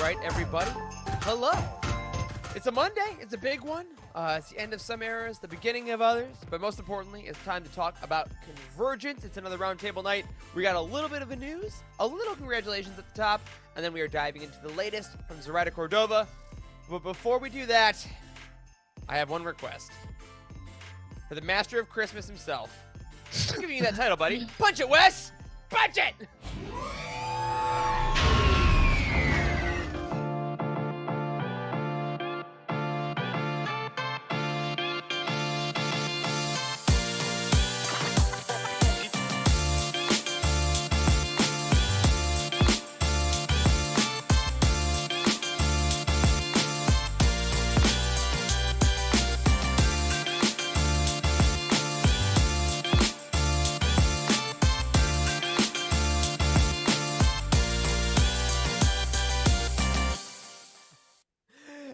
right, everybody. Hello. It's a Monday. It's a big one. It's the end of some eras, the beginning of others. But most importantly, it's time to talk about Convergence. It's another roundtable night. We got a little bit of the news, a little congratulations at the top, and then we are diving into the latest from Zoraida Córdova. But before we do that, I have one request. For the master of Christmas himself. I'm giving you that title, buddy. Punch it, Wes! Punch it!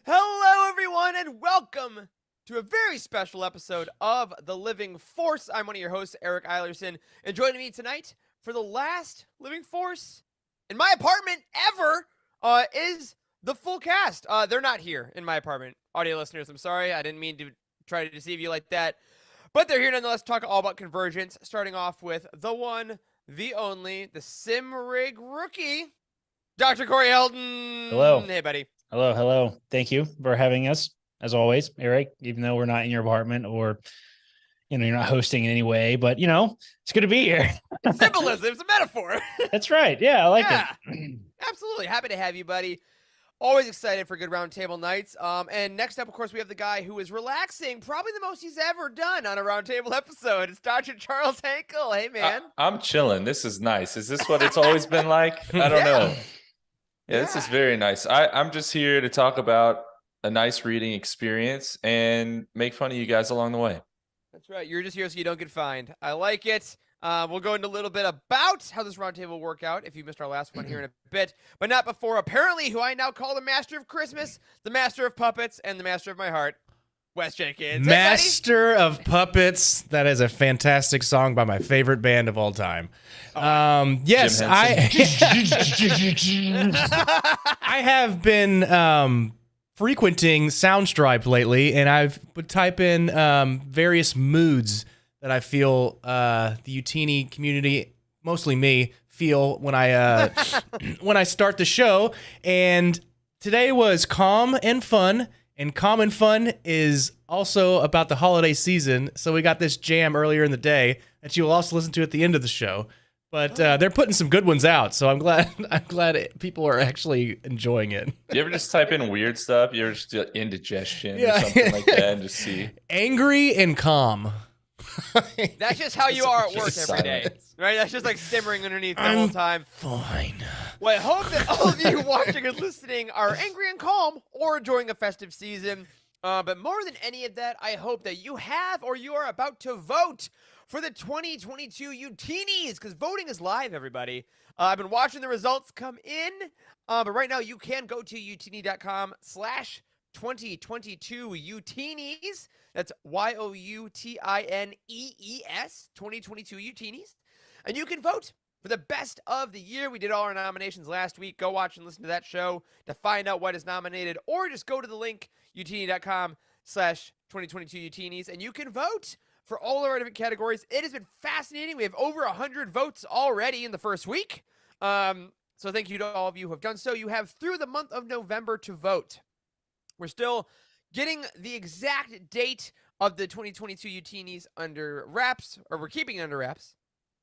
Hello, everyone, and welcome to a very special episode of The Living Force. I'm one of your hosts, Eric Eilerson, and joining me tonight for the last Living Force in my apartment ever is the full cast. They're not here in my apartment. Audio listeners, I'm sorry. I didn't mean to try to deceive you like that. But they're here nonetheless to talk all about Convergence, starting off with the one, the only, the Sim Rig rookie, Dr. Corey Helton. Hello. Hey, buddy. Hello. Thank you for having us, as always, Eric, even though we're not in your apartment or, you're not hosting in any way, but, it's good to be here. It's symbolism. It's a metaphor. That's right. Yeah, I like it. Absolutely. Happy to have you, buddy. Always excited for good roundtable nights. And next up, of course, we have the guy who is relaxing, probably the most he's ever done on a roundtable episode. It's Dr. Charles Hankel. Hey, man. I'm chilling. This is nice. Is this what it's always been like? I don't know. Yeah, this is very nice. I'm just here to talk about a nice reading experience and make fun of you guys along the way. That's right. You're just here so you don't get fined. I like it. We'll go into a little bit about how this roundtable will work out if you missed our last one here in a bit, but not before apparently who I now call the master of Christmas, the master of puppets, and the master of my heart, Wes Jenkins. Master of Puppets. That is a fantastic song by my favorite band of all time. Yes, I have been frequenting Soundstripe lately, and I would type in various moods that I feel the Utini community, mostly me, feel when I when I start the show. And today was calm and fun. And Calm and Fun is also about the holiday season, so we got this jam earlier in the day that you will also listen to at the end of the show. But they're putting some good ones out, so I'm glad people are actually enjoying it. Do you ever just type in weird stuff? You ever just do indigestion or something like that and just see? Angry and calm. That's just how you are at work every day, right? That's just like simmering underneath the whole time. Fine. Well, I hope that all of you watching and listening are angry and calm or enjoying a festive season. But more than any of that, I hope that you have or you are about to vote for the 2022 Utinis, because voting is live, everybody. I've been watching the results come in, but right now you can go to utini.com/2022Utinis. That's YOUTINEES, 2022 Utinis. And you can vote for the best of the year. We did all our nominations last week. Go watch and listen to that show to find out what is nominated, or just go to the link, utini.com/2022Utinis, and you can vote for all of our different categories. It has been fascinating. We have over 100 votes already in the first week. So thank you to all of you who have done so. You have through the month of November to vote. We're still getting the exact date of the 2022 Utinis under wraps, or we're keeping it under wraps.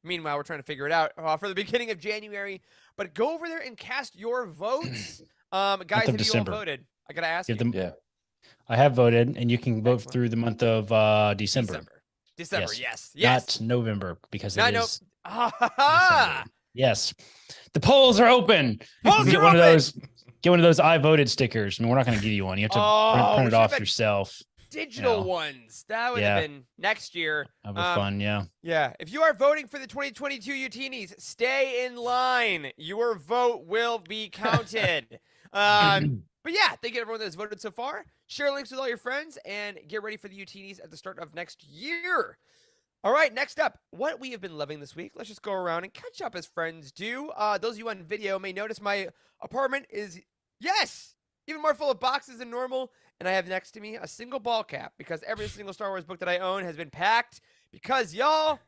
Meanwhile, we're trying to figure it out for the beginning of January. But go over there and cast your votes. Guys, have you all voted? I got to ask you. Yeah. I have voted, and you can vote through the month of December. December, yes. Not November, because it is December. Yes. The polls are open. Get one of those I voted stickers. I mean, we're not going to give you one. You have to print it off yourself. Digital ones. That would have been next year. That would be fun, yeah. Yeah. If you are voting for the 2022 Utinis, stay in line. Your vote will be counted. But yeah, thank you everyone that has voted so far. Share links with all your friends and get ready for the Utinis at the start of next year. All right, next up, what we have been loving this week. Let's just go around and catch up as friends do. Those of you on video may notice my apartment is Yes, even more full of boxes than normal. And I have next to me a single ball cap because every single Star Wars book that I own has been packed because, y'all,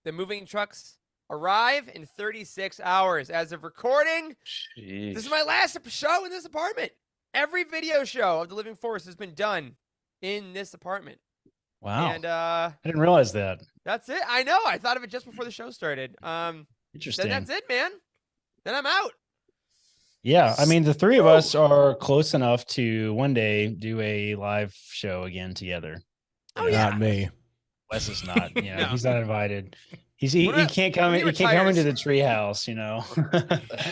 the moving trucks arrive in 36 hours. As of recording, Jeez. this is my last show in this apartment. Every video show of The Living Force has been done in this apartment. Wow. And I didn't realize that. that's it. I know. I thought of it just before the show started. Interesting. Then that's it, man. Then I'm out. Yeah. I mean, the three of Woo. us are close enough to one day do a live show again together. Oh, You know, yeah. Not me. Wes is not, you know, No. he's not invited. He When I- can't come when he he can't come into retires. the treehouse, you know.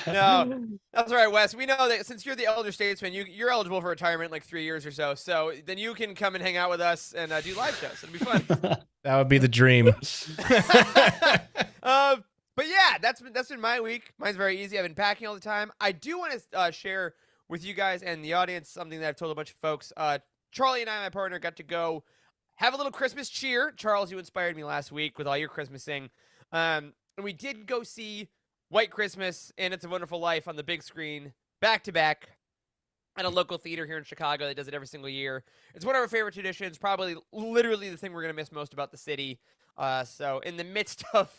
No, that's all right, Wes. We know that since you're the elder statesman, you're eligible for retirement in like 3 years or so. So then you can come and hang out with us and do live shows. It'll be fun. That would be the dream. But yeah, that's been my week. Mine's very easy. I've been packing all the time. I do want to share with you guys and the audience something that I've told a bunch of folks. Charlie and I, my partner, got to go have a little Christmas cheer. Charles, you inspired me last week with all your Christmasing. And we did go see White Christmas and It's a Wonderful Life on the big screen, back to back, at a local theater here in Chicago that does it every single year. It's one of our favorite traditions, probably literally the thing we're going to miss most about the city. So in the midst of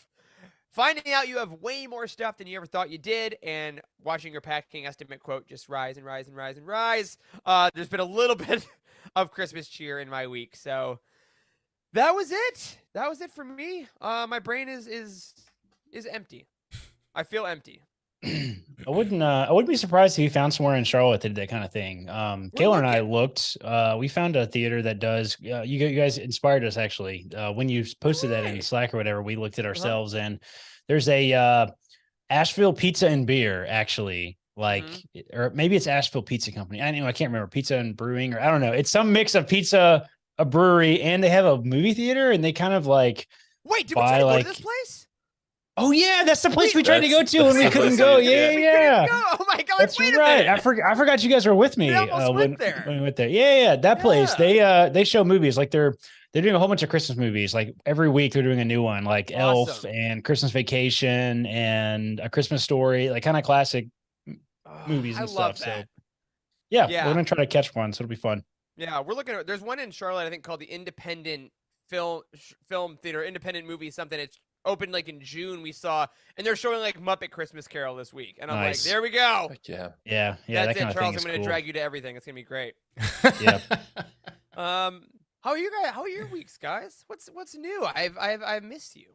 finding out you have way more stuff than you ever thought you did, and watching your packing estimate quote just rise and rise and rise and rise, there's been a little bit of Christmas cheer in my week. So that was it. That was it for me. My brain is empty. I feel empty. I wouldn't be surprised if you found somewhere in Charlotte that did that kind of thing. Kayla and I looked. We found a theater that does. You guys inspired us actually. When you posted that in Right. Slack or whatever, we looked at ourselves, and there's a Asheville Pizza and Beer actually. Like, or maybe it's Asheville Pizza Company. I can't remember. Pizza and Brewing, or I don't know. It's some mix of pizza, a brewery, and they have a movie theater, and they kind of like. Wait, did we try to go to this like- place? Oh yeah, that's the place Wait, we tried to go that's- to and we that's the couldn't place go. we- Yeah, yeah. We yeah. couldn't go. Oh my God! That's wait a right. minute. I forgot you guys were with me. We almost went there. When we went there. Yeah. That place. Yeah. They show movies like they're doing a whole bunch of Christmas movies. Like every week they're doing a new one, like Elf Awesome. and Christmas Vacation and A Christmas Story, like kind of classic movies I and love stuff. that. So yeah, Yeah. we're gonna try to catch one. So it'll be fun. Yeah, we're looking at. There's one in Charlotte, I think, called the Independent Film Theater, Independent Movie something. It's opened like in June. We saw, and they're showing like Muppet Christmas Carol this week, and I'm Nice. like, there we go. Heck yeah. Yeah. That's That kind it, of Charles. thing I'm is going to cool. drag you to everything. It's gonna be great. Yep. How are you guys? How are your weeks, guys? What's new? I've missed you.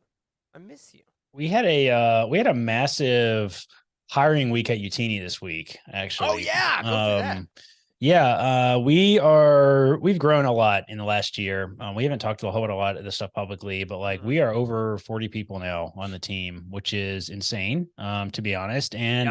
I miss you. We had a massive hiring week at Utini this week, actually. Oh yeah, go through that. Yeah, we've grown a lot in the last year. We haven't talked a whole lot of this stuff publicly, but like we are over 40 people now on the team, which is insane, to be honest. And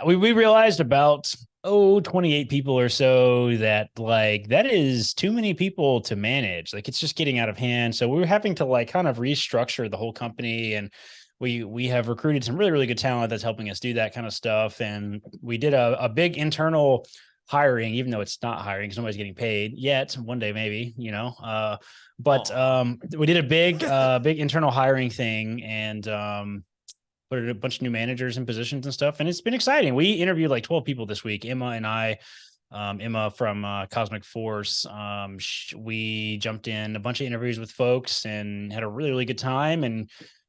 we realized about 28 people or so that like that is too many people to manage. Like it's just getting out of hand. So we were having to like kind of restructure the whole company, and we have recruited some really, really good talent that's helping us do that kind of stuff. And we did a big internal hiring, even though it's not hiring because nobody's getting paid yet. One day, maybe, you know, but we did a big internal hiring thing and put a bunch of new managers in positions and stuff. And it's been exciting. We interviewed like 12 people this week. Emma and I, Emma from Cosmic Force, we jumped in a bunch of interviews with folks and had a really, really good time and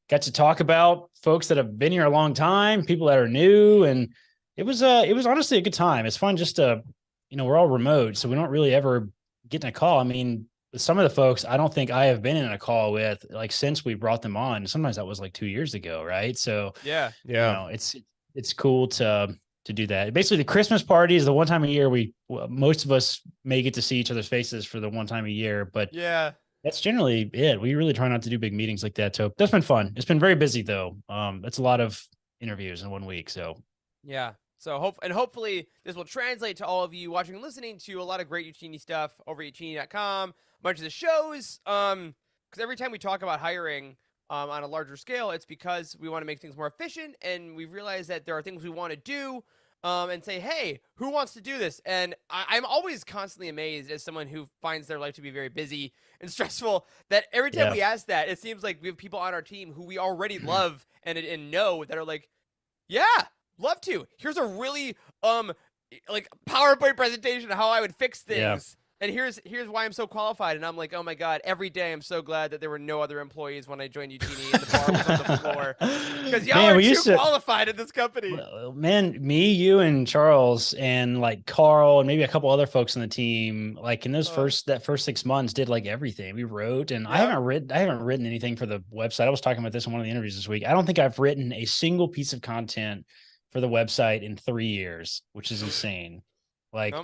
got to talk about folks that have been here a long time, people that are new. And it was honestly a good time. It's fun just to, you know, we're all remote, so we don't really ever get in a call. I mean, some of the folks I don't think I have been in a call with like since we brought them on. Sometimes that was like 2 years ago, right? So Yeah. you know, it's cool to do that. Basically, the Christmas party is the one time a year most of us may get to see each other's faces for the one time a year, but Yeah. that's generally it. We really try not to do big meetings like that. So that's been fun. It's been very busy though. That's a lot of interviews in 1 week. So Yeah. So hopefully this will translate to all of you watching and listening to a lot of great Utini stuff over at utini.com, a bunch of the shows. Because every time we talk about hiring on a larger scale, it's because we want to make things more efficient, and we realize that there are things we want to do and say, hey, who wants to do this? And I'm always constantly amazed as someone who finds their life to be very busy and stressful that every time we ask that, it seems like we have people on our team who we already love and know that are like, yeah, love to. Here's a really like PowerPoint presentation of how I would fix things. Yeah. And here's why I'm so qualified. And I'm like, oh my God, every day I'm so glad that there were no other employees when I joined Utini and the bar was on the floor. Because y'all are too qualified at this company. Man, me, you, and Charles, and like Carl, and maybe a couple other folks on the team, like in those first 6 months, did like everything. We wrote, and I haven't written anything for the website. I was talking about this in one of the interviews this week. I don't think I've written a single piece of content for the website in 3 years, which is insane. Like.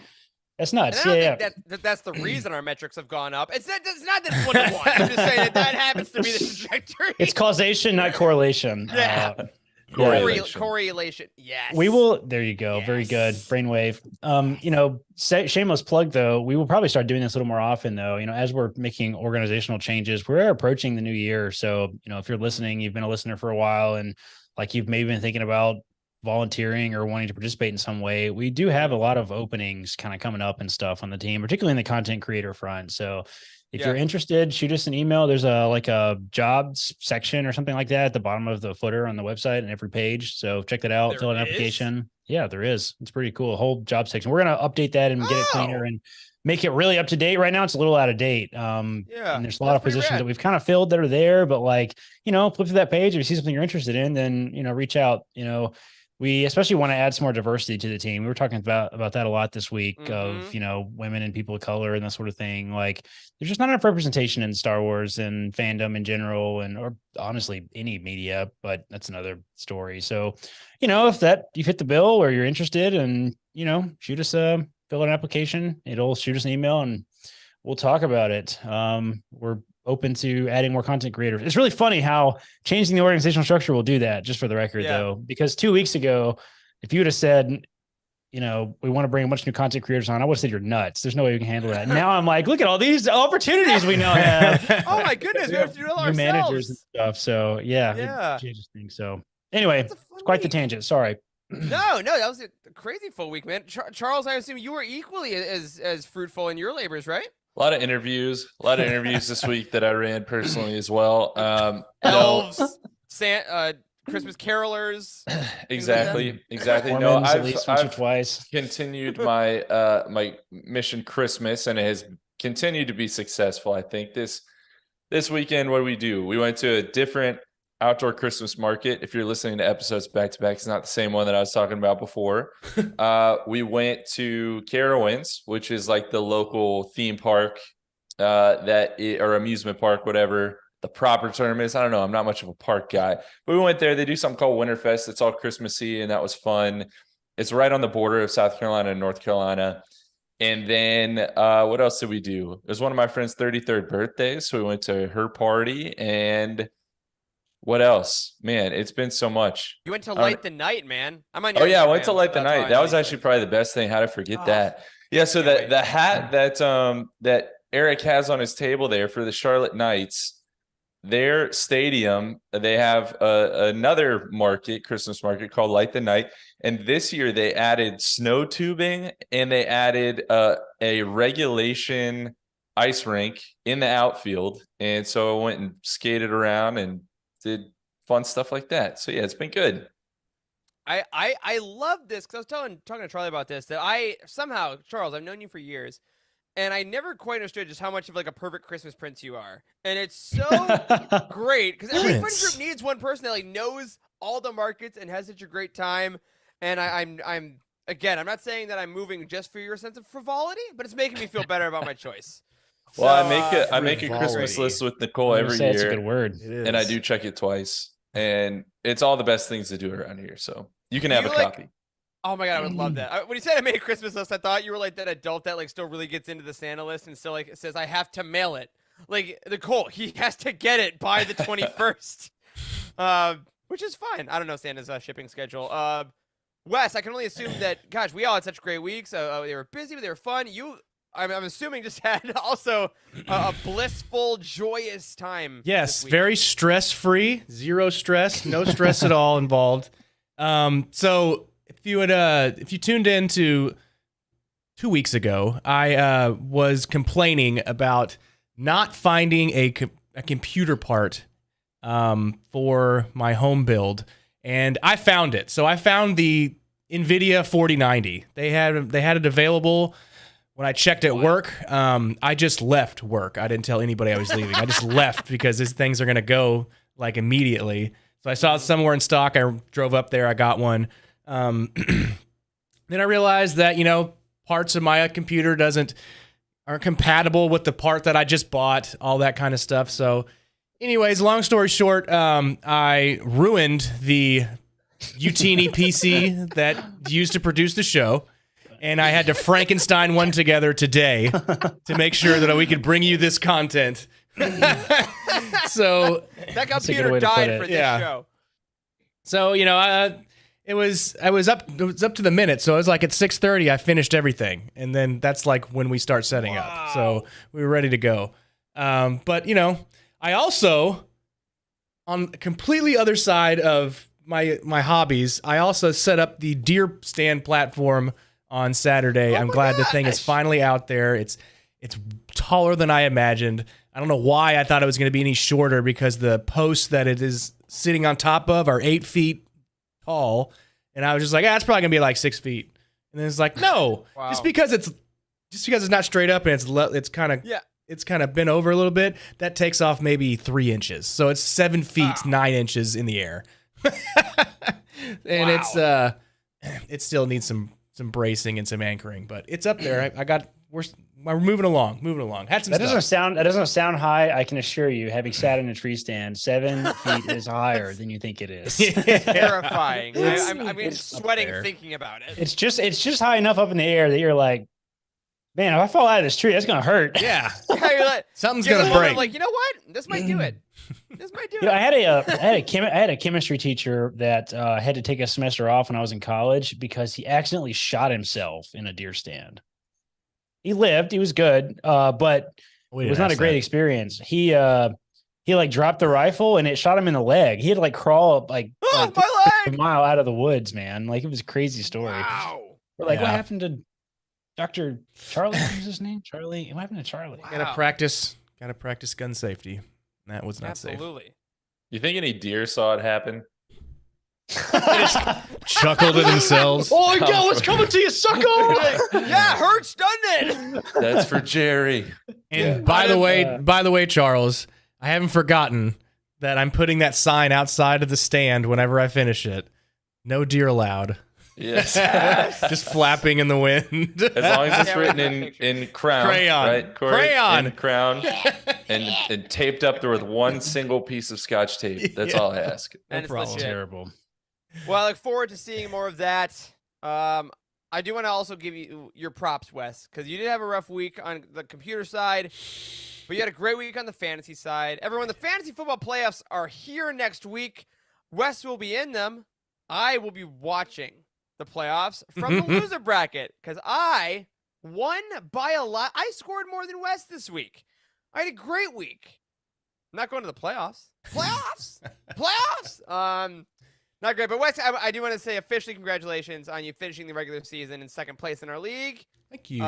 That's nuts. And I don't think that's the reason our metrics have gone up. It's not that it's 1 to 1. I'm just saying that happens to be the trajectory. It's causation, not correlation. Yeah. Correlation. Yes. We will. There you go. Yes. Very good. Brainwave. Shameless plug though. We will probably start doing this a little more often though. As we're making organizational changes, we're approaching the new year. So, if you're listening, you've been a listener for a while, and like you've maybe been thinking about volunteering or wanting to participate in some way, we do have a lot of openings kind of coming up and stuff on the team, particularly in the content creator front. So if you're interested, shoot us an email. There's a jobs section or something like that at the bottom of the footer on the website and every page. So check that out. Fill out an application. Yeah, there is. It's pretty cool. A whole job section. We're going to update that and get it cleaner and make it really up to date. Right now, it's a little out of date. And there's a lot of positions that we've kind of filled that are there, but flip through that page. If you see something you're interested in, then, reach out. We especially want to add some more diversity to the team. We were talking about that a lot this week of, women and people of color and that sort of thing. Like there's just not enough representation in Star Wars and fandom in general, or honestly any media, but that's another story. So, if you fit the bill or you're interested and, shoot us fill out an application, it'll shoot us an email and we'll talk about it. We're open to adding more content creators. It's really funny how changing the organizational structure will do that, just for the record, though, because 2 weeks ago, if you would have said, we want to bring a bunch of new content creators on, I would have said you're nuts. There's no way we can handle that. Now I'm like, look at all these opportunities we now have. Oh my goodness, we have to do it all ourselves. Managers and stuff. So it changes things. So anyway, it's quite the tangent. Sorry. No, that was a crazy full week, man. Charles, I assume you were equally as fruitful in your labors, right? A lot of interviews this week that I ran personally as well. Elves, Christmas carolers. Exactly. Mormons, at least once or twice. Continued my my mission Christmas, and it has continued to be successful. I think this weekend, what do? We went to a different outdoor Christmas market. If you're listening to episodes back to back, it's not the same one that I was talking about before. We went to Carowinds, which is like the local theme park or amusement park, whatever the proper term is. I don't know. I'm not much of a park guy, but we went there. They do something called Winterfest. It's all Christmassy, and that was fun. It's right on the border of South Carolina and North Carolina. And then what else did we do? It was one of my friend's 33rd birthday, so we went to her party. And what else? Man, it's been so much. You went to Light the Night, man. I went to Light the Night. That was actually probably the best thing. How to forget that? Yeah, so the hat that Eric has on his table there for the Charlotte Knights, their stadium, they have another Christmas market called Light the Night. And this year they added snow tubing and they added a regulation ice rink in the outfield. And so I went and skated around and did fun stuff like that. So yeah, it's been good. I love this because I was talking to Charlie about this, that Charles, I've known you for years, and I never quite understood just how much of like a perfect Christmas prince you are. And it's so great because every friend group needs one person that like knows all the markets and has such a great time. And I'm not saying that I'm moving just for your sense of frivolity, but it's making me feel better about my choice. Well, I make a Christmas list with Nicole every year. It's a good word. And I do check it twice. And it's all the best things to do around here. So you can have a copy. Oh my God, I would love that. When you said I made a Christmas list, I thought you were like that adult that like still really gets into the Santa list and still like says I have to mail it. Like Nicole, he has to get it by the 21st. Which is fine. I don't know Santa's shipping schedule. Wes, I can only assume that, gosh, we all had such great weeks. They were busy, but they were fun. I'm assuming just had also a blissful, joyous time. Yes, very stress-free, zero stress, no stress at all involved. So if you tuned in to 2 weeks ago, I was complaining about not finding a computer part for my home build, and I found it. So I found the NVIDIA 4090. They had it available when I checked at work. I just left work. I didn't tell anybody I was leaving. I just left because these things are going to go like immediately. So I saw it somewhere in stock. I drove up there. I got one. Then I realized that, parts of my computer aren't compatible with the part that I just bought, all that kind of stuff. So anyways, long story short, I ruined the Utini PC that used to produce the show. And I had to Frankenstein one together today to make sure that we could bring you this content. So that computer died for this show. So it was up to the minute. So it was like at 6:30 I finished everything, and then that's like when we start setting up. So we were ready to go. But I also, on the completely other side of my hobbies, I also set up the deer stand platform on Saturday. I'm glad the thing is finally out there. It's taller than I imagined. I don't know why I thought it was going to be any shorter, because the posts that it is sitting on top of are 8 feet tall, and I was just like, it's probably gonna be like 6 feet. And then it's like, no, just because it's not straight up and it's kind of bent over a little bit, that takes off maybe 3 inches. So it's 7 feet 9 inches in the air, and it still needs some bracing and some anchoring, but it's up there. We're moving along. Had some that doesn't sound high. I can assure you, having sat in a tree stand, 7 feet is higher than you think it is. It's terrifying. I'm sweating thinking about it. It's just high enough up in the air that you're like, man, if I fall out of this tree, that's gonna hurt. Yeah, you're like, something's gonna break. I'm like, you know what? This might do it. I had a chemistry teacher that had to take a semester off when I was in college because he accidentally shot himself in a deer stand. He lived, he was good, but it was not a great experience. He like dropped the rifle and it shot him in the leg. He had to like crawl my leg! a mile out of the woods, man. Like, it was a crazy story. Wow. We're like, what happened to Dr. Charlie? What was his name? Charlie. What happened to Charlie? Wow. Gotta practice gun safety. That was not safe. Absolutely. You think any deer saw it happen? Chuckled to themselves. Oh, yo, it's coming to you, sucker! Yeah, hurts, doesn't it? That's for Jerry. And by the way, Charles, I haven't forgotten that I'm putting that sign outside of the stand whenever I finish it. No deer allowed. Yes. Just flapping in the wind. As long as it's written in crayon, right? Corey? Crayon. In crown. and taped up there with one single piece of Scotch tape. That's all I ask. And it's legit. Terrible. Well, I look forward to seeing more of that. I do want to also give you your props, Wes, because you did have a rough week on the computer side, but you had a great week on the fantasy side. Everyone, the fantasy football playoffs are here next week. Wes will be in them. I will be watching the playoffs from the loser bracket because I won by a lot. I scored more than Wes this week. I had a great week. I'm not going to the playoffs. Playoffs? Not great, but Wes, I do want to say officially congratulations on you finishing the regular season in second place in our league. Thank you.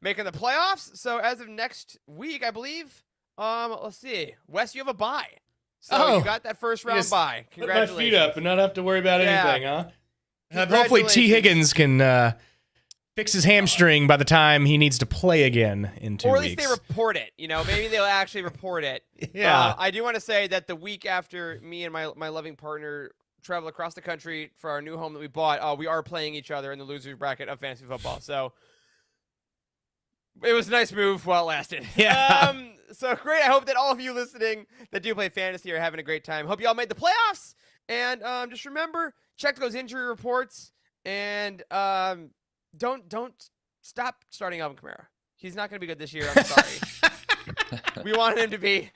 Making the playoffs. So as of next week, I believe, let's see. Wes, you have a bye. So you got that first round bye. Congratulations. Put my feet up and not have to worry about anything, huh? Hopefully T. Higgins can fix his hamstring by the time he needs to play again in 2 weeks. Or at least they report it. Maybe they'll actually report it. Yeah. I do want to say that the week after me and my loving partner travel across the country for our new home that we bought, we are playing each other in the loser bracket of fantasy football. So it was a nice move while it lasted. Yeah. So great. I hope that all of you listening that do play fantasy are having a great time. Hope you all made the playoffs. And just remember, check those injury reports and don't stop starting Alvin Kamara. He's not going to be good this year. I'm sorry. We wanted him to be.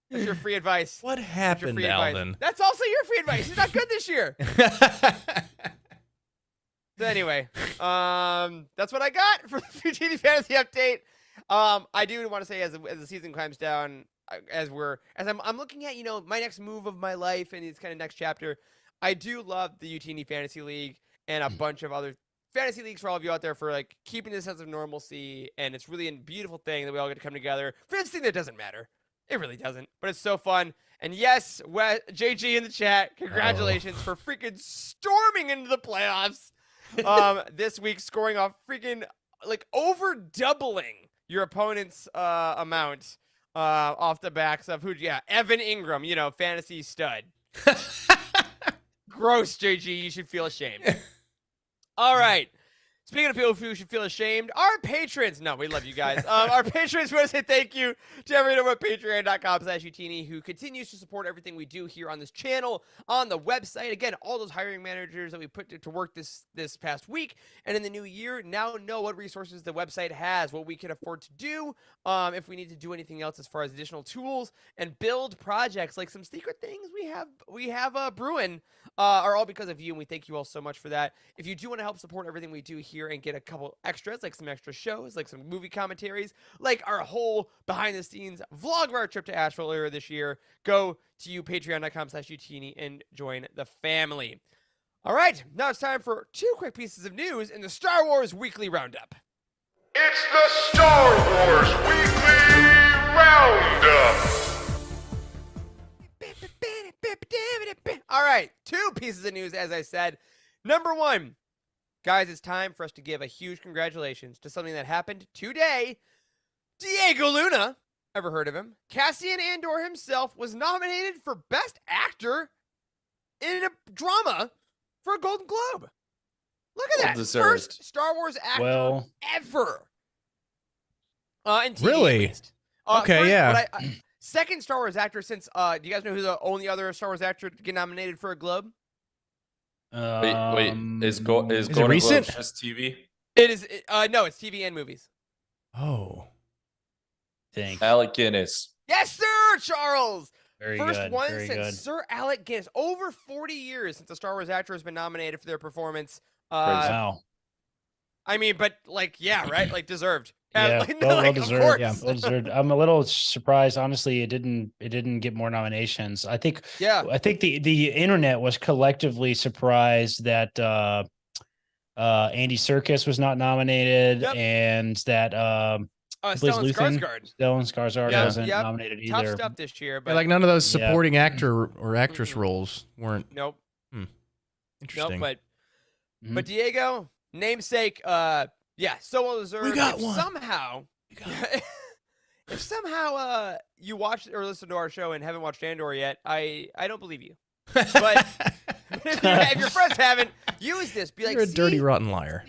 That's your free advice. What happened, Alvin? That's also your free advice. He's not good this year. So anyway, that's what I got for the Utini Fantasy Update. I do want to say as the season climbs down, as I'm looking at my next move of my life and this kind of next chapter, I do love the Utini Fantasy League and a bunch of other fantasy leagues for all of you out there for like keeping this sense of normalcy. And it's really a beautiful thing that we all get to come together for this thing that doesn't matter. It really doesn't, but it's so fun. And yes, JG in the chat, congratulations for freaking storming into the playoffs. this week, scoring off freaking like over doubling your opponent's amount off the backs of Evan Ingram, fantasy stud. Gross, JG. You should feel ashamed. All right. Speaking of people who should feel ashamed, our patrons. No, we love you guys. Our patrons want to say thank you to everyone over at patreon.com/Utini who continues to support everything we do here on this channel, on the website. Again, all those hiring managers that we put to work this past week and in the new year now know what resources the website has, what we can afford to do, if we need to do anything else as far as additional tools and build projects like some secret things we have brewing are all because of you, and we thank you all so much for that. If you do want to help support everything we do here and get a couple extras, like some extra shows, like some movie commentaries, like our whole behind-the-scenes vlog of our trip to Asheville earlier this year, go to patreon.com/Utini and join the family. All right, now it's time for 2 quick pieces of news in the Star Wars Weekly Roundup. It's the Star Wars Weekly Roundup. All right, 2 pieces of news, as I said. Number 1, guys, it's time for us to give a huge congratulations to something that happened today. Diego Luna, ever heard of him? Cassian Andor himself was nominated for Best Actor in a drama for a Golden Globe. Look at that. Well-deserved. First Star Wars actor ever. In TV, Really? at least. Okay, first, yeah. But second Star Wars actor since, do you guys know who the only other Star Wars actor to get nominated for a Globe? Wait, is it Golden recent? Globes just TV? It is, no, it's TV and movies. Oh. Think. Alec Guinness. Yes, sir, Charles. Very First good. one Very since good. Sir Alec Guinness. Over 40 years since a Star Wars actor has been nominated for their performance. Wow. I mean, but like, yeah, right? Like deserved. Yeah, Like, well like, of deserved. course. Yeah, well deserved. I'm a little surprised, honestly. It didn't get more nominations. I think the internet was collectively surprised that Andy Serkis was not nominated, and that Stellan Luthen, Skarsgård. Stellan Skarsgård wasn't nominated Tough either. stuff this year, but Yeah, like none of those supporting actor or actress roles weren't nope. interesting. Nope, but Diego, namesake, so well deserved. We got if one. Somehow, if somehow you watched or listened to our show and haven't watched Andor yet, I don't believe you. But if your friends haven't, use this. Be like, You're a dirty, rotten liar.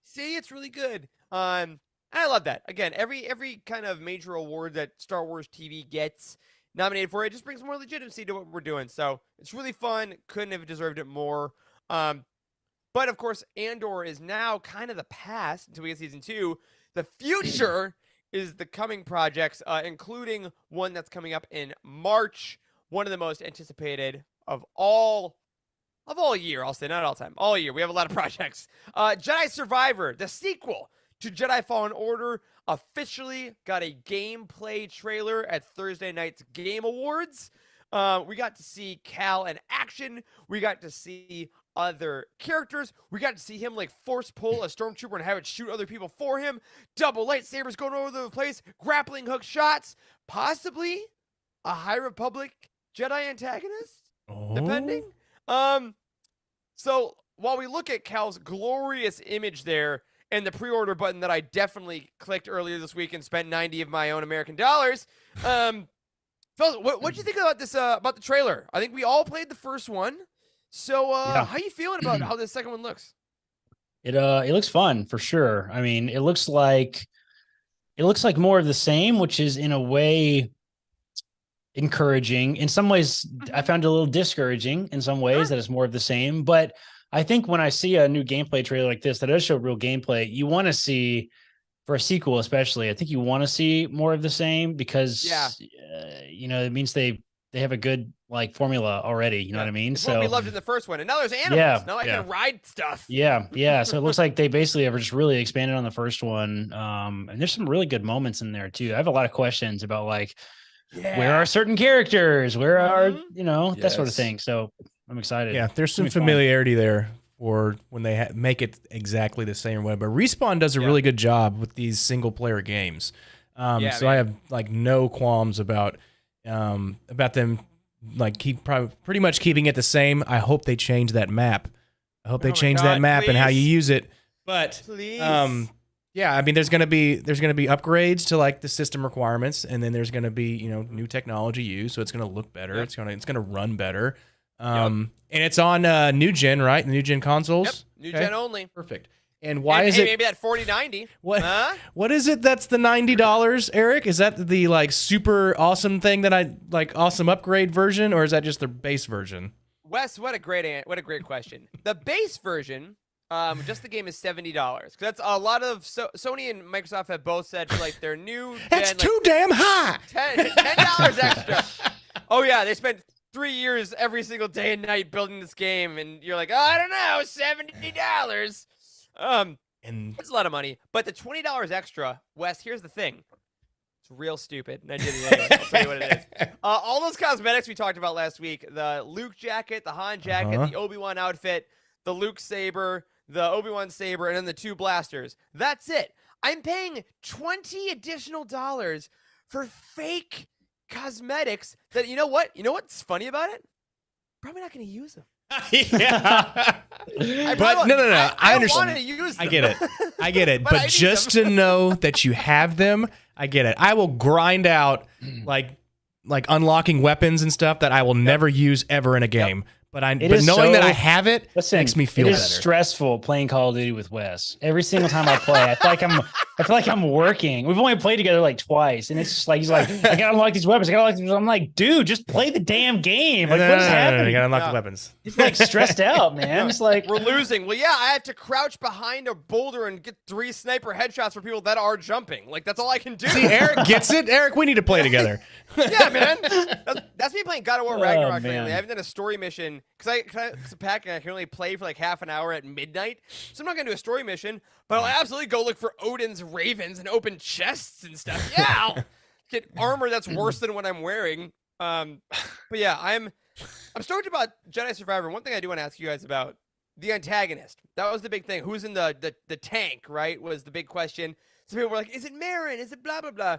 See, it's really good. I love that. Again, every kind of major award that Star Wars TV gets nominated for, it just brings more legitimacy to what we're doing. So it's really fun. Couldn't have deserved it more. But of course, Andor is now kind of the past until we get season 2. The future is the coming projects, including one that's coming up in March. One of the most anticipated of all year. I'll say not all time, all year. We have a lot of projects. Jedi Survivor, the sequel to Jedi Fallen Order, officially got a gameplay trailer at Thursday night's Game Awards. We got to see Cal in action. We got to see other characters. We got to see him like force pull a stormtrooper and have it shoot other people for him. Double lightsabers going all over the place. Grappling hook shots. Possibly a High Republic Jedi antagonist, depending. So while we look at Cal's glorious image there and the pre-order button that I definitely clicked earlier this week and spent 90 of my own American dollars, fellas, what'd you think about this? About the trailer? I think we all played the first one. So, how you feeling about how this second one looks? It looks fun for sure. I mean, it looks like more of the same, which is in a way encouraging. In some ways, I found it a little discouraging in some ways that it's more of the same. But I think when I see a new gameplay trailer like this that does show real gameplay, you want to see, for a sequel especially, I think you want to see more of the same because it means they have a good like formula already. You know what I mean? It's so what we loved in the first one, and now there's animals. Now I can ride stuff. Yeah. So it looks like they basically have just really expanded on the first one. And there's some really good moments in there too. I have a lot of questions about like where are certain characters, where are that sort of thing. So I'm excited. Yeah, there's some familiarity there for when they make it exactly the same way. But Respawn does a really good job with these single player games. So I have like no qualms about them like pretty much keeping it the same. I hope they change that map I hope they Oh my change that God, map and how you please. use it. But Please. yeah, I mean, there's gonna be upgrades to like the system requirements, and then there's gonna be new technology used, so it's gonna look better. Yep. It's gonna run better. And it's on new gen, right? The new gen consoles. New Okay. gen only. Perfect. And why And, is hey, it? maybe that 4090? What? Huh? What is it? That's the $90, Eric. Is that the like super awesome thing that I like awesome upgrade version, or is that just the base version? Wes, what a great question. The base version, just the game is $70 because that's a lot of Sony and Microsoft have both said for like their new. That's gen, too damn high. $10 extra. Oh yeah, they spent 3 years every single day and night building this game, and you're like, oh, I don't know, $70. And It's a lot of money, but the $20 extra, Wes. Here's the thing. It's real stupid, and I did it anyway. I'll tell you what it is. All those cosmetics we talked about last week, the Luke jacket, the Han jacket, the Obi-Wan outfit, the Luke saber, the Obi-Wan saber, and then the 2 blasters. That's it. I'm paying $20 additional for fake cosmetics that, you know what? You know what's funny about it? Probably not going to use them. yeah. I But probably- no. I don't understand. want to use them. I get it. I get it. But I But need just them. to know that you have them, I get it. I will grind out like unlocking weapons and stuff that I will never use ever in a game. But is knowing that so- I have it Listen, makes me feel it better. is stressful playing Call of Duty with Wes. Every single time I play, I feel like I'm working. We've only played together like twice, and it's just like he's like, I gotta unlock these weapons. I gotta unlock these. I'm like, dude, just play the damn game. Like, what is You happening? gotta unlock No. the weapons. He's like stressed out, man. It's like We're losing. Well, yeah, I have to crouch behind a boulder and get 3 sniper headshots for people that are jumping. Like, that's all I can do. See, Eric gets it. Eric, we need to play together. Yeah, man. That's me playing God of War Ragnarok man. lately. I haven't done a story mission because it's a pack and I can only play for like half an hour at midnight. So I'm not gonna do a story mission, but I'll absolutely go look for Odin's ravens and open chests and stuff. Yeah, I'll get armor that's worse than what I'm wearing. But yeah, I'm stoked about Jedi Survivor. One thing I do want to ask you guys about the antagonist. That was the big thing. Who's in the tank? Right, was the big question. Some people were like, "Is it Marin? Is it blah blah blah?"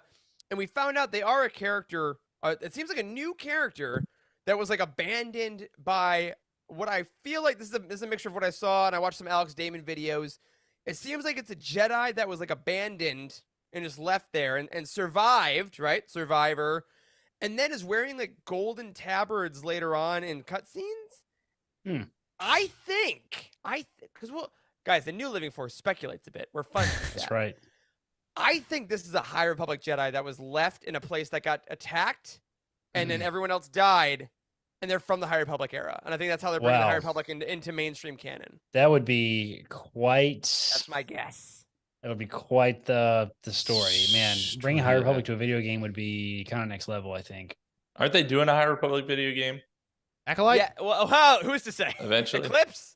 And we found out they are a character. It seems like a new character that was like abandoned by what I feel like this is a mixture of what I saw, and I watched some Alex Damon videos. It seems like it's a Jedi that was like abandoned and just left there and survived, right? Survivor. And then is wearing like golden tabards later on in cutscenes. I think, because guys, the New Living Force speculates a bit. We're fun. that's right. I think this is a High Republic Jedi that was left in a place that got attacked, and then everyone else died, and they're from the High Republic era. And I think that's how they're bringing the Wow. High Republic into mainstream canon. That would be quite. That's my guess. That would be quite the story, man. Bringing High Republic to a video game would be kind of next level, I think. Aren't they doing a High Republic video game Acolyte? Yeah. Well, who's to say? eventually? Eclipse.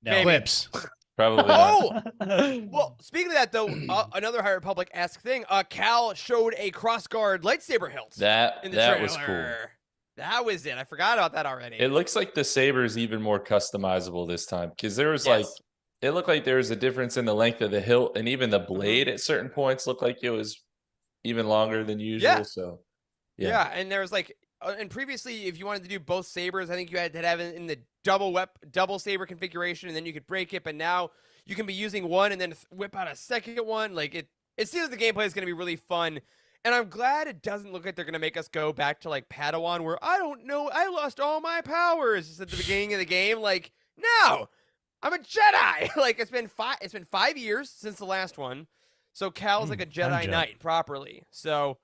No. Maybe. Clips. Probably not. Oh, well. Speaking of that, though, another High Republic-esque thing. Cal showed a cross-guard lightsaber hilt. That in the was cool. trailer. That was it. I forgot about that already. It looks like the saber is even more customizable this time because there was like Yes. it looked like there was a difference in the length of the hilt and even the blade Mm-hmm. at certain points looked like it was even longer than usual. Yeah. So Yeah, and there was like, and previously, if you wanted to do both sabers, I think you had to have it in the double saber configuration, and then you could break it. But now you can be using one and then whip out a second one. Like it seems like the gameplay is going to be really fun, and I'm glad it doesn't look like they're going to make us go back to like Padawan, where I don't know, I lost all my powers at the beginning of the game. Like, no, I'm a Jedi. Like it's been 5 years since the last one, so Cal's like a time Jedi jump. Knight properly. So.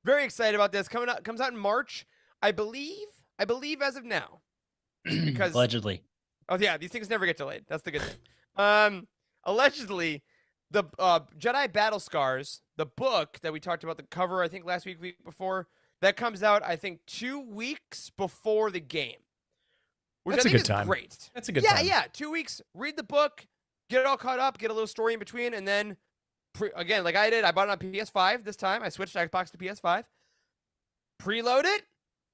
Very excited about this. Comes out in March, I believe as of now. Because Allegedly. oh yeah, these things never get delayed. That's the good thing. Allegedly, the Jedi Battle Scars, the book that we talked about, the cover I think last week before, that comes out I think 2 weeks before the game. Which That's I a think good is time. great. That's a good Yeah, time. yeah. 2 weeks, read the book, get it all caught up, get a little story in between, and then again, like I did, I bought it on PS5 this time. I switched Xbox to PS5. Preload it,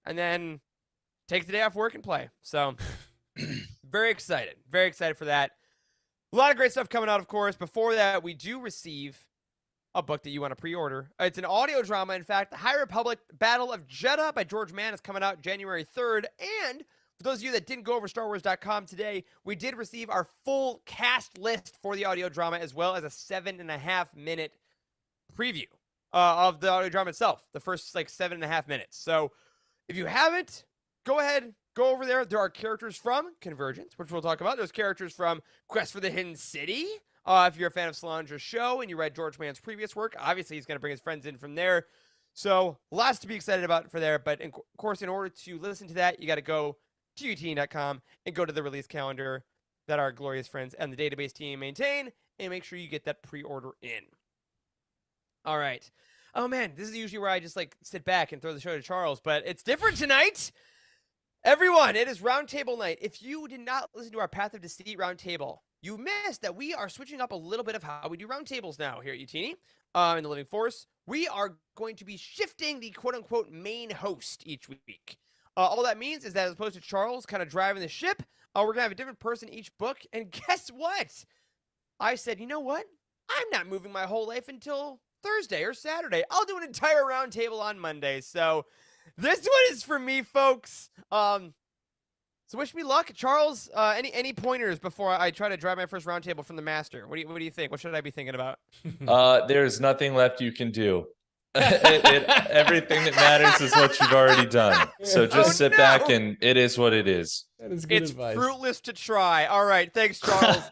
and then take the day off work and play. So, very excited for that. A lot of great stuff coming out, of course. Before that, we do receive a book that you want to pre-order. It's an audio drama, in fact. The High Republic Battle of Jeddah by George Mann is coming out January 3rd, and For those of you that didn't go over StarWars.com today, we did receive our full cast list for the audio drama, as well as a 7.5-minute preview of the audio drama itself, the first like 7.5 minutes. So if you haven't, go ahead, go over there. There are characters from Convergence, which we'll talk about. There's characters from Quest for the Hidden City. If you're a fan of Solange's show and you read George Mann's previous work, obviously he's going to bring his friends in from there. So lots to be excited about for there. But of course, in order to listen to that, you got to go to UTN.com and go to the release calendar that our glorious friends and the database team maintain, and make sure you get that pre-order in. All right. Oh man, this is usually where I just like sit back and throw the show to Charles, but it's different tonight. Everyone, it is Roundtable night. If you did not listen to our Path of Deceit Roundtable, you missed that we are switching up a little bit of how we do roundtables now here at Utini in the Living Force. We are going to be shifting the quote-unquote main host each week. All that means is that as opposed to Charles kind of driving the ship, we're going to have a different person each book. And guess what? I said, you know what? I'm not moving my whole life until Thursday or Saturday. I'll do an entire roundtable on Monday. So this one is for me, folks. So wish me luck. Charles, any pointers before I try to drive my first roundtable from the master? What do you think? What should I be thinking about? There's nothing left you can do. Everything that matters is what you've already done. So just sit back, and it is what it is. That is good It's advice. fruitless to try. All right. Thanks, Charles.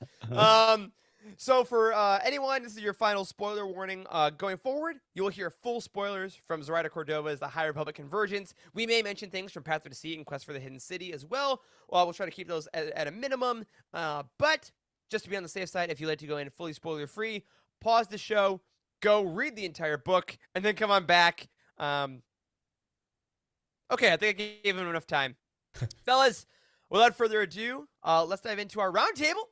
So for anyone, this is your final spoiler warning. Going forward, you will hear full spoilers from Zoraida Córdova's The High Republic Convergence. We may mention things from Path of Deceit and Quest for the Hidden City as well. We'll try to keep those at a minimum. But just to be on the safe side, if you'd like to go in fully spoiler-free, pause the show, go read the entire book, and then come on back. Okay, I think I gave him enough time. Fellas, without further ado, let's dive into our roundtable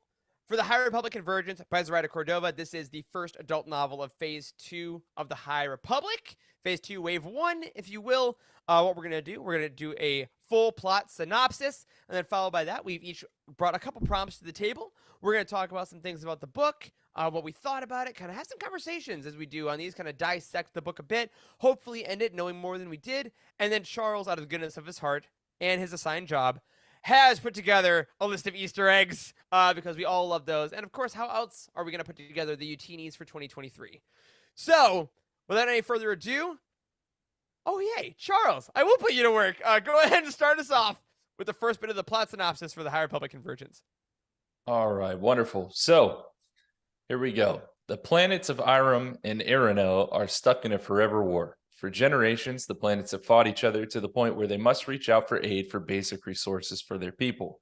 for The High Republic Convergence by Zoraida Córdova. This is the first adult novel of Phase 2 of The High Republic. Phase 2, Wave 1, if you will. What we're going to do a full plot synopsis, and then followed by that, we've each brought a couple prompts to the table. We're going to talk about some things about the book, what we thought about it, kind of have some conversations as we do on these, kind of dissect the book a bit, hopefully end it knowing more than we did. And then Charles, out of the goodness of his heart and his assigned job, has put together a list of Easter eggs because we all love those. And of course, how else are we going to put together the Utinis for 2023? So, without any further ado, oh yay, Charles, I will put you to work. Go ahead and start us off with the first bit of the plot synopsis for The High Republic Convergence. All right, wonderful. So here we go. The planets of Irem and Irano are stuck in a forever war. For generations, the planets have fought each other to the point where they must reach out for aid for basic resources for their people.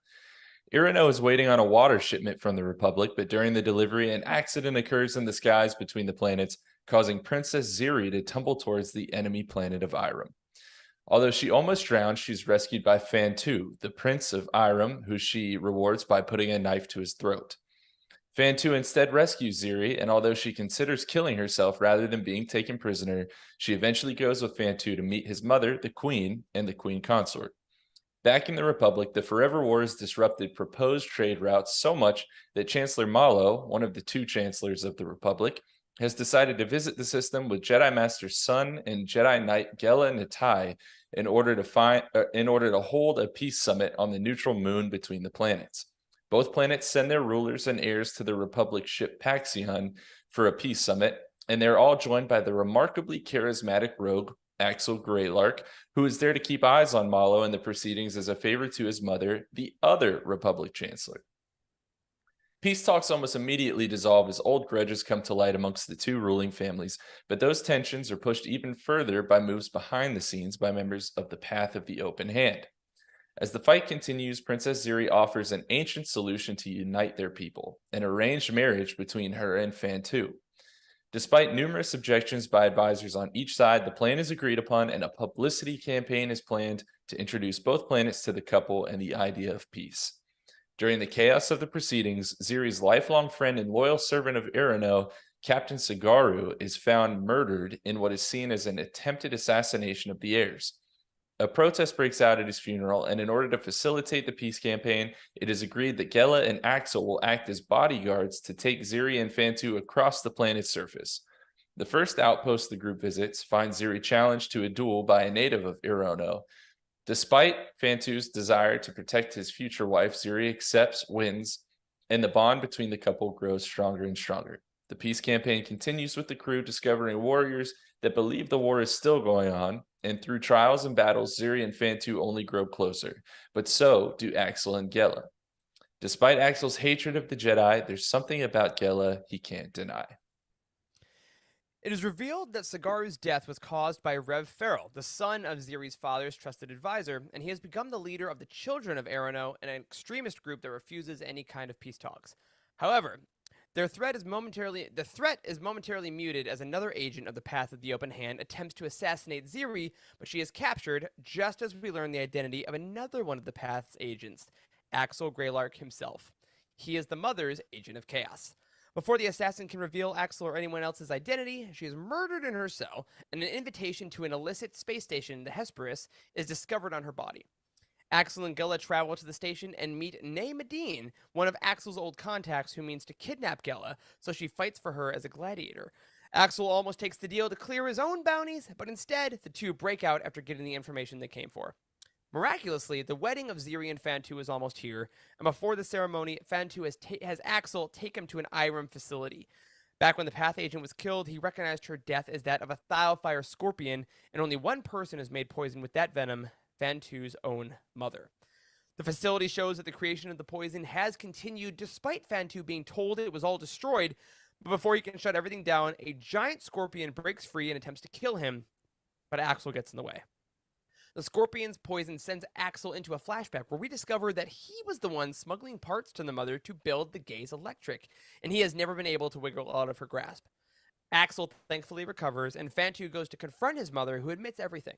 Irano is waiting on a water shipment from the Republic, but during the delivery, an accident occurs in the skies between the planets, causing Princess Ziri to tumble towards the enemy planet of Irem. Although she almost drowned, she's rescued by Fantu, the Prince of Irem, who she rewards by putting a knife to his throat. Fantu instead rescues Ziri, and although she considers killing herself rather than being taken prisoner, she eventually goes with Fantu to meet his mother, the Queen, and the Queen Consort. Back in the Republic, the Forever Wars disrupted proposed trade routes so much that Chancellor Malo, one of the two chancellors of the Republic, has decided to visit the system with Jedi Master Sun and Jedi Knight Gela Natai in order to hold a peace summit on the neutral moon between the planets. Both planets send their rulers and heirs to the Republic ship Paxion for a peace summit, and they're all joined by the remarkably charismatic rogue Axel Greylark, who is there to keep eyes on Malo in the proceedings as a favor to his mother, the other Republic Chancellor. Peace talks almost immediately dissolve as old grudges come to light amongst the two ruling families, but those tensions are pushed even further by moves behind the scenes by members of the Path of the Open Hand. As the fight continues, Princess Ziri offers an ancient solution to unite their people, an arranged marriage between her and Fantu. Despite numerous objections by advisors on each side, the plan is agreed upon and a publicity campaign is planned to introduce both planets to the couple and the idea of peace. During the chaos of the proceedings, Ziri's lifelong friend and loyal servant of Irano, Captain Sagaru, is found murdered in what is seen as an attempted assassination of the heirs. A protest breaks out at his funeral, and in order to facilitate the peace campaign, it is agreed that Gela and Axel will act as bodyguards to take Ziri and Fantu across the planet's surface. The first outpost the group visits finds Ziri challenged to a duel by a native of Irano. Despite Fantu's desire to protect his future wife, Ziri accepts, wins, and the bond between the couple grows stronger and stronger. The peace campaign continues with the crew discovering warriors that believe the war is still going on, and through trials and battles, Ziri and Fantu only grow closer, but so do Axel and Gela. Despite Axel's hatred of the Jedi, there's something about Gela he can't deny. It is revealed that Sagaru's death was caused by Rev Farrell, the son of Ziri's father's trusted advisor, and he has become the leader of the Children of Arano, an extremist group that refuses any kind of peace talks. However, the threat is momentarily muted as another agent of the Path of the Open Hand attempts to assassinate Ziri, but she is captured just as we learn the identity of another one of the Path's agents, Axel Greylark himself. He is the Mother's Agent of Chaos. Before the assassin can reveal Axel or anyone else's identity, she is murdered in her cell, and an invitation to an illicit space station, the Hesperus, is discovered on her body. Axel and Gela travel to the station and meet Nay Medine, one of Axel's old contacts who means to kidnap Gela, so she fights for her as a gladiator. Axel almost takes the deal to clear his own bounties, but instead, the two break out after getting the information they came for. Miraculously, the wedding of Ziri and Fantu is almost here, and before the ceremony, Fantu has Axel take him to an Irem facility. Back when the Path agent was killed, he recognized her death as that of a Thiofire scorpion, and only one person has made poison with that venom, Fantu's own mother. The facility shows that the creation of the poison has continued despite Fantu being told it was all destroyed, but before he can shut everything down, a giant scorpion breaks free and attempts to kill him, but Axel gets in the way. The scorpion's poison sends Axel into a flashback where we discover that he was the one smuggling parts to the mother to build the Gaze Electric, and he has never been able to wiggle out of her grasp. Axel thankfully recovers, and Fantu goes to confront his mother, who admits everything.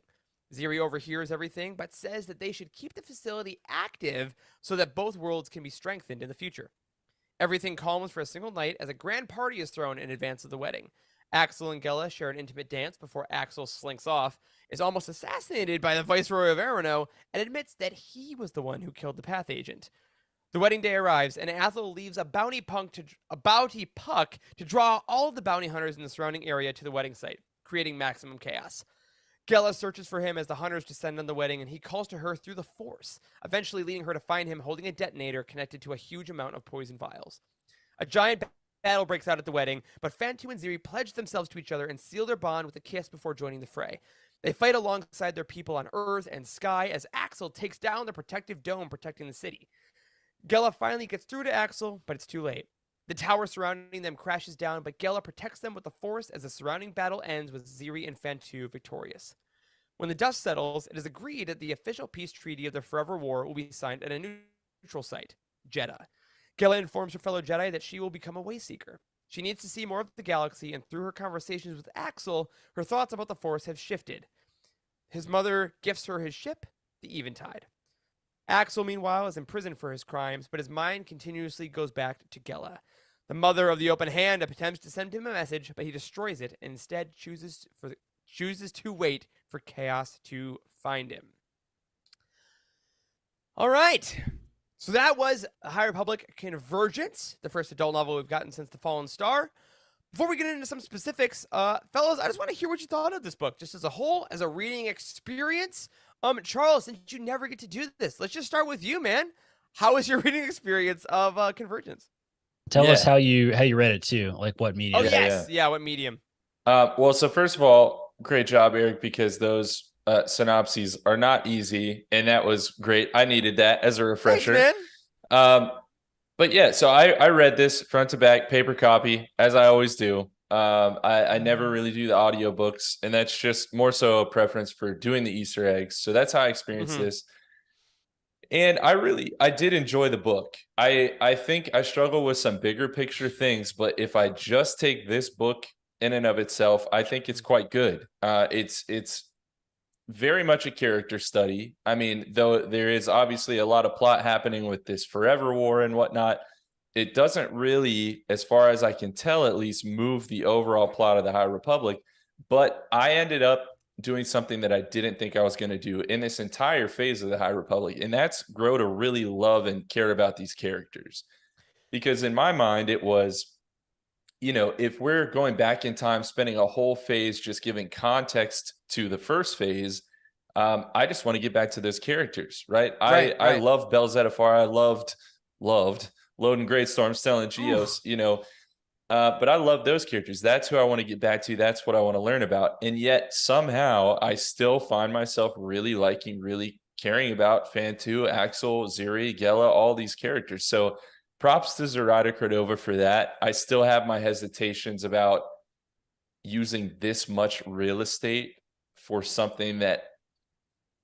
Ziri overhears everything, but says that they should keep the facility active so that both worlds can be strengthened in the future. Everything calms for a single night as a grand party is thrown in advance of the wedding. Axel and Gela share an intimate dance before Axel slinks off, is almost assassinated by the Viceroy of Arano, and admits that he was the one who killed the Path agent. The wedding day arrives, and Axel leaves a bounty puck to draw all of the bounty hunters in the surrounding area to the wedding site, creating maximum chaos. Gela searches for him as the hunters descend on the wedding, and he calls to her through the Force, eventually leading her to find him holding a detonator connected to a huge amount of poison vials. A giant battle breaks out at the wedding, but Fantu and Ziri pledge themselves to each other and seal their bond with a kiss before joining the fray. They fight alongside their people on Earth and Sky as Axel takes down the protective dome protecting the city. Gela finally gets through to Axel, but it's too late. The tower surrounding them crashes down, but Gela protects them with the Force as the surrounding battle ends with Ziri and Fantu victorious. When the dust settles, it is agreed that the official peace treaty of the Forever War will be signed at a neutral site, Jeddah. Gela informs her fellow Jedi that she will become a Wayseeker. She needs to see more of the galaxy, and through her conversations with Axel, her thoughts about the Force have shifted. His mother gifts her his ship, the Eventide. Axel, meanwhile, is imprisoned for his crimes, but his mind continuously goes back to Gela. The Mother of the Open Hand attempts to send him a message, but he destroys it and instead chooses to wait for chaos to find him. All right. So that was High Republic Convergence, the first adult novel we've gotten since The Fallen Star. Before we get into some specifics, fellas, I just want to hear what you thought of this book, just as a whole, as a reading experience. Charles, since you never get to do this, let's just start with you, man. How was your reading experience of Convergence? Tell us how you read it too, like what medium. Oh, yes. Yeah, what medium? Well, so first of all, great job, Eric, because those synopses are not easy, and that was great. I needed that as a refresher. Thanks, man. But yeah, so I read this front to back, paper copy, as I always do. I never really do the audiobooks, and that's just more so a preference for doing the Easter eggs. So that's how I experienced this. And I did enjoy the book. I think I struggle with some bigger picture things, but if I just take this book in and of itself, I think it's quite good. It's very much a character study. I mean, though there is obviously a lot of plot happening with this Forever War and whatnot, it doesn't really, as far as I can tell, at least move the overall plot of the High Republic. But I ended up doing something that I didn't think I was going to do in this entire phase of the High Republic, and that's grow to really love and care about these characters. Because in my mind, it was, if we're going back in time, spending a whole phase just giving context to the first phase, I just want to get back to those characters, right? Right, I right. love Belzetafar. I loved Loading Greatstorm, Stellan Geos, but I love those characters. That's who I want to get back to. That's what I want to learn about. And yet somehow I still find myself really caring about Fantu, Axel, Ziri, Gela, all these characters. So props to Zoraida Córdova for that. I still have my hesitations about using this much real estate for something that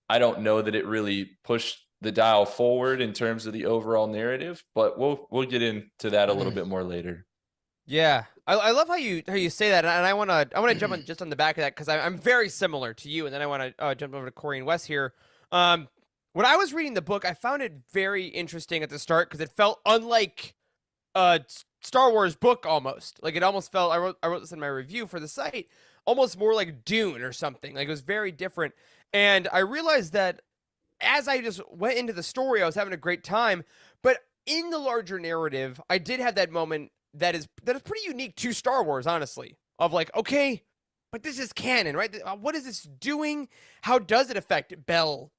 I don't know that it really pushed the dial forward in terms of the overall narrative, but we'll get into that a little bit more later. Yeah, I love how you say that, and I want to jump on just on the back of that because I'm very similar to you, and then I want to jump over to Corey and Wes here. When I was reading the book, I found it very interesting at the start because it felt unlike a Star Wars book almost. Like it almost felt. I wrote this in my review for the site, almost more like Dune or something. Like it was very different, and I realized that as I just went into the story, I was having a great time, but in the larger narrative, I did have that moment that is pretty unique to Star Wars, honestly, of like, okay, but this is canon, right? What is this doing? How does it affect Bell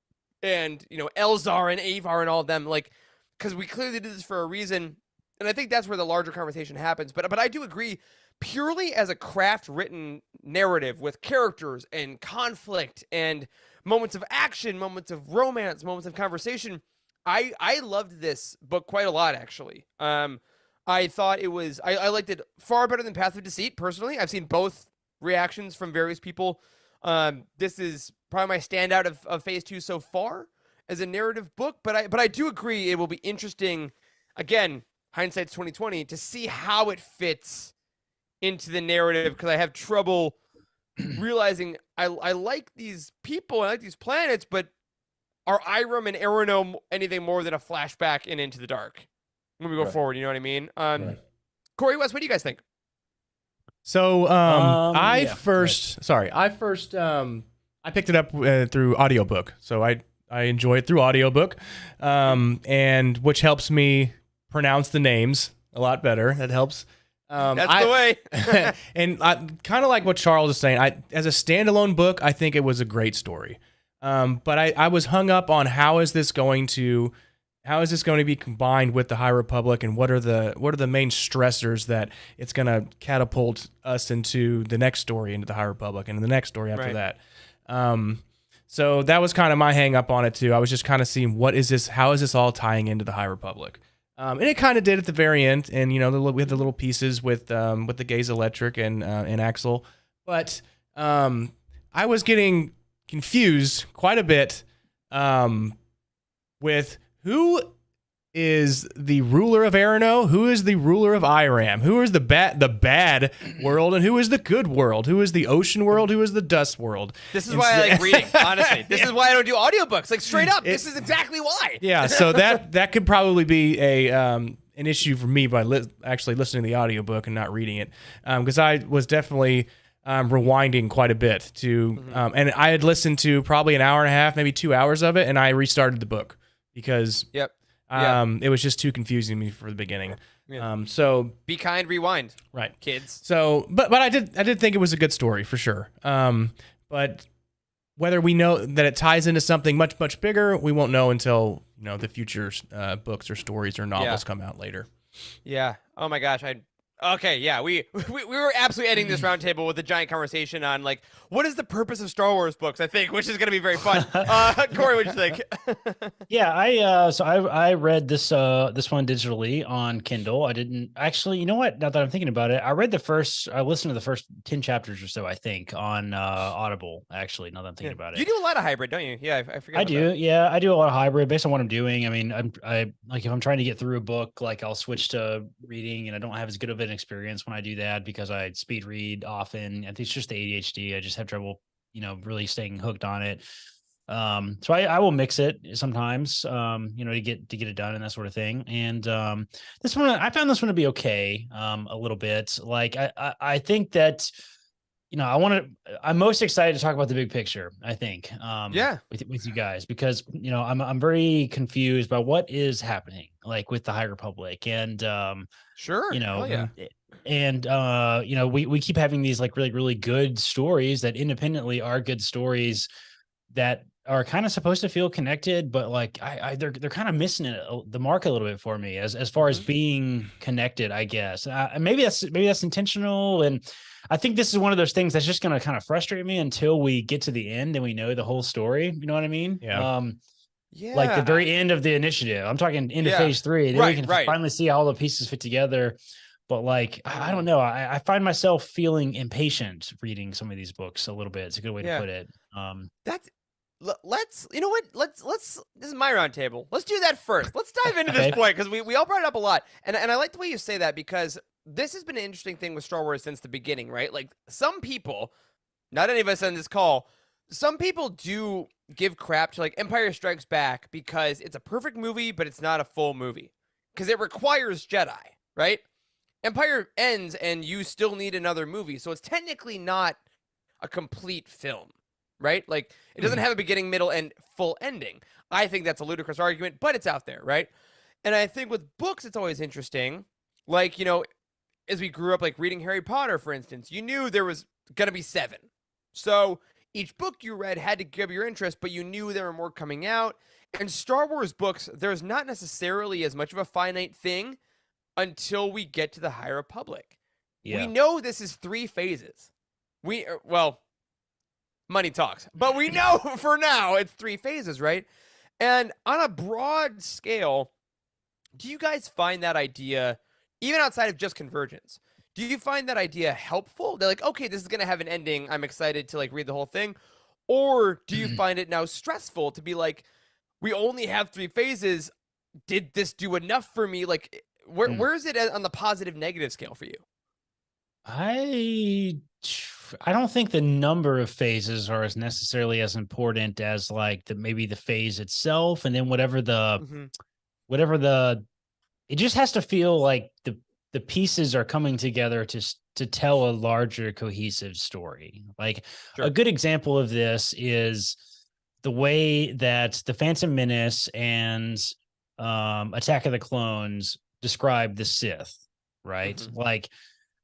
and, Elzar and Avar and all of them? Like, because we clearly did this for a reason, and I think that's where the larger conversation happens. But I do agree, purely as a craft-written narrative with characters and conflict and moments of action, moments of romance, moments of conversation, I loved this book quite a lot, actually. I thought it was, I liked it far better than Path of Deceit, personally. I've seen both reactions from various people. This is probably my standout of Phase 2 so far as a narrative book, but I do agree it will be interesting, again, hindsight's 2020, to see how it fits into the narrative, because I have trouble realizing I like these people, I like these planets, but are Irem and Arano anything more than a flashback in Into the Dark? When we go forward, you know what I mean? Corey, West, what do you guys think? So I picked it up through audiobook. So I enjoy it through audiobook, and which helps me pronounce the names a lot better. That helps. That's the way. And I kind of like what Charles is saying. As a standalone book, I think it was a great story. But I was hung up on how is this going to be combined with the High Republic, and what are the main stressors that it's going to catapult us into the next story, into the High Republic, and the next story after that. So that was kind of my hang up on it too. I was just kind of seeing how is this all tying into the High Republic? And it kind of did at the very end, and we had the little pieces with the Gaze Electric and Axel, but I was getting confused quite a bit with who is the ruler of Arano, who is the ruler of Iram, who is the bad world, and who is the good world, who is the ocean world, who is the dust world. This is why I like reading, honestly. This is why I don't do audiobooks. Like, straight up, this is exactly why. Yeah, so that could probably be an issue for me by actually listening to the audiobook and not reading it, because I was definitely rewinding quite a bit to and I had listened to probably an hour and a half, maybe 2 hours of it, and I restarted the book because it was just too confusing to me for the beginning. So be kind, rewind, right, kids. So but I did think it was a good story for sure. But whether we know that it ties into something much, much bigger, we won't know until the future books or stories or novels come out later. Yeah. Oh my gosh. Okay, yeah, we were absolutely ending this roundtable with a giant conversation on like what is the purpose of Star Wars books, I think, which is going to be very fun. Corey, what'd you think? Yeah, I read this one digitally on Kindle. I didn't actually. You know what? Now that I'm thinking about it, I listened to the first 10 chapters or so, I think, on Audible. Actually, now that I'm thinking about it, you do a lot of hybrid, don't you? Yeah, I forget. I do. That. Yeah, I do a lot of hybrid based on what I'm doing. I mean, I like if I'm trying to get through a book, like I'll switch to reading, and I don't have as good of an experience when I do that because I speed read often. I think it's just the ADHD. I just have trouble, really staying hooked on it. So I will mix it sometimes, to get it done and that sort of thing. And this one, I found this one to be okay, a little bit. Like I think that, I'm most excited to talk about the big picture, I think, with you guys, because, I'm very confused by what is happening, like with the High Republic and, sure. And we keep having these like really, really good stories that independently are good stories that are kind of supposed to feel connected, but like they're kind of missing the mark a little bit for me as far as being connected, I guess. Maybe that's intentional, and I think this is one of those things that's just going to kind of frustrate me until we get to the end and we know the whole story. You know what I mean? Yeah. Yeah. Like the very end of the initiative. I'm talking into phase 3. Then we can finally see how all the pieces fit together. But like, I don't know. I find myself feeling impatient reading some of these books a little bit. It's a good way to put it. Let's, you know what? Let's, this is my roundtable. Let's do that first. Let's dive into this point because we all brought it up a lot. And I like the way you say that because this has been an interesting thing with Star Wars since the beginning, right? Like some people, not any of us on this call, some people do give crap to like Empire Strikes Back because it's a perfect movie, but it's not a full movie because it requires Jedi, right? Empire ends and you still need another movie. So it's technically not a complete film, right? Like it doesn't have a beginning, middle, and full ending. I think that's a ludicrous argument, but it's out there, right? And I think with books, it's always interesting. Like, you know, as we grew up, like reading Harry Potter, for instance, you knew there was going to be 7. So each book you read had to give your interest, but you knew there were more coming out. And Star Wars books, there's not necessarily as much of a finite thing until we get to the High Republic. Yeah. We know this is 3 phases. Well, money talks, but we know for now it's 3 phases, right? And on a broad scale, do you guys find that idea, even outside of just Convergence, do you find that idea helpful? They're like, okay, this is going to have an ending. I'm excited to like read the whole thing. Or do you find it now stressful to be like, we only have 3 phases. Did this do enough for me? Like, where is it on the positive negative scale for you? I don't think the number of phases are as necessarily as important as like maybe the phase itself, and then whatever it just has to feel like the pieces are coming together to tell a larger cohesive story. Like a good example of this is the way that the Phantom Menace and Attack of the Clones describe the Sith, right? Like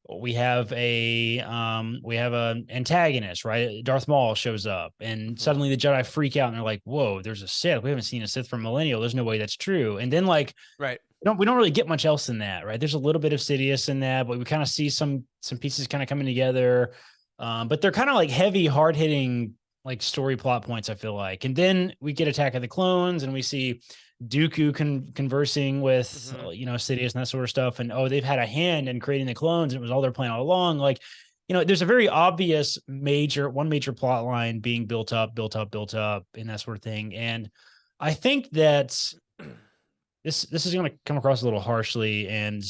we have an antagonist, right? Darth Maul shows up and suddenly the Jedi freak out and they're like, whoa, there's a Sith. We haven't seen a Sith for millennia. There's no way that's true. And then like, we don't really get much else in that, right? There's a little bit of Sidious in that, but we kind of see some pieces kind of coming together. But they're kind of like heavy, hard hitting like story plot points, I feel like. And then we get Attack of the Clones and we see Dooku conversing with, Sidious and that sort of stuff. And, they've had a hand in creating the clones. And it was all their plan all along. Like, there's a very obvious major plot line being built up and that sort of thing. And I think that this is going to come across a little harshly, and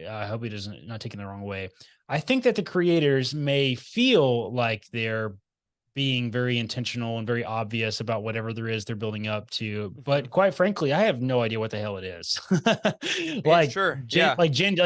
I hope it doesn't, not taken the wrong way. I think that the creators may feel like they're being very intentional and very obvious about whatever there is they're building up to, but quite frankly, I have no idea what the hell it is.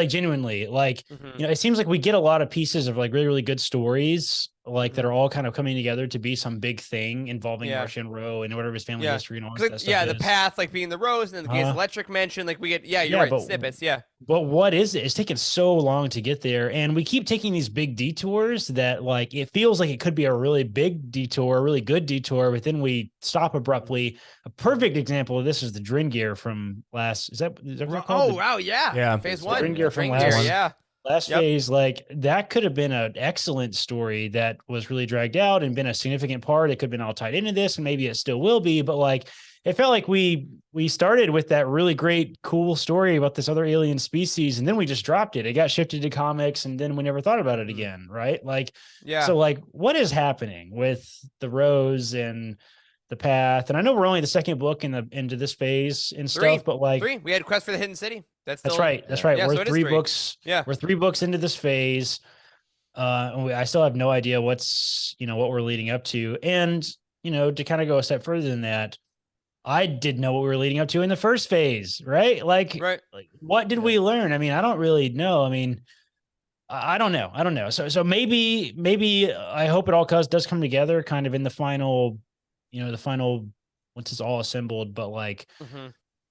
Genuinely, like it seems like we get a lot of pieces of like really, really good stories, like that are all kind of coming together to be some big thing involving Martian Rowe and whatever his family history and all that stuff. The path, like being the Rose, and then the Gaze Electric mention, like we get, you're right, snippets, But what is it? It's taken so long to get there, and we keep taking these big detours that like it feels like it could be a really big detour, a really good detour, but then we stop abruptly. A perfect example of this is the Dringir from last. Is that what oh wow, yeah, phase 1. Dringir from last phase, like that could have been an excellent story that was really dragged out and been a significant part. It could have been all tied into this, and maybe it still will be, but like it felt like we started with that really great, cool story about this other alien species, and then we just dropped it. It got shifted to comics, and then we never thought about it again, right? Like, so like what is happening with the Rose and the path? And I know we're only the second book into this phase and stuff, but like 3. We had Quest for the Hidden City. That's right. That's right. We're 3 books. Yeah, we're 3 books into this phase. And I still have no idea what's what we're leading up to. And to kind of go a step further than that, I didn't know what we were leading up to in the first phase, right? Like what did we learn? I mean, I don't really know. I mean, I don't know. So maybe I hope it all does come together kind of in the final, once it's all assembled. But like,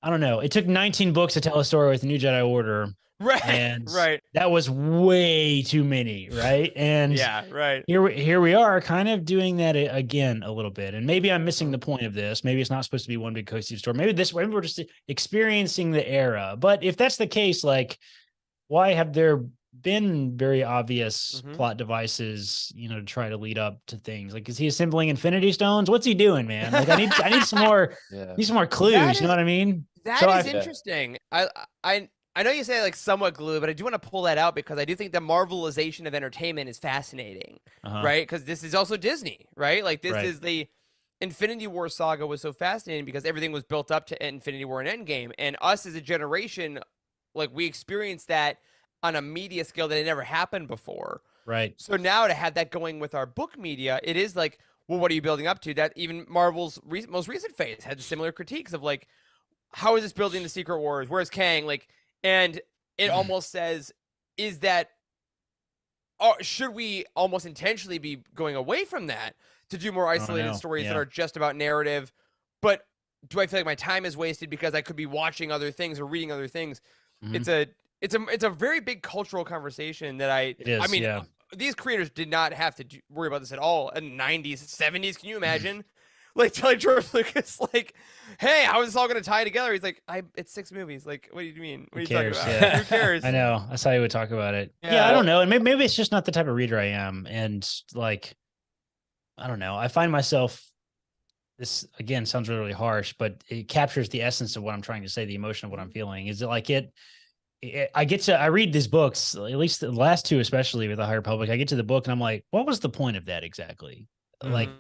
I don't know. It took 19 books to tell a story with the New Jedi Order. Right. And Right. that was way too many, right? And Yeah. Right. here we are kind of doing that again a little bit. And maybe I'm missing the point of this. Maybe it's not supposed to be one big cohesive story. Maybe we're just experiencing the era. But if that's the case, like, why have there been very obvious plot devices, to try to lead up to things? Like, is he assembling Infinity Stones? What's he doing, man? Like, I need some more, need some more clues. You know what I mean? That is interesting. I know you say like somewhat glue, but I do want to pull that out because I do think the Marvelization of entertainment is fascinating, right? Because this is also Disney, right? Like this is the Infinity War saga was so fascinating because everything was built up to Infinity War and Endgame, and us as a generation, like we experienced that on a media scale that had never happened before. Right. So now to have that going with our book media, it is like, well, what are you building up to? That even Marvel's most recent phase had similar critiques of like, how is this building the Secret Wars? Where's Kang? Like. And it almost says, is that, should we almost intentionally be going away from that to do more isolated stories that are just about narrative? But do I feel like my time is wasted because I could be watching other things or reading other things? It's a very big cultural conversation that these creators did not have to worry about this at all in the 90s, 70s. Can you imagine? Like telling George Lucas, like, "Hey, how is this all going to tie together?" He's like, "It's 6 movies. Like, what do you mean? What are you talking about? Yeah. Who cares?" I know. That's how he would talk about it. Yeah, I don't know. And maybe it's just not the type of reader I am. And like, I don't know. I find myself. This again sounds really, really harsh, but it captures the essence of what I'm trying to say. The emotion of what I'm feeling is it like it. I read these books, at least the last two, especially with the High Republic. I get to the book and I'm like, what was the point of that exactly? Like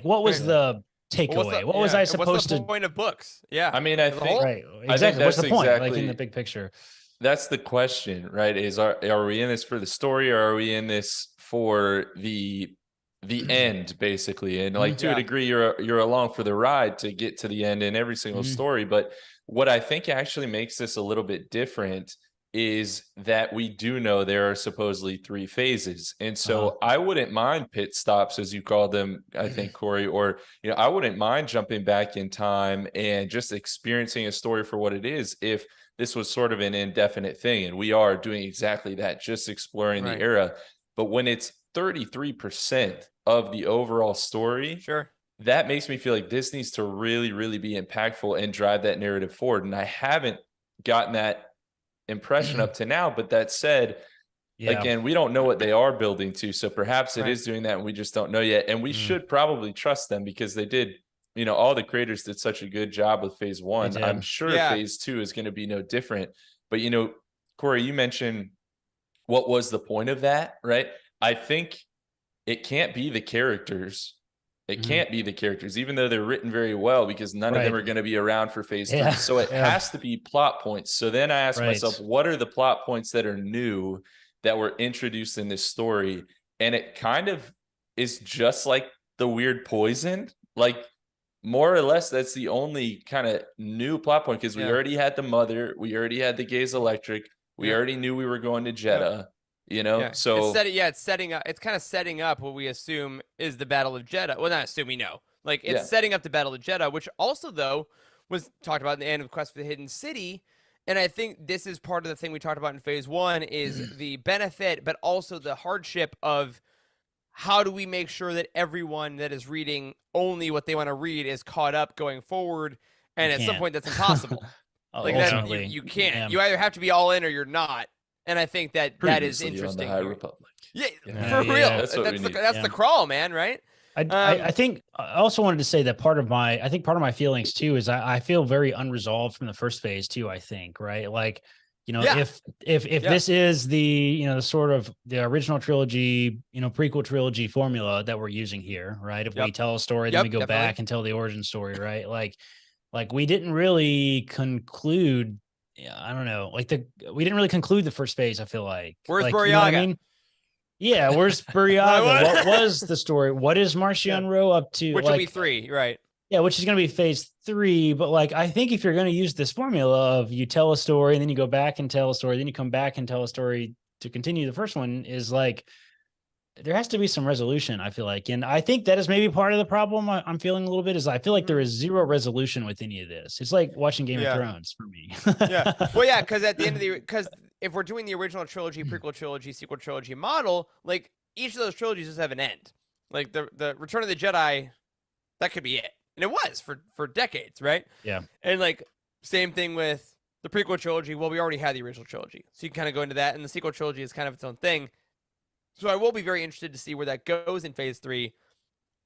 what was the takeaway? What was I supposed to? What's the point of books? Yeah, I mean, I think right, exactly. What's the point? Exactly, like in the big picture, that's the question, right? Is are we in this for the story, or are we in this for the end, basically? And like to a degree, you're along for the ride to get to the end in every single story. But what I think actually makes this a little bit different is that we do know there are supposedly 3 phases. And so I wouldn't mind pit stops, as you call them, I think, Corey, or, I wouldn't mind jumping back in time and just experiencing a story for what it is if this was sort of an indefinite thing. And we are doing exactly that, just exploring the era. But when it's 33% of the overall story, that makes me feel like this needs to really, really be impactful and drive that narrative forward. And I haven't gotten that impression up to now, but that said, again, we don't know what they are building to, so perhaps it is doing that and we just don't know yet. And we should probably trust them because they did, all the creators did such a good job with phase 1. I'm sure phase 2 is going to be no different. But Corey, you mentioned what was the point of that, right? I think it can't be the characters. It can't be the characters, even though they're written very well, because none of them are going to be around for phase 3. So it has to be plot points. So then I ask myself, what are the plot points that are new that were introduced in this story? And it kind of is just like the weird poison. Like, more or less, that's the only kind of new plot point, because we already had the mother. We already had the Gaze Electric. We already knew we were going to Jeddah. So it's setting up. It's kind of setting up what we assume is the Battle of Jeddah. Well, not assume, we know. Like, it's setting up the Battle of Jeddah, which also though was talked about in the end of Quest for the Hidden City. And I think this is part of the thing we talked about in phase 1 is the benefit, but also the hardship of how do we make sure that everyone that is reading only what they want to read is caught up going forward. And at some point that's impossible. Like that, you can't. You either have to be all in or you're not. And I think that is interesting. On the High Republic. For real. That's the crawl, man, right? I think I also wanted to say that part of my feelings too is I feel very unresolved from the first phase too, I think, right? Like, if this is the, the sort of the original trilogy, prequel trilogy formula that we're using here, right? If we tell a story, then we go back and tell the origin story, right? Like we didn't really conclude. I don't know. We didn't really conclude the first phase. I feel like. Where's Buryaga? You know what I mean? Yeah, where's Buryaga? What was the story? What is Marcion Rowe up to? Which will be 3, right? Yeah, which is going to be phase 3. But I think if you're going to use this formula of you tell a story and then you go back and tell a story, then you come back and tell a story to continue the first one, is there has to be some resolution, I feel like. And I think that is maybe part of the problem I'm feeling a little bit is I feel like there is zero resolution with any of this. It's like watching Game of Thrones for me. Yeah. Well, yeah, because at the end of because if we're doing the original trilogy, prequel trilogy, sequel trilogy model, like each of those trilogies just have an end. Like the Return of the Jedi, that could be it. And it was for decades, right? Yeah. And like same thing with the prequel trilogy. Well, we already had the original trilogy. So you can kind of go into that. And the sequel trilogy is kind of its own thing. So I will be very interested to see where that goes in phase 3.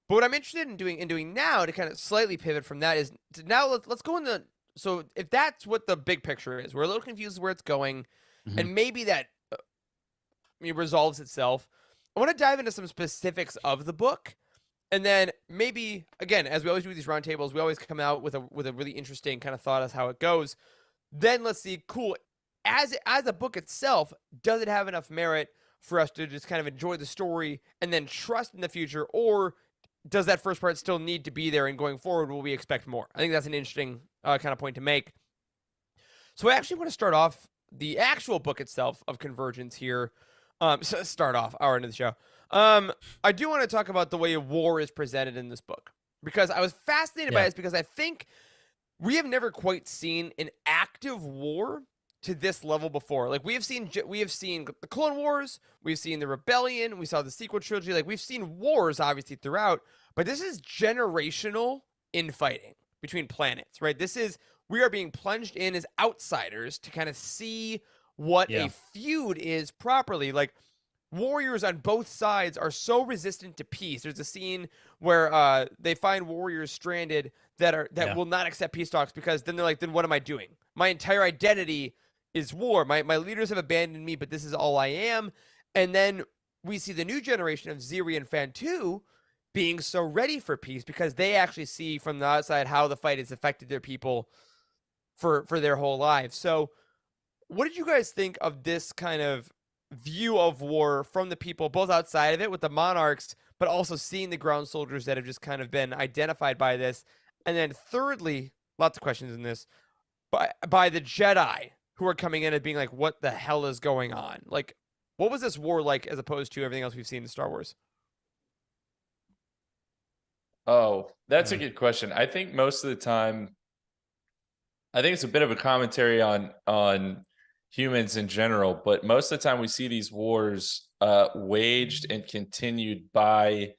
But what I'm interested in doing now to kind of slightly pivot from that is now let's go in the so if that's what the big picture is, we're a little confused where it's going, and maybe that resolves itself. I want to dive into some specifics of the book, and then maybe again, as we always do with these roundtables, we always come out with a really interesting kind of thought as how it goes. Then let's see, cool, as a book itself, does it have enough merit for us to just kind of enjoy the story and then trust in the future, or does that first part still need to be there, and going forward will we expect more? I think that's an interesting kind of point to make. So I actually want to start off the actual book itself of Convergence here. So start off hour into the show. I do want to talk about the way war is presented in this book, because I was fascinated by this, because I think we have never quite seen an active war to this level before. Like we have seen the Clone Wars, we've seen the Rebellion, we saw the sequel trilogy. Like we've seen wars obviously throughout, but this is generational infighting between planets, right? We are being plunged in as outsiders to kind of see what a feud is properly. Like warriors on both sides are so resistant to peace. There's a scene where they find warriors stranded that will not accept peace talks, because then they're like, then what am I doing? My entire identity is war. My leaders have abandoned me, but this is all I am. And then we see the new generation of Ziri and Fantu being so ready for peace, because they actually see from the outside how the fight has affected their people for their whole lives. So what did you guys think of this kind of view of war from the people, both outside of it with the monarchs, but also seeing the ground soldiers that have just kind of been identified by this? And then thirdly, lots of questions in this, by the Jedi who are coming in and being like, what the hell is going on? Like, what was this war like as opposed to everything else we've seen in Star Wars? Oh, that's a good question. I think most of the time, I think it's a bit of a commentary on humans in general, but most of the time we see these wars waged and continued by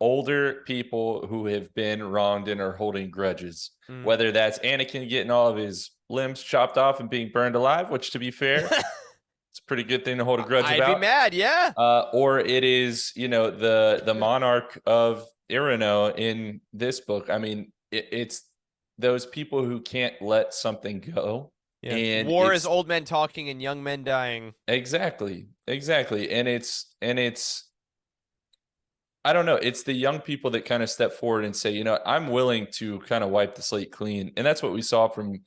older people who have been wronged and are holding grudges. Whether that's Anakin getting all of his limbs chopped off and being burned alive, which, to be fair, it's a pretty good thing to hold a grudge about. I'd be mad, yeah. Or it is, the monarch of Irano in this book. I mean, it's those people who can't let something go. Yeah. And war is old men talking and young men dying. Exactly. And it's I don't know. It's the young people that kind of step forward and say, I'm willing to kind of wipe the slate clean. And that's what we saw from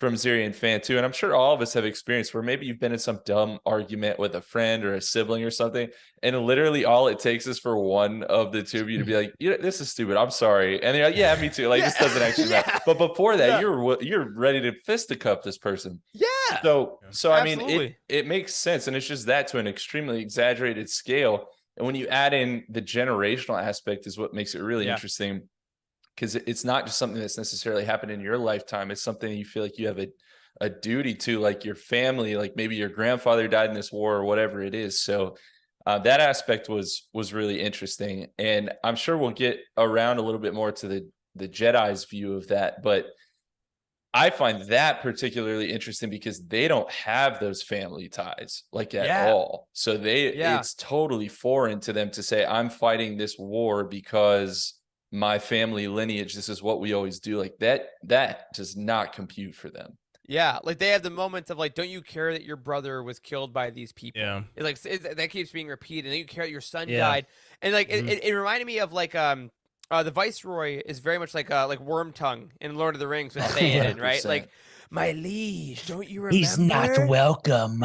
Ziri and Fantu. And I'm sure all of us have experienced where maybe you've been in some dumb argument with a friend or a sibling or something, and literally all it takes is for one of the two of you to be like, this is stupid, I'm sorry. And they're like, yeah, me too. Like, this doesn't actually matter. But before that, you're ready to fisticuff this person. Yeah. So I mean, Absolutely. it makes sense. And it's just that to an extremely exaggerated scale. And when you add in the generational aspect is what makes it really interesting, because it's not just something that's necessarily happened in your lifetime. It's something you feel like you have a duty to, like your family, like maybe your grandfather died in this war or whatever it is. So that aspect was really interesting. And I'm sure we'll get around a little bit more to the Jedi's view of that. But I find that particularly interesting because they don't have those family ties like at all. So it's totally foreign to them to say, I'm fighting this war because my family lineage, this is what we always do. Like that does not compute for them. Yeah, like they have the moments of like, don't you care that your brother was killed by these people? Yeah. It's like that keeps being repeated. And you care that your son died, and like it reminded me of like the Viceroy is very much like Wormtongue in Lord of the Rings with Theoden, right? Like, my liege, don't you remember? He's not welcome.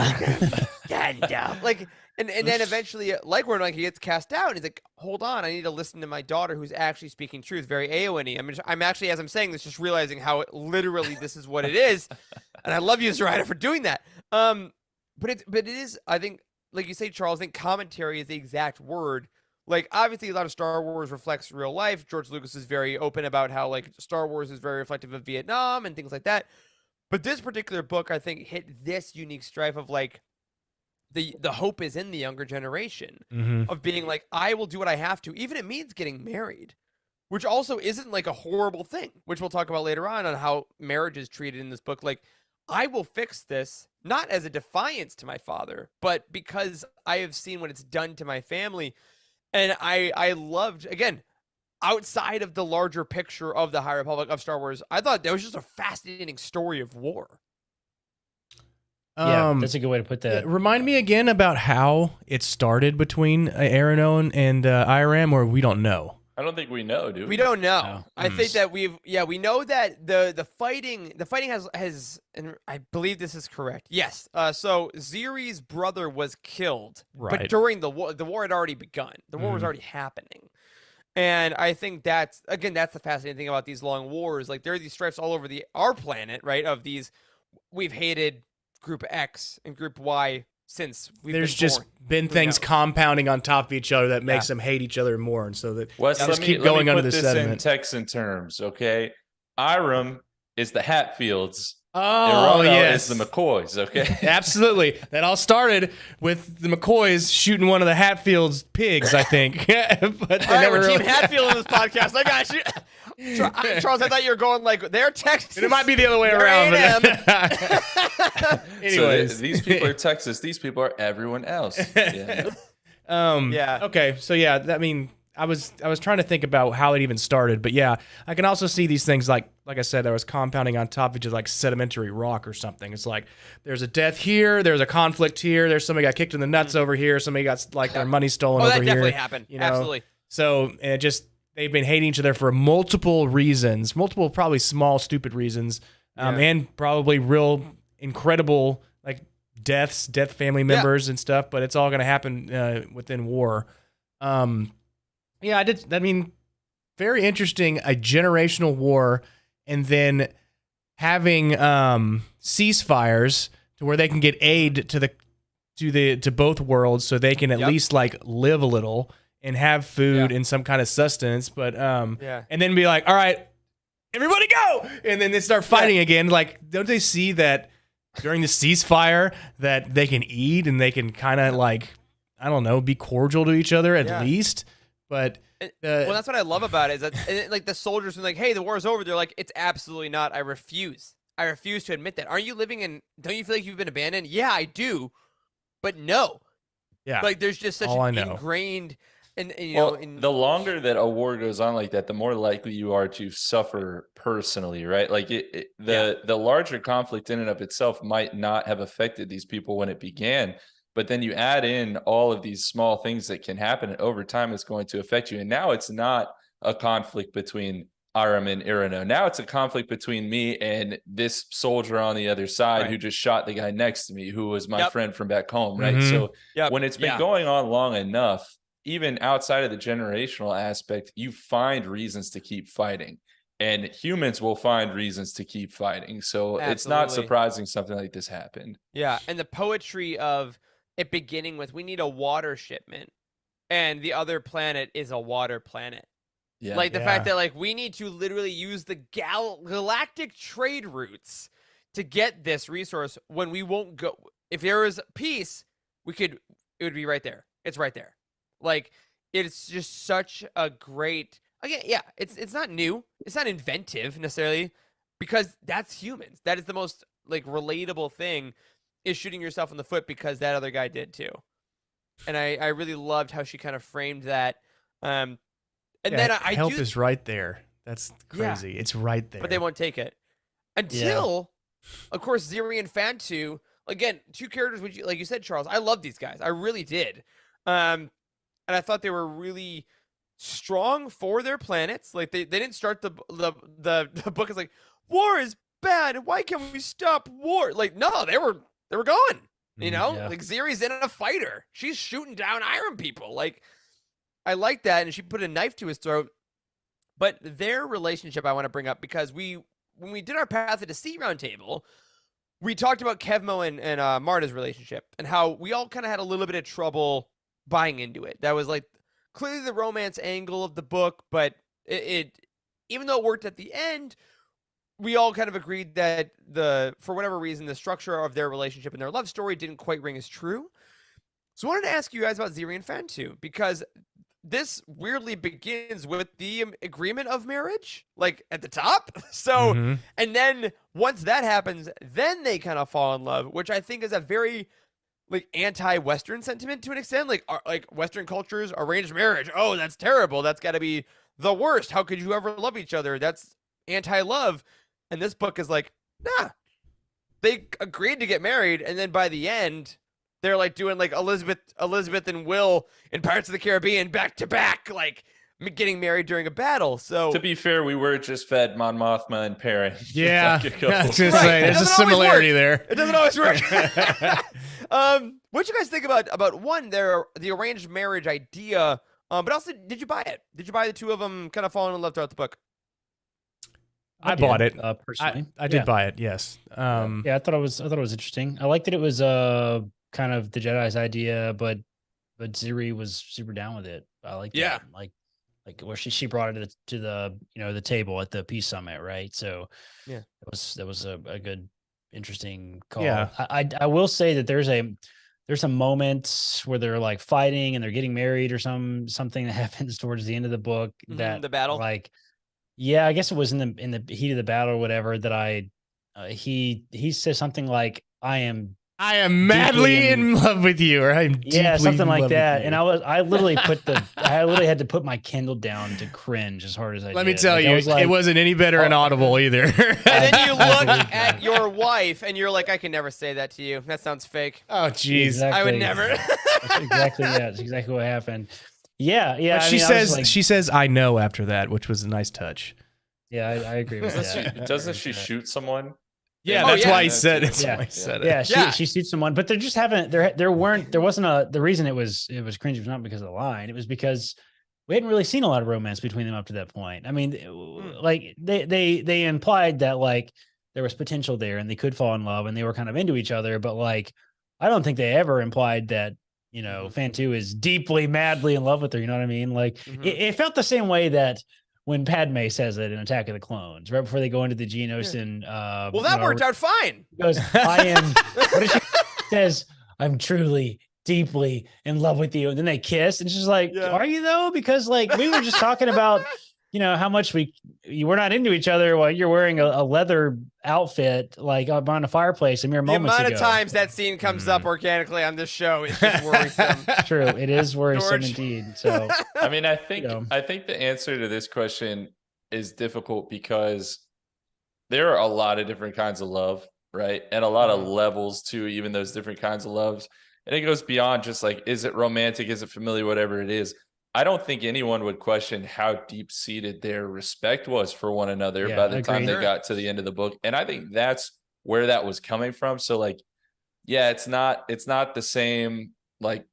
Gandalf. Like, and then eventually, like Wormtongue, he gets cast out. And he's like, hold on, I need to listen to my daughter who's actually speaking truth. Very Eowyn-y. I mean, I'm actually, as I'm saying this, just realizing how literally this is what it is. And I love you, Zoraida, for doing that. But it is, I think, like you say, Charles, I think commentary is the exact word. Like, obviously, a lot of Star Wars reflects real life. George Lucas is very open about how, like, Star Wars is very reflective of Vietnam and things like that. But this particular book, I think, hit this unique strife of, like, the hope is in the younger generation of being like, I will do what I have to, even if it means getting married, which also isn't, like, a horrible thing, which we'll talk about later on how marriage is treated in this book. Like, I will fix this, not as a defiance to my father, but because I have seen what it's done to my family. And I loved, again, outside of the larger picture of the High Republic of Star Wars, I thought that was just a fascinating story of war. Yeah, that's a good way to put that. Remind me again about how it started between Aranon and Iram, or we don't know. I don't think we know, do we? We don't know. No. I think that we know that the fighting has, and I believe this is correct. Yes. So Ziri's brother was killed, but Right. during the war had already begun. The war was already happening. And I think that's the fascinating thing about these long wars. Like, there are these strifes all over our planet, right? Of these, we've hated Group X and Group Y since There's just been things compounding on top of each other that makes them hate each other more, and so that Wes, just let keep me going put under the this sediment. in Texan terms, okay? Iram is the Hatfields. Oh, Irona yes. is the McCoys, okay? Absolutely. That all started with the McCoys shooting one of the Hatfields pigs, I think. But they All right, never we're really... Team Hatfield in this podcast. I got you. Charles, I thought you were going like, they're Texas. It might be the other way they're around. A&M. Anyways. So these people are Texas. These people are everyone else. Yeah. Yeah. Okay, so yeah, I mean, I was trying to think about how it even started, but yeah, I can also see these things like I said, there was compounding on top of just like sedimentary rock or something. It's like there's a death here, there's a conflict here, there's somebody got kicked in the nuts over here, somebody got like their money stolen Oh, over that here. definitely happened. You know? Absolutely. So and it just they've been hating each other for multiple reasons, multiple probably small stupid reasons, and probably real incredible like death family members and stuff. But it's all going to happen within war. Yeah, I mean, very interesting. A generational war, and then having ceasefires to where they can get aid to both worlds, so they can at least like live a little and have food and some kind of sustenance. But and then be like, all right, everybody go, and then they start fighting again. Like, don't they see that during the ceasefire that they can eat and they can kind of like, I don't know, be cordial to each other at least? But well, that's what I love about it. Is that like the soldiers are like, "Hey, the war is over." They're like, "It's absolutely not. I refuse. I refuse to admit that." Aren't you living in? Don't you feel like you've been abandoned? Yeah, I do, but no. Yeah, like there's just such an ingrained, and you know, the longer that a war goes on like that, the more likely you are to suffer personally, right? Like the larger conflict in and of itself might not have affected these people when it began. But then you add in all of these small things that can happen, and over time it's going to affect you. And now it's not a conflict between Aram and Irano. Now it's a conflict between me and this soldier on the other side who just shot the guy next to me, who was my friend from back home, right? So when it's been going on long enough, even outside of the generational aspect, you find reasons to keep fighting. And humans will find reasons to keep fighting. So it's not surprising something like this happened. Yeah, and the poetry of it beginning with, we need a water shipment, and the other planet is a water planet. Yeah, like the fact that like we need to literally use the galactic trade routes to get this resource when we won't go. If there was peace, it would be right there. It's right there. Like, it's just such a great, again, it's not new. It's not inventive necessarily, because that's humans. That is the most like relatable thing, is shooting yourself in the foot because that other guy did too. And I really loved how she kind of framed that. And then help is right there. That's crazy. It's right there. But they won't take it until, of course, Ziri and Fantu. Again, two characters which, like you said, Charles, I love these guys. I really did. And I thought they were really strong for their planets. Like they didn't start the book as like, war is bad. Why can't we stop war? Like, no, they were going. You know, like Ziri's in a fighter. She's shooting down Iron people. Like, I like that, and she put a knife to his throat. But their relationship I want to bring up, because when we did our Path to the Sea roundtable, we talked about Kevmo and Marta's relationship and how we all kind of had a little bit of trouble buying into it. That was like clearly the romance angle of the book, but it even though it worked at the end, we all kind of agreed that for whatever reason, the structure of their relationship and their love story didn't quite ring as true. So I wanted to ask you guys about Ziri and Fantu, because this weirdly begins with the agreement of marriage, like at the top. So, and then once that happens, then they kind of fall in love, which I think is a very like anti-Western sentiment to an extent. Like Western cultures, arranged marriage. Oh, that's terrible. That's got to be the worst. How could you ever love each other? That's anti-love. And this book is like, nah, they agreed to get married, and then by the end, they're like doing like Elizabeth and Will in Pirates of the Caribbean back to back, like getting married during a battle. So to be fair, we were just fed Mon Mothma and Perrin. Yeah, like a couple- I was gonna say, there's a similarity there. It doesn't always work. What you guys think about one, the arranged marriage idea, but also, did you buy it? Did you buy the two of them kind of falling in love throughout the book? I bought it. Personally. I did buy it. Yes. Yeah, I thought it was interesting. I liked that it was kind of the Jedi's idea, but Ziri was super down with it. I like that. Like where she brought it to the the table at the peace summit, right? So yeah, that was a good, interesting call. Yeah. I will say that there's some moments where they're like fighting and they're getting married or something that happens towards the end of the book that the battle, like. Yeah, I guess it was in the heat of the battle or whatever that he says something like, I am madly in love with you, or I'm deeply something in like love that. with you. And I literally had to put my Kindle down to cringe as hard as I did. Let me tell Like, you, I was like, it wasn't any better in Audible either. And then you look at your wife and you're like, I can never say that to you. That sounds fake. Oh, jeez. Exactly. I would never. That's exactly what happened. Yeah. But she says, I know after that, which was a nice touch. Yeah, I agree with that. Doesn't she shoot someone? Yeah, Oh, that's yeah. why he said it. Yeah. Why he said it. Yeah, she shoots someone, but there just haven't there wasn't the reason it was cringy was not because of the line. It was because we hadn't really seen a lot of romance between them up to that point. I mean, like they implied that like there was potential there and they could fall in love and they were kind of into each other, but like I don't think they ever implied that Fantu is deeply, madly in love with her. You know what I mean? Like it felt the same way that when Padme says it in Attack of the Clones, right before they go into the Geonos and well, that worked out fine. He goes, I am. What did she says? I'm truly, deeply in love with you. And then they kiss, and it's just like, are you though? Because like we were just talking about, how much you were not into each other while you're wearing a leather outfit like on a fireplace a mere moments ago. The amount of times that scene comes up organically on this show is just worrisome. True, it is worrisome George. indeed. So I mean, I think the answer to this question is difficult because there are a lot of different kinds of love, right? And a lot of levels to even those different kinds of loves. And it goes beyond just like, is it romantic? Is it familiar? Whatever it is. I don't think anyone would question how deep-seated their respect was for one another by the time they got to the end of the book. And I think that's where that was coming from. So like, yeah, it's not the same like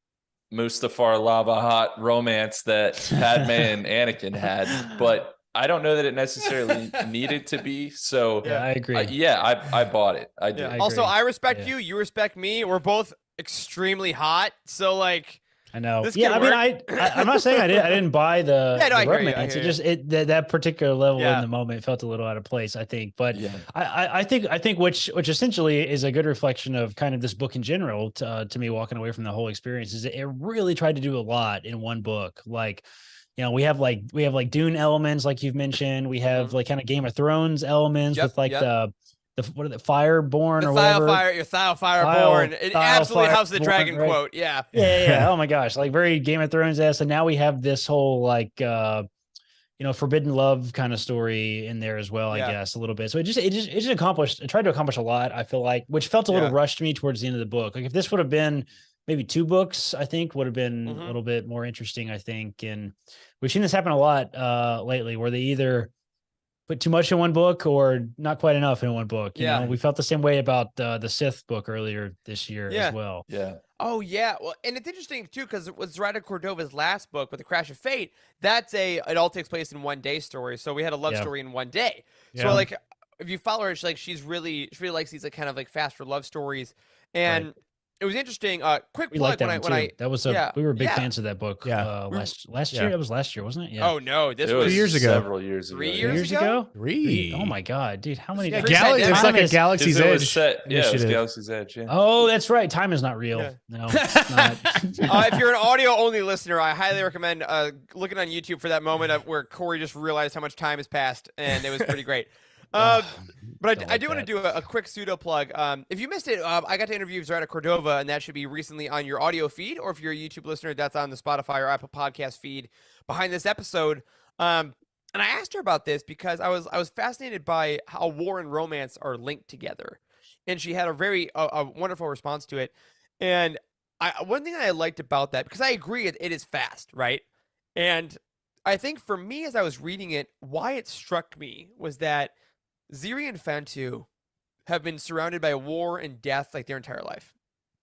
Mustafar lava hot romance that Padme and Anakin had, but I don't know that it necessarily needed to be. So yeah, I agree. I bought it. I do. Also, I respect you. You respect me. We're both extremely hot. So like, I know. This Yeah, I could mean, I'm not saying I didn't buy the I hear you, romance. It just that particular level Yeah. in the moment felt a little out of place, I think. But I think which essentially is a good reflection of kind of this book in general. To me, walking away from the whole experience is it really tried to do a lot in one book. Like, we have like Dune elements, like you've mentioned. We have like kind of Game of Thrones elements with like the what are the Fireborn or whatever. Your Thyle Fireborn. It absolutely House of the Dragon quote. Yeah. Yeah. Oh my gosh. Like very Game of Thrones-esque. And now we have this whole like forbidden love kind of story in there as well, I guess, a little bit. So it tried to accomplish a lot, I feel like, which felt a little rushed to me towards the end of the book. Like if this would have been maybe 2 books, I think would have been a little bit more interesting, I think. And we've seen this happen a lot lately where they either put too much in one book or not quite enough in one book. You know, we felt the same way about the Sith book earlier this year as well. Yeah. Oh yeah. Well, and it's interesting too, because with Zoraida Córdova's last book, with The Crash of Fate, it all takes place in one day story. So we had a love story in one day. So like if you follow her, she really likes these like kind of like faster love stories, and it was interesting. Quick We plug like that one too. That was we were big fans of that book. Yeah. Last year. It was last year, wasn't it? Yeah. Oh no, this It was 2 years ago. Several years ago. 3 yeah. years ago? Three. Oh my god, dude! How many? Yeah, times- Gal- It's like a Galaxy's 'Cause it was Edge. set- yeah, it was initiative. Galaxy's Edge. Yeah. Oh, that's right. Time is not real. Yeah. No, it's not. If you're an audio only listener, I highly recommend looking on YouTube for that moment where Corey just realized how much time has passed, and it was pretty great. But I do want to do a quick pseudo plug. If you missed it, I got to interview Zoraida Córdova, and that should be recently on your audio feed, or if you're a YouTube listener, that's on the Spotify or Apple Podcast feed behind this episode. And I asked her about this because I was fascinated by how war and romance are linked together, and she had a very wonderful response to it. And one thing I liked about that, because I agree it is fast, right? And I think for me, as I was reading it, why it struck me was that Ziri and Fantu have been surrounded by war and death like their entire life.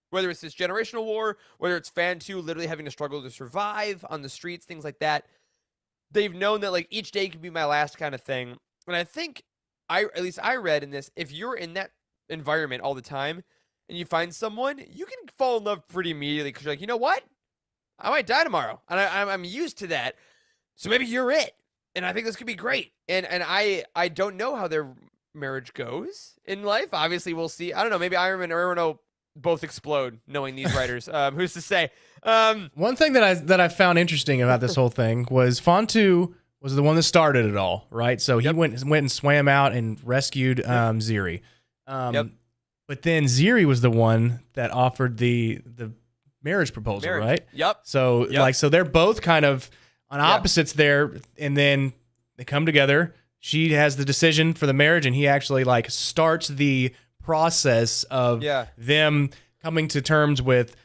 Whether it's this generational war, whether it's Fantu literally having to struggle to survive on the streets, things like that. They've known that like each day could be my last kind of thing. And I think at least I read in this, if you're in that environment all the time and you find someone, you can fall in love pretty immediately because you're like, you know what? I might die tomorrow. And I'm used to that. So maybe you're it. And I think this could be great. And I don't know how their marriage goes in life. Obviously, we'll see. I don't know. Maybe Iron Man or Arno both explode, knowing these writers. Who's to say? One thing that I found interesting about this whole thing was Fantu was the one that started it all, right? So he went and swam out and rescued Ziri. But then Ziri was the one that offered the marriage proposal, right? Yep. So so they're both kind of on opposites there, and then they come together. She has the decision for the marriage, and he actually like starts the process of them coming to terms with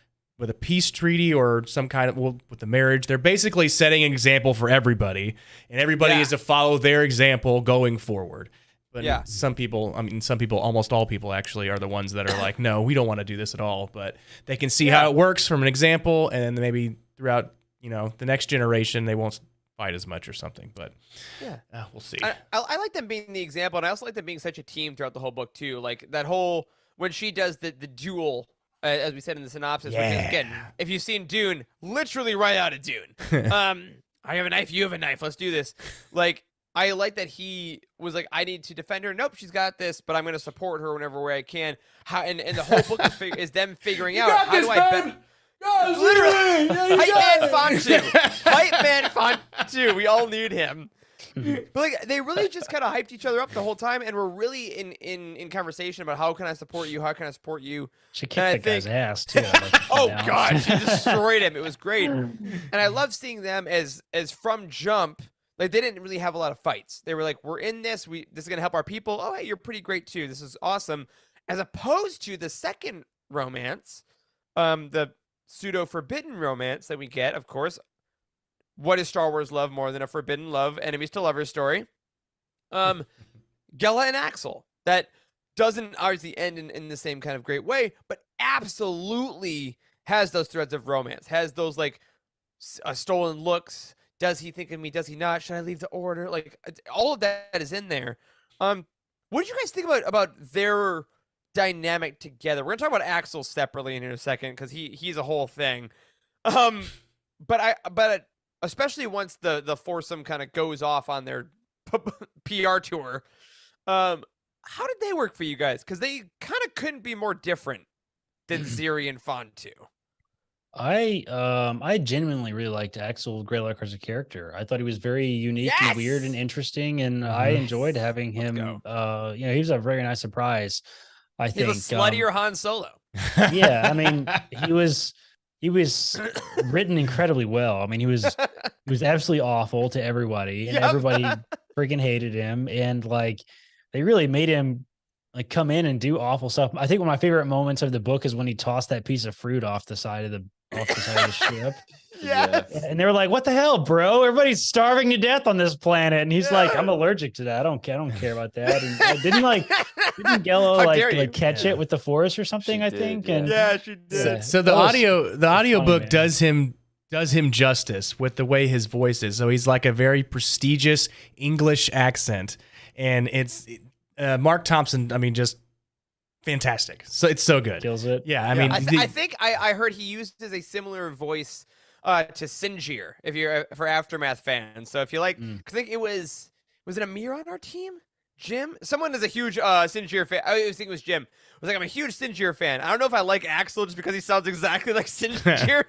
a peace treaty or some kind of with the marriage. They're basically setting an example for everybody, and everybody is to follow their example going forward. But some people, almost all people actually are the ones that are like, no, we don't want to do this at all. But they can see how it works from an example, and then maybe throughout the next generation, they won't fight as much or something. But we'll see. I like them being the example, and I also like them being such a team throughout the whole book too. Like that whole when she does the duel, as we said in the synopsis. Which is, again, if you've seen Dune, literally right out of Dune. I have a knife, you have a knife. Let's do this. Like I like that he was like, I need to defend her. Nope, she's got this, but I'm going to support her whenever way I can. How and the whole book is them figuring out how do I bet. Literally, Hype Man Fontu. Hype Man Fontu. We all need him. But like they really just kind of hyped each other up the whole time, and were really in conversation about how can I support you, how can I support you. She kicked the guy's ass too. Like, oh God, she destroyed him. It was great, and I love seeing them as from jump. Like they didn't really have a lot of fights. They were like, we're in this. This is gonna help our people. Oh, hey, you're pretty great too. This is awesome. As opposed to the second romance, the pseudo forbidden romance that we get, of course. What is Star Wars love more than a forbidden love, enemies to lovers story? Gela and Axel. That doesn't obviously end in the same kind of great way, but absolutely has those threads of romance. Has those like stolen looks. Does he think of me? Does he not? Should I leave the order? Like all of that is in there. What did you guys think about their dynamic together? We're gonna talk about Axel separately in a second because he's a whole thing. But especially once the foursome kind of goes off on their PR tour, how did they work for you guys? Because they kind of couldn't be more different than Ziri and Fontu. I genuinely really liked Axel Greylock as a character. I thought he was very unique and weird and interesting, and I enjoyed having him. He was a very nice surprise. I think he's a sluttier Han Solo. Yeah, I mean, he was written incredibly well. I mean, he was absolutely awful to everybody, and everybody freaking hated him. And like, they really made him like come in and do awful stuff. I think one of my favorite moments of the book is when he tossed that piece of fruit off the side of the ship. Yes. And they were like, "What the hell, bro? Everybody's starving to death on this planet." And he's like, "I'm allergic to that. I don't care about that." And didn't Gello like catch it with the force or something? She did, And she did. So the audio book does him justice with the way his voice is. So he's like a very prestigious English accent, and it's Mark Thompson, I mean, just fantastic. So it's so good. Kills it. Yeah, I mean, I think I heard he used a similar voice to Sinjir if you're for Aftermath fans. So if you like, I think it was it Amir on our team? Jim? Someone is a huge Sinjir fan. I think it was Jim. I was like, I'm a huge Sinjir fan. I don't know if I like Axel just because he sounds exactly like Sinjir.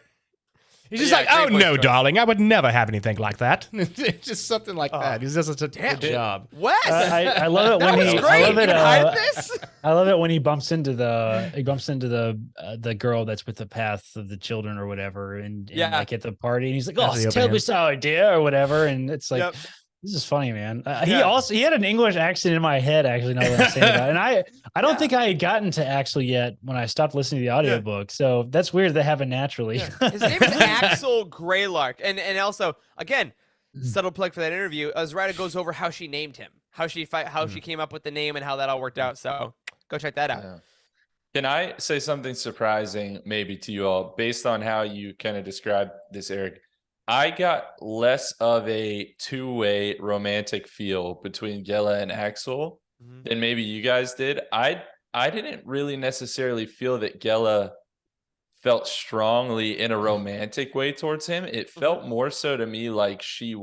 he's just Yeah, like, great oh voice no, choice. darling, I would never have anything like that. It's just something like that. He's just such a good job. Wes, I love it that when was he. great. I love You it. can hide this. I love it when he bumps into the girl that's with the path of the children or whatever, and Yeah. like at the party, and he's like, Path "Oh, of the tell Open me sorry, dear," or whatever, and it's like, Yep. this is funny, man. Yeah. He had an English accent in my head actually. Now that I'm saying about it, and I don't think I had gotten to Axel yet when I stopped listening to the audiobook, so that's weird that happened naturally. His name is Axel Greylark, and also again, subtle plug for that interview. Zoraida goes over how she named him, how she came up with the name, and how that all worked out. So go check that out. Yeah. Can I say something surprising maybe to you all based on how you kind of described this, Eric? I got less of a two-way romantic feel between Gela and Axel than maybe you guys did. I didn't really necessarily feel that Gela felt strongly in a romantic way towards him. It felt more so to me like she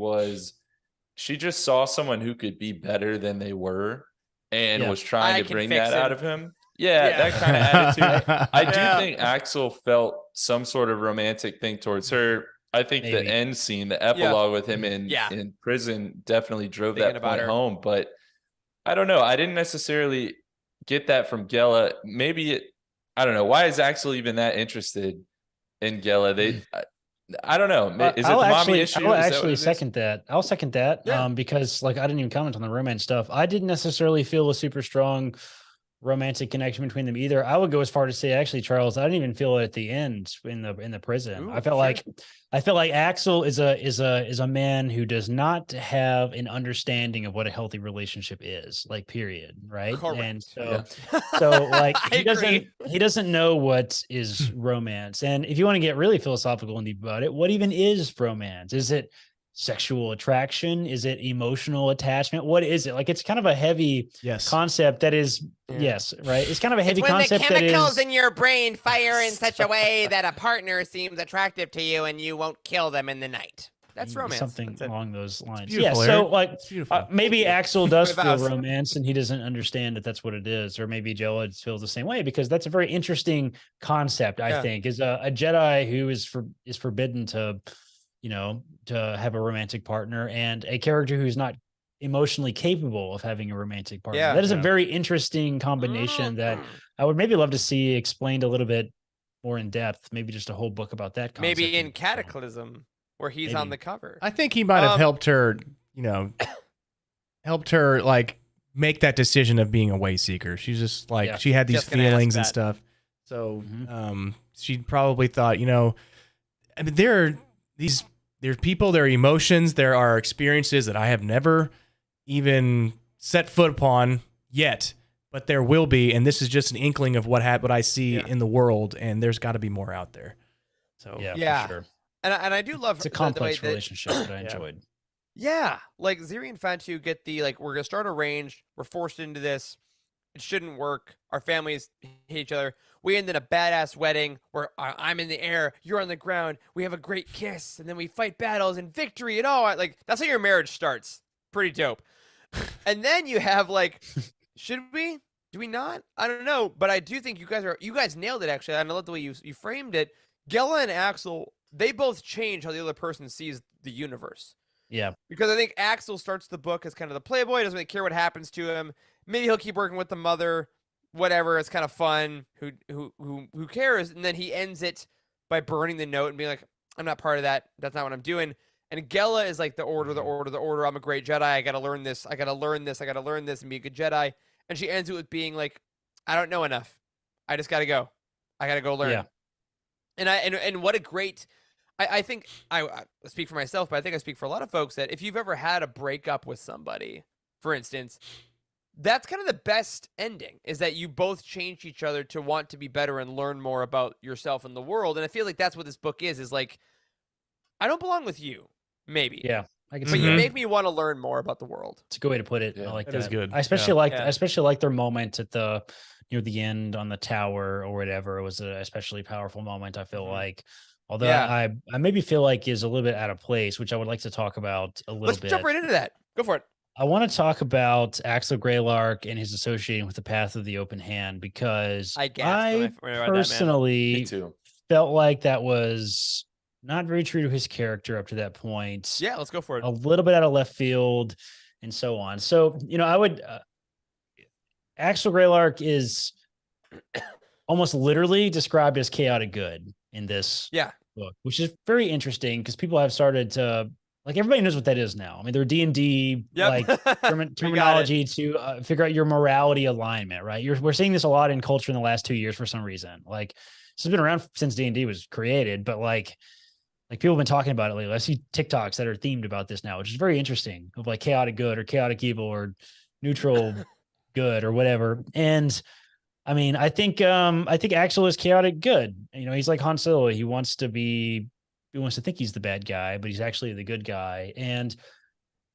just saw someone who could be better than they were and was trying I to can bring fix that out him. of him. Yeah, that kind of attitude. I do think Axel felt some sort of romantic thing towards her. I think the Maybe. end scene, the epilogue with him in prison definitely drove Thinking that about point her. home. But I don't know. I didn't necessarily get that from Gela. Maybe I don't know. Why is Axel even that interested in Gela? I don't know. Is it the mommy issue? I'll Is that what actually it is? second that. I'll second that. Yeah. Because like I didn't even comment on the romance stuff. I didn't necessarily feel a super strong romantic connection between them either. I would go as far to say, actually, Charles, I didn't even feel it at the end in the prison. Ooh, I felt like Axel is a man who does not have an understanding of what a healthy relationship is, like period, right? Correct. And so like I agree. he doesn't know what is romance. And if you want to get really philosophical and deep about it, what even is romance? Is it sexual attraction? Is it emotional attachment? What is it? Like it's kind of a heavy concept that is yes, right? It's kind of a heavy It's when concept the chemicals that is in your brain fire in such a way that a partner seems attractive to you and you won't kill them in the night. That's romance. something That's it. along those lines. beautiful, So Eric. like It's beautiful. maybe Axel does Good feel vows. romance and he doesn't understand that that's what it is, or maybe Joe feels the same way, because that's a very interesting concept. I think is a Jedi who is forbidden to to have a romantic partner, and a character who's not emotionally capable of having a romantic partner. Yeah. That is a very interesting combination that I would maybe love to see explained a little bit more in depth. Maybe just a whole book about that concept. Maybe in Cataclysm, where he's on Maybe. the cover. I think he might have helped her, like make that decision of being a way seeker. She's just like she had these Just gonna ask feelings and that. stuff. So she probably thought, I mean, there's people, there are emotions, there are experiences that I have never even set foot upon yet, but there will be, and this is just an inkling of what I see in the world, and there's got to be more out there. So Yeah. for sure. And I do love It's a the complex way that- relationship that I enjoyed. Yeah, like Ziri and Fatu get we're gonna start arranged. We're forced into this. It shouldn't work. Our families hate each other. We end in a badass wedding where I'm in the air, you're on the ground. We have a great kiss, and then we fight battles and victory and all. Like that's how your marriage starts. Pretty dope. And then you have should we? Do we not? I don't know, but I do think you guys nailed it actually. And I love the way you framed it. Gela and Axel, they both change how the other person sees the universe. Yeah. Because I think Axel starts the book as kind of the playboy, doesn't really care what happens to him. Maybe he'll keep working with the mother, whatever. It's kind of fun. Who cares? And then he ends it by burning the note and being like, "I'm not part of that. That's not what I'm doing." And Gela is like the order. I'm a great Jedi. I gotta learn this. I gotta learn this and be a good Jedi. And she ends it with being like, "I don't know enough. I just gotta go. I gotta go learn." Yeah. And what a great. I think I speak for myself, but I think I speak for a lot of folks that if you've ever had a breakup with somebody, for instance, that's kind of the best ending, is that you both change each other to want to be better and learn more about yourself and the world. And I feel like that's what this book is like, I don't belong with you, maybe. Yeah. I can But see you that. make me want to learn more about the world. It's a good way to put it. Yeah. I like That that. is good. I especially Yeah. like their moment at the near the end on the tower or whatever. It was an especially powerful moment. I feel like, although Yeah. I maybe feel like is a little bit out of place, which I would like to talk about a little Let's bit. jump right into that. Go for it. I want to talk about Axel Greylark and his associating with the Path of the Open Hand because I gasped when I read that, man. Me personally too. felt like that was not very true to his character up to that point. Yeah, let's go for it. A little bit out of left field and so on. So, I would Axel Greylark is almost literally described as chaotic good in this book, which is very interesting because people have started to everybody knows what that is now. I mean, they're D&D terminology to figure out your morality alignment, right? We're seeing this a lot in culture in the last 2 years for some reason. Like this has been around since D&D was created, but like people have been talking about it lately. I see TikToks that are themed about this now, which is very interesting of like chaotic good or chaotic evil or neutral good or whatever. And I mean, I think Axel is chaotic good. He's like Han Solo. He wants to think he's the bad guy, but he's actually the good guy. And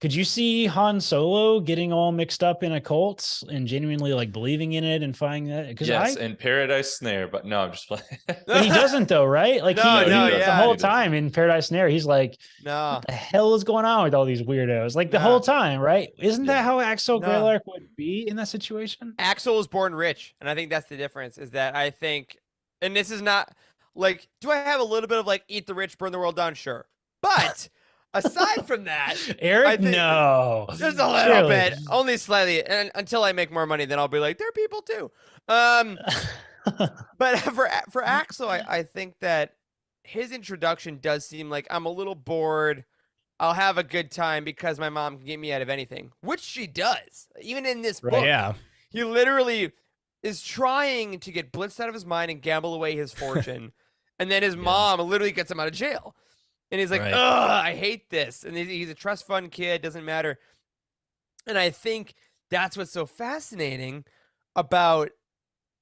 could you see Han Solo getting all mixed up in a cult and genuinely like believing in it and finding that? Because in Paradise Snare, but no, I'm just playing. But he doesn't though, right? Like the whole time in Paradise Snare, he's like, no, what the hell is going on with all these weirdos? Like the whole time, right? Isn't that how Axel Greylark would be in that situation? Axel was born rich, and I think that's the difference. Is that I think, and this is not like, do I have a little bit of like eat the rich, burn the world down? Sure, but. Aside from that, Eric, no, just a little bit, only slightly, and until I make more money, then I'll be like, they're people too. But for Axel, I think that his introduction does seem like I'm a little bored. I'll have a good time because my mom can get me out of anything, which she does. Even in this book, he literally is trying to get blitzed out of his mind and gamble away his fortune, and then his mom literally gets him out of jail. And he's like, ugh, I hate this. And he's a trust fund kid, doesn't matter. And I think that's what's so fascinating about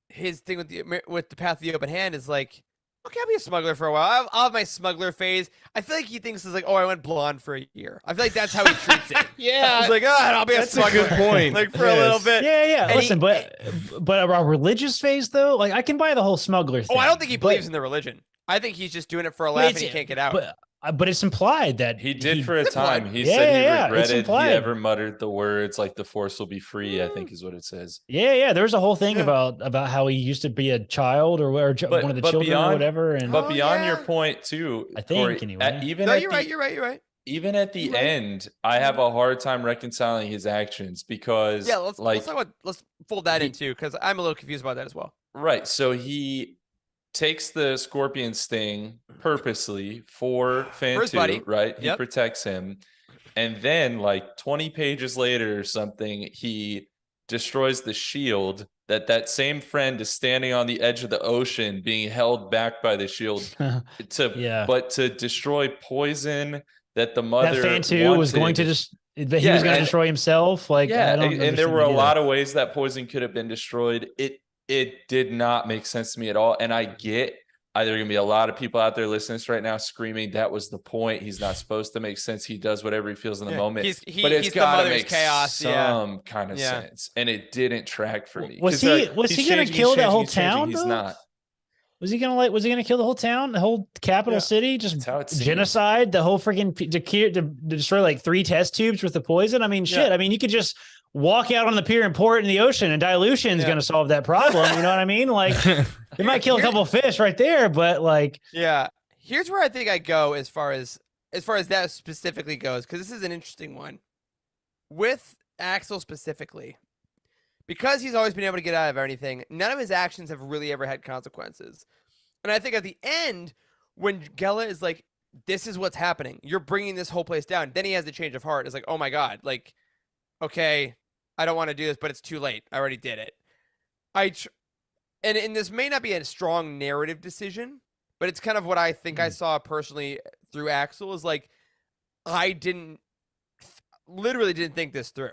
his thing with the Path of the Open Hand is like, okay, I'll be a smuggler for a while. I'll have my smuggler phase. I feel like he thinks it's like, oh, I went blonde for a year. I feel like that's how he treats it. He's like, oh, I'll be a smuggler. That's a good point. Like for a little bit. Yeah. And Listen, but a religious phase though, like I can buy the whole smuggler thing. Oh, I don't think he believes in the religion. I think he's just doing it for a laugh and he can't get out. But it's implied that he did for a time. He said he regretted he ever muttered the words like the force will be free, I think is what it says. Yeah. There's a whole thing about how he used to be a child or one of the children or whatever. And but beyond your point too, I think Corey, anyway. You're right. Even at the end, I have a hard time reconciling his actions because let's fold that in too, because I'm a little confused about that as well. Right. So he takes the scorpion sting purposely for Fantu, right? He protects him. And then like 20 pages later or something, he destroys the shield that same friend is standing on the edge of the ocean being held back by the shield to destroy poison that the mother that Fantu was going to just he was going to destroy himself. Like, and there were a lot of ways that poison could have been destroyed. It did not make sense to me at all. And I get there are going to be a lot of people out there listening to this right now screaming that was the point. He's not supposed to make sense. He does whatever he feels in the moment. But it's got to make some kind of sense. And it didn't track for me. Was he going to kill that whole town? He's not. Was he gonna kill the whole town, the whole capital city, just genocide the whole freaking to destroy like 3 test tubes with the poison? I mean, shit. I mean, you could just walk out on the pier and pour it in the ocean, and dilution is gonna solve that problem. You know what I mean? Like, it might kill a couple of fish right there, but like, here's where I think I go as far as that specifically goes, because this is an interesting one with Axel specifically. Because he's always been able to get out of anything, none of his actions have really ever had consequences. And I think at the end, when Gela is like, this is what's happening, you're bringing this whole place down, then he has the change of heart. It's like, oh my God, like, okay, I don't want to do this, but it's too late. I already did it. And this may not be a strong narrative decision, but it's kind of what I think I saw personally through Axel is like, I literally didn't think this through.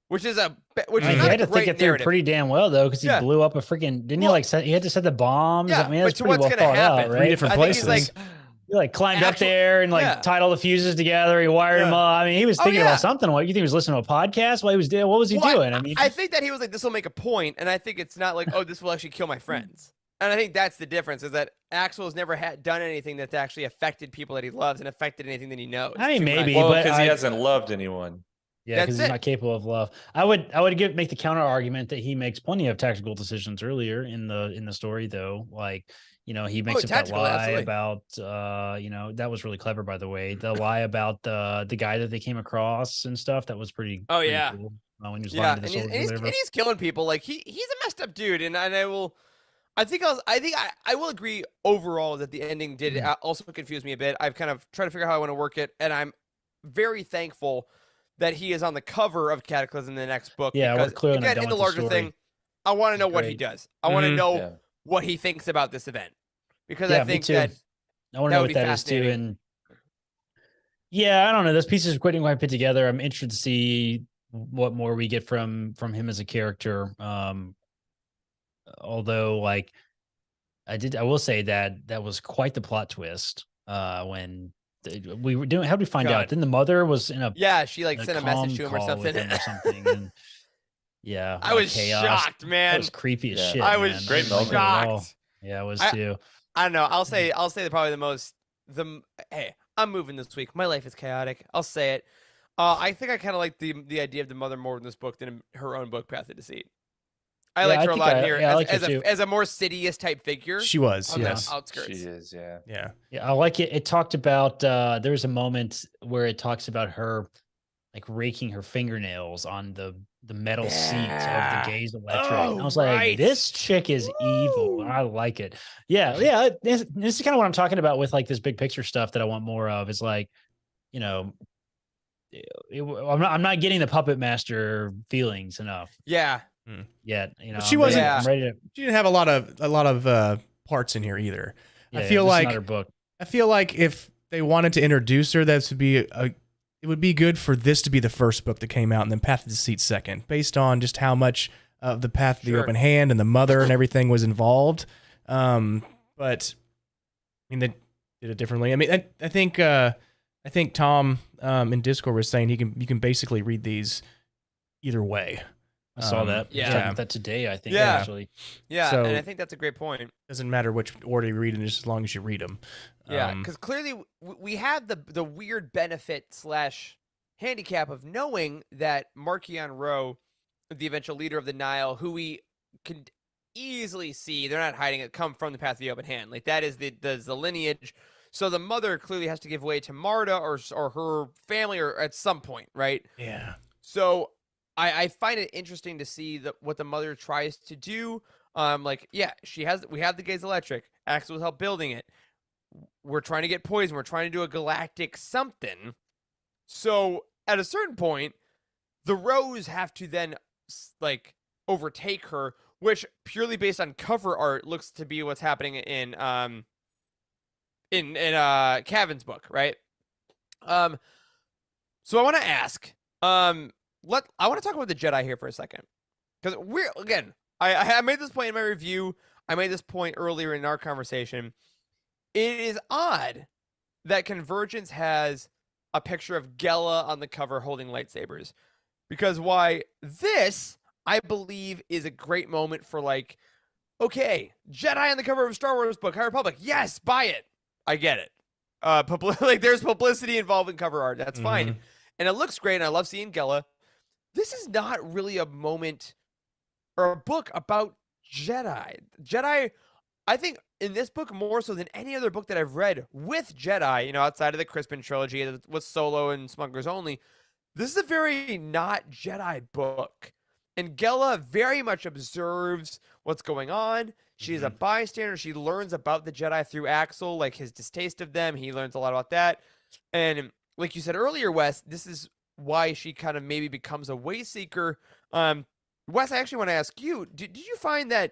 Which is not he had to think it through pretty damn well though, because he blew up a freaking. Didn't he like he had to set the bombs? Yeah, I mean, that's but pretty what's well going to happen? Out, right? 3 different places. He's like, He like climbed up Actual- there and like yeah. tied all the fuses together. He wired them Yeah. up. I mean, he was Oh, thinking yeah. about something. What you think he was listening to a podcast? What he was doing? What was he Well, doing? I mean, I think that he was like, this will make a point, and I think it's not like, oh, this will actually kill my friends. And I think that's the difference, is that Axel has never done anything that's actually affected people that he loves and affected anything that he knows. I mean, too much. maybe, Well, but because he I- hasn't loved anyone. yeah, That's because he's it. not capable of love. I would make the counter argument that he makes plenty of tactical decisions earlier in the story, though. Like, he makes up that tactical, lie absolutely. about that was really clever, by the way. The lie about the guy that they came across and stuff. That was pretty. Oh, pretty yeah. cool. When he was Yeah, lying and to the he's, soldiers and, or he's, whatever. and he's killing people. Like, he's a messed up dude, and I will. I will agree overall that the ending did also confuse me a bit. I've kind of tried to figure out how I want to work it, and I'm very thankful that he is on the cover of Cataclysm in the next book. Yeah, we're because, clearly not again, done in the with the larger story. thing, I want to know what he Great. does. I want to Mhm. know Yeah. what he thinks about this event, because Yeah, I me think too. that I want to that know would what be that is too. fascinating. And yeah, I don't know. Those pieces are quite put together. I'm interested to see what more we get from him as a character. Although, like, I will say that was quite the plot twist. When we were doing, how did we find out? God. Then the mother was in a yeah, she like sent a message comm to him or call with something. him or something. And yeah, I like was chaos. shocked, That man. was creepy as Yeah. shit. I was man. Great didn't like moment. that at all. shocked. Yeah, I was I- too. I don't know. I'll say that probably hey, I'm moving this week. My life is chaotic. I'll say it. I think I kind of like the idea of the mother more in this book than in her own book, Path to Deceit. I Yeah, liked I her a think lot I- here yeah, I like as her too. a more Sidious type figure She was, on yes. the outskirts. She is, yeah. Yeah. Yeah, I like it. It talked about there was a moment where it talks about her like raking her fingernails on the metal seat of Yeah. the Gaze Electric. Oh, And I was like, right. this chick is evil. Woo. I like it. Yeah. This is kind of what I'm talking about with like this big picture stuff that I want more of. Is like, I'm not getting the puppet master feelings enough Yeah. yet. But she I'm ready- wasn't- I'm ready to. She didn't have a lot of parts in here either. Yeah, feel this is like- not her book. I feel like if they wanted to introduce her, it would be good for this to be the first book that came out and then Path to Deceit second, based on just how much of the Path to the Sure. Open Hand and the mother and everything was involved. But I mean, they did it differently. I mean, I think Tom in Discord was saying you can basically read these either way. I saw that. yeah. I was talking about that today. I think Yeah. actually. Yeah, So- and I think that's a great point. Doesn't matter which order you read them, just as long as you read them. Yeah, because clearly we have the weird benefit / handicap of knowing that Markion Rowe, the eventual leader of the Nile, who we can easily see, they're not hiding it, come from the Path of the Open Hand. Like, that is the lineage. So the mother clearly has to give way to Marta or her family or at some point, right? Yeah. So I find it interesting to see what the mother tries to do. We have the Gaze Electric. Axel was help building it. We're trying to get poison. We're trying to do a galactic something. So at a certain point, the Rose have to then like overtake her, which purely based on cover art looks to be what's happening in Cavan's book, right? So I want to ask, I want to talk about the Jedi here for a second, because I made this point in my review. I made this point earlier in our conversation. It is odd that Convergence has a picture of Gela on the cover holding lightsabers, because this, I believe, is a great moment for like, okay, Jedi on the cover of a Star Wars book, High Republic, yes, buy it. I get it. Like, there's publicity involved in cover art. That's fine. And it looks great, and I love seeing Gela. This is not really a moment or a book about Jedi. Jedi, I think, in this book more so than any other book that I've read with Jedi, outside of the Crispin trilogy with Solo and Smugglers Only, this is a very not Jedi book. And Gela very much observes what's going on. She's a bystander. She learns about the Jedi through Axel, like his distaste of them. He learns a lot about that. And like you said earlier, Wes, this is why she kind of maybe becomes a way seeker. Wes, I actually want to ask you, did you find that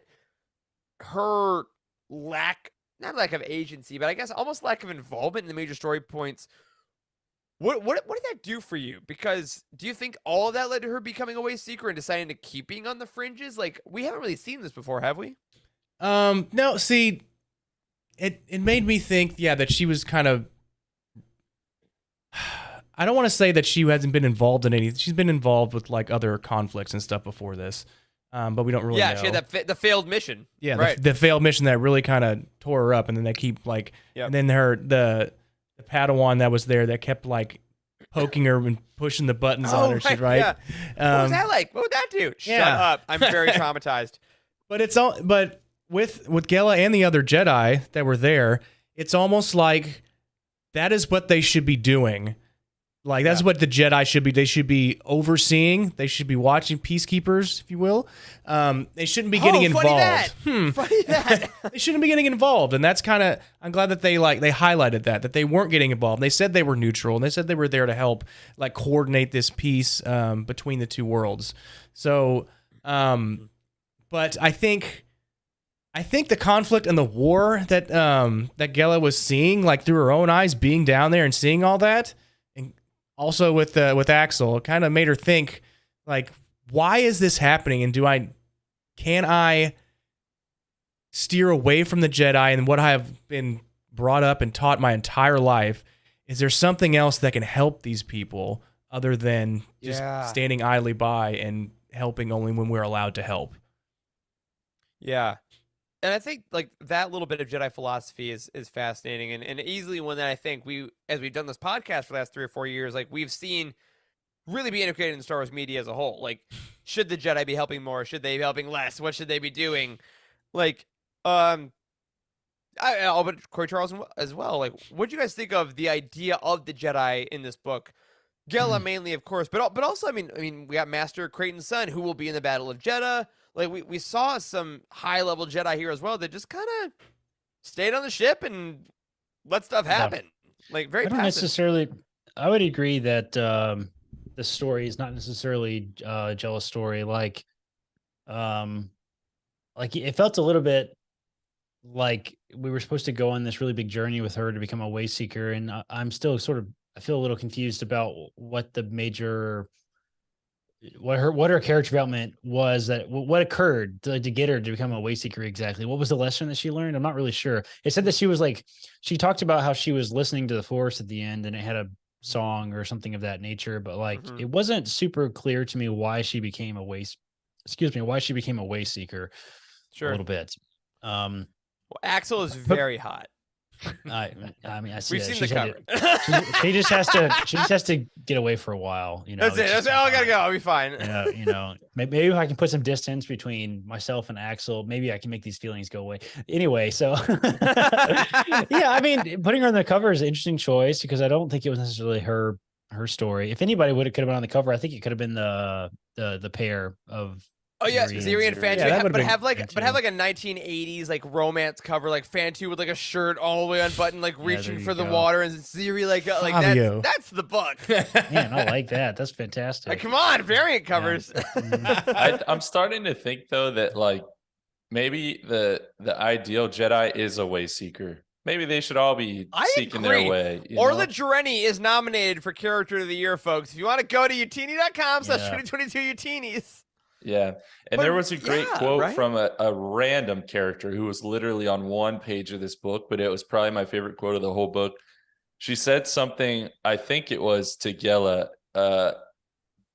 her not lack of agency, but I guess almost lack of involvement in the major story points, what did that do for you? Because do you think all of that led to her becoming a way seeker and deciding to keep being on the fringes? Like, we haven't really seen this before, have we? No, see, it made me think, that she was kind of. I don't want to say that she hasn't been involved in anything. She's been involved with like other conflicts and stuff before this, but we don't really know. She had the failed mission. Yeah, right. the failed mission that really kind of tore her up, and then they keep like, and then the Padawan that was there that kept like poking her and pushing the buttons on her. She's right. Yeah. What was that like? What would that do? Shut up! I'm very traumatized. But it's all. But with Gela and the other Jedi that were there, it's almost like that is what they should be doing. Like, that's what the Jedi should be. They should be overseeing. They should be watching, peacekeepers, if you will. They shouldn't be getting involved. Funny that. They shouldn't be getting involved. And that's kind of, I'm glad that they highlighted that they weren't getting involved. They said they were neutral, and they said they were there to help, like, coordinate this peace between the two worlds. So, but I think the conflict and the war that Gela was seeing, like, through her own eyes, being down there and seeing all that, also with Axel, it kind of made her think, like, why is this happening? And can I steer away from the Jedi and what I have been brought up and taught my entire life? Is there something else that can help these people other than just standing idly by and helping only when we're allowed to help? Yeah. And I think like that little bit of Jedi philosophy is fascinating and easily one that I think as we've done this podcast for the last 3 or 4 years, like we've seen really be integrated in Star Wars media as a whole. Like, should the Jedi be helping more? Should they be helping less? What should they be doing? Like, but Corey Charles as well. Like, what do you guys think of the idea of the Jedi in this book? Gela mainly, of course, but also, I mean, we got Master Creighton's son who will be in the Battle of Jeddah. Like, we saw some high-level Jedi here as well that just kind of stayed on the ship and let stuff happen. Like, very passive. I would agree that the story is not necessarily Gela's story. Like it felt a little bit like we were supposed to go on this really big journey with her to become a way seeker, and I'm still I feel a little confused about what the major... what her character development was, what occurred to get her to become a way seeker exactly. What was the lesson that she learned? I'm not really sure. It said that she talked about how she was listening to the Force at the end and it had a song or something of that nature, but it wasn't super clear to me why she became a way seeker. Sure. A little bit. Well, Axel is very hot. I mean, I see. We've seen the cover. She just has to get away for a while. You know, that's it. I gotta go. I'll be fine. Maybe if I can put some distance between myself and Axel, maybe I can make these feelings go away. Anyway, so yeah, I mean, putting her on the cover is an interesting choice because I don't think it was necessarily her story. If anybody could have been on the cover, I think it could have been the pair of. Oh yes, Ziri and Fantu, have like a 1980s like romance cover, like Fantu with like a shirt all the way unbuttoned, like reaching for the water, and Ziri like that's the book. Man, I like that. That's fantastic. Like, come on, variant covers. I'm starting to think though that like maybe the ideal Jedi is a way seeker. Maybe they should all be seeking their way. Orla Jareni is nominated for Character of the Year, folks. If you want to go to utini.com/2022utinis. Yeah. And there was a great quote from a random character who was literally on one page of this book, but it was probably my favorite quote of the whole book. She said something, I think it was to Gela.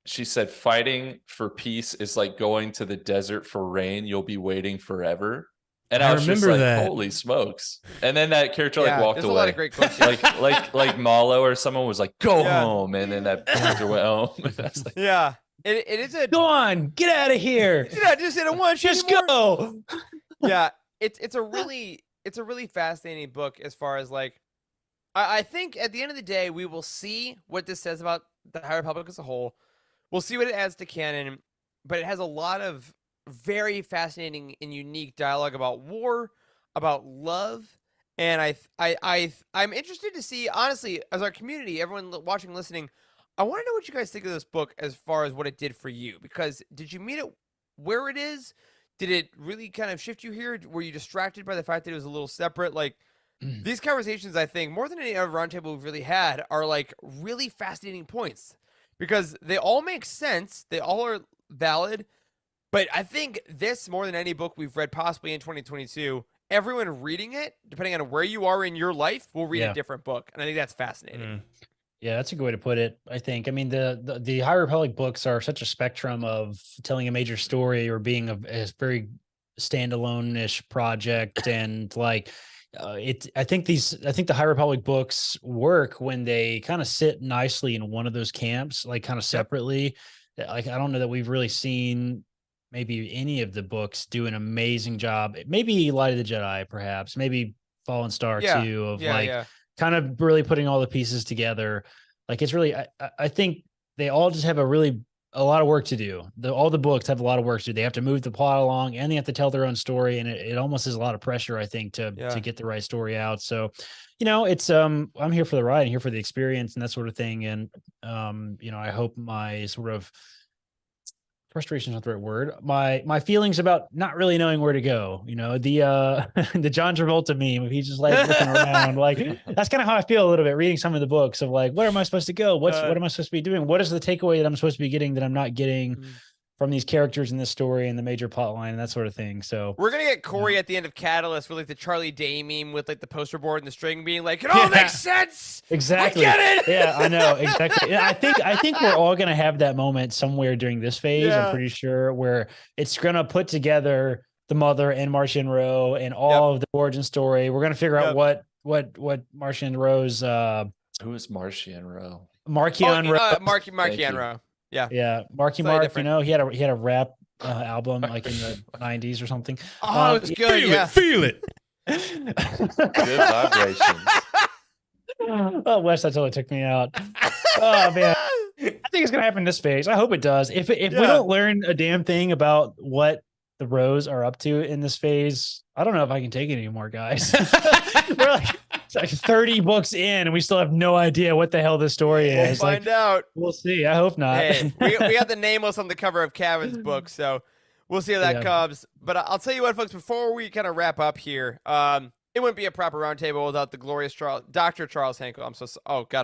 She said, fighting for peace is like going to the desert for rain. You'll be waiting forever. And I was just like, that. Holy smokes. And then that character walked away. A lot of great quotes. like Malo or someone was like, go home. And then that character went home. Yeah. It is a go on, get out of here. Yeah, just in a one. Just go. Yeah, it's a really fascinating book as far as like I think at the end of the day we will see what this says about the High Republic as a whole. We'll see what it adds to canon, but it has a lot of very fascinating and unique dialogue about war, about love, and I'm interested to see, honestly, as our community, everyone watching, listening, I want to know what you guys think of this book as far as what it did for you, because did you meet it where it is? Did it really kind of shift you here? Were you distracted by the fact that it was a little separate? Like, these conversations, I think, more than any other roundtable we've really had, are like really fascinating points because they all make sense. They all are valid. But I think this, more than any book we've read possibly in 2022, everyone reading it, depending on where you are in your life, will read Yeah. a different book, and I think that's fascinating. Mm. Yeah, that's a good way to put it. I think. I mean, the High Republic books are such a spectrum of telling a major story or being a very standalone-ish project, and like I think the High Republic books work when they kind of sit nicely in one of those camps, like kind of separately. Like I don't know that we've really seen maybe any of the books do an amazing job. Maybe Light of the Jedi, perhaps. Maybe Fallen Star Yeah. too. Of Yeah, like. yeah. Kind of really putting all the pieces together. Like it's really, I think they all just have a lot of work to do. All the books have a lot of work to do. They have to move the plot along and they have to tell their own story. And it almost is a lot of pressure, I think, to get the right story out. So, it's, I'm here for the ride and here for the experience and that sort of thing. And, I hope my sort of frustration is not the right word. My feelings about not really knowing where to go. The John Travolta meme. He's just like looking around. Like that's kind of how I feel a little bit reading some of the books of like, where am I supposed to go? What am I supposed to be doing? What is the takeaway that I'm supposed to be getting that I'm not getting from these characters in this story and the major plot line and that sort of thing. So we're gonna get Corey at the end of Catalyst with like the Charlie Day meme with like the poster board and the string being like, it all makes sense. Exactly. I get it. Yeah, I know exactly. Yeah, I think we're all gonna have that moment somewhere during this phase. Yeah. I'm pretty sure where it's gonna put together the mother and Martian Rowe and all of the origin story. We're gonna figure out what Martian Rowe's Who is Martian Rowe? Markian Rowe. Markian Rowe. Yeah. Marky Slightly Mark. different. He had a rap album like in the 90s or something. Oh, it was good. Feel it. Good vibrations. Oh, Wes, that totally took me out. Oh man, I think it's gonna happen this phase. I hope it does. If we don't learn a damn thing about what the Rows are up to in this phase, I don't know if I can take it anymore, guys. We're like 30 books in, and we still have no idea what the hell this story is. We'll find out. We'll see. I hope not. Hey, we got the nameless on the cover of Cavan's book, so we'll see how that comes. But I'll tell you what, folks, before we kind of wrap up here, it wouldn't be a proper roundtable without the glorious Dr. Charles Hankel. I'm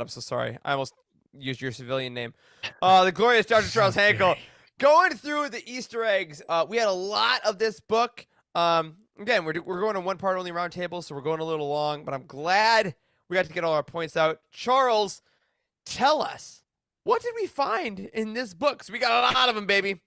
so sorry. I almost used your civilian name. The glorious Dr. Charles Hankel. Going through the Easter eggs, we had a lot of this book. Again, we're going to one part only roundtable, so we're going a little long, but I'm glad we got to get all our points out. Charles, tell us, what did we find in this book? So we got a lot of them, baby.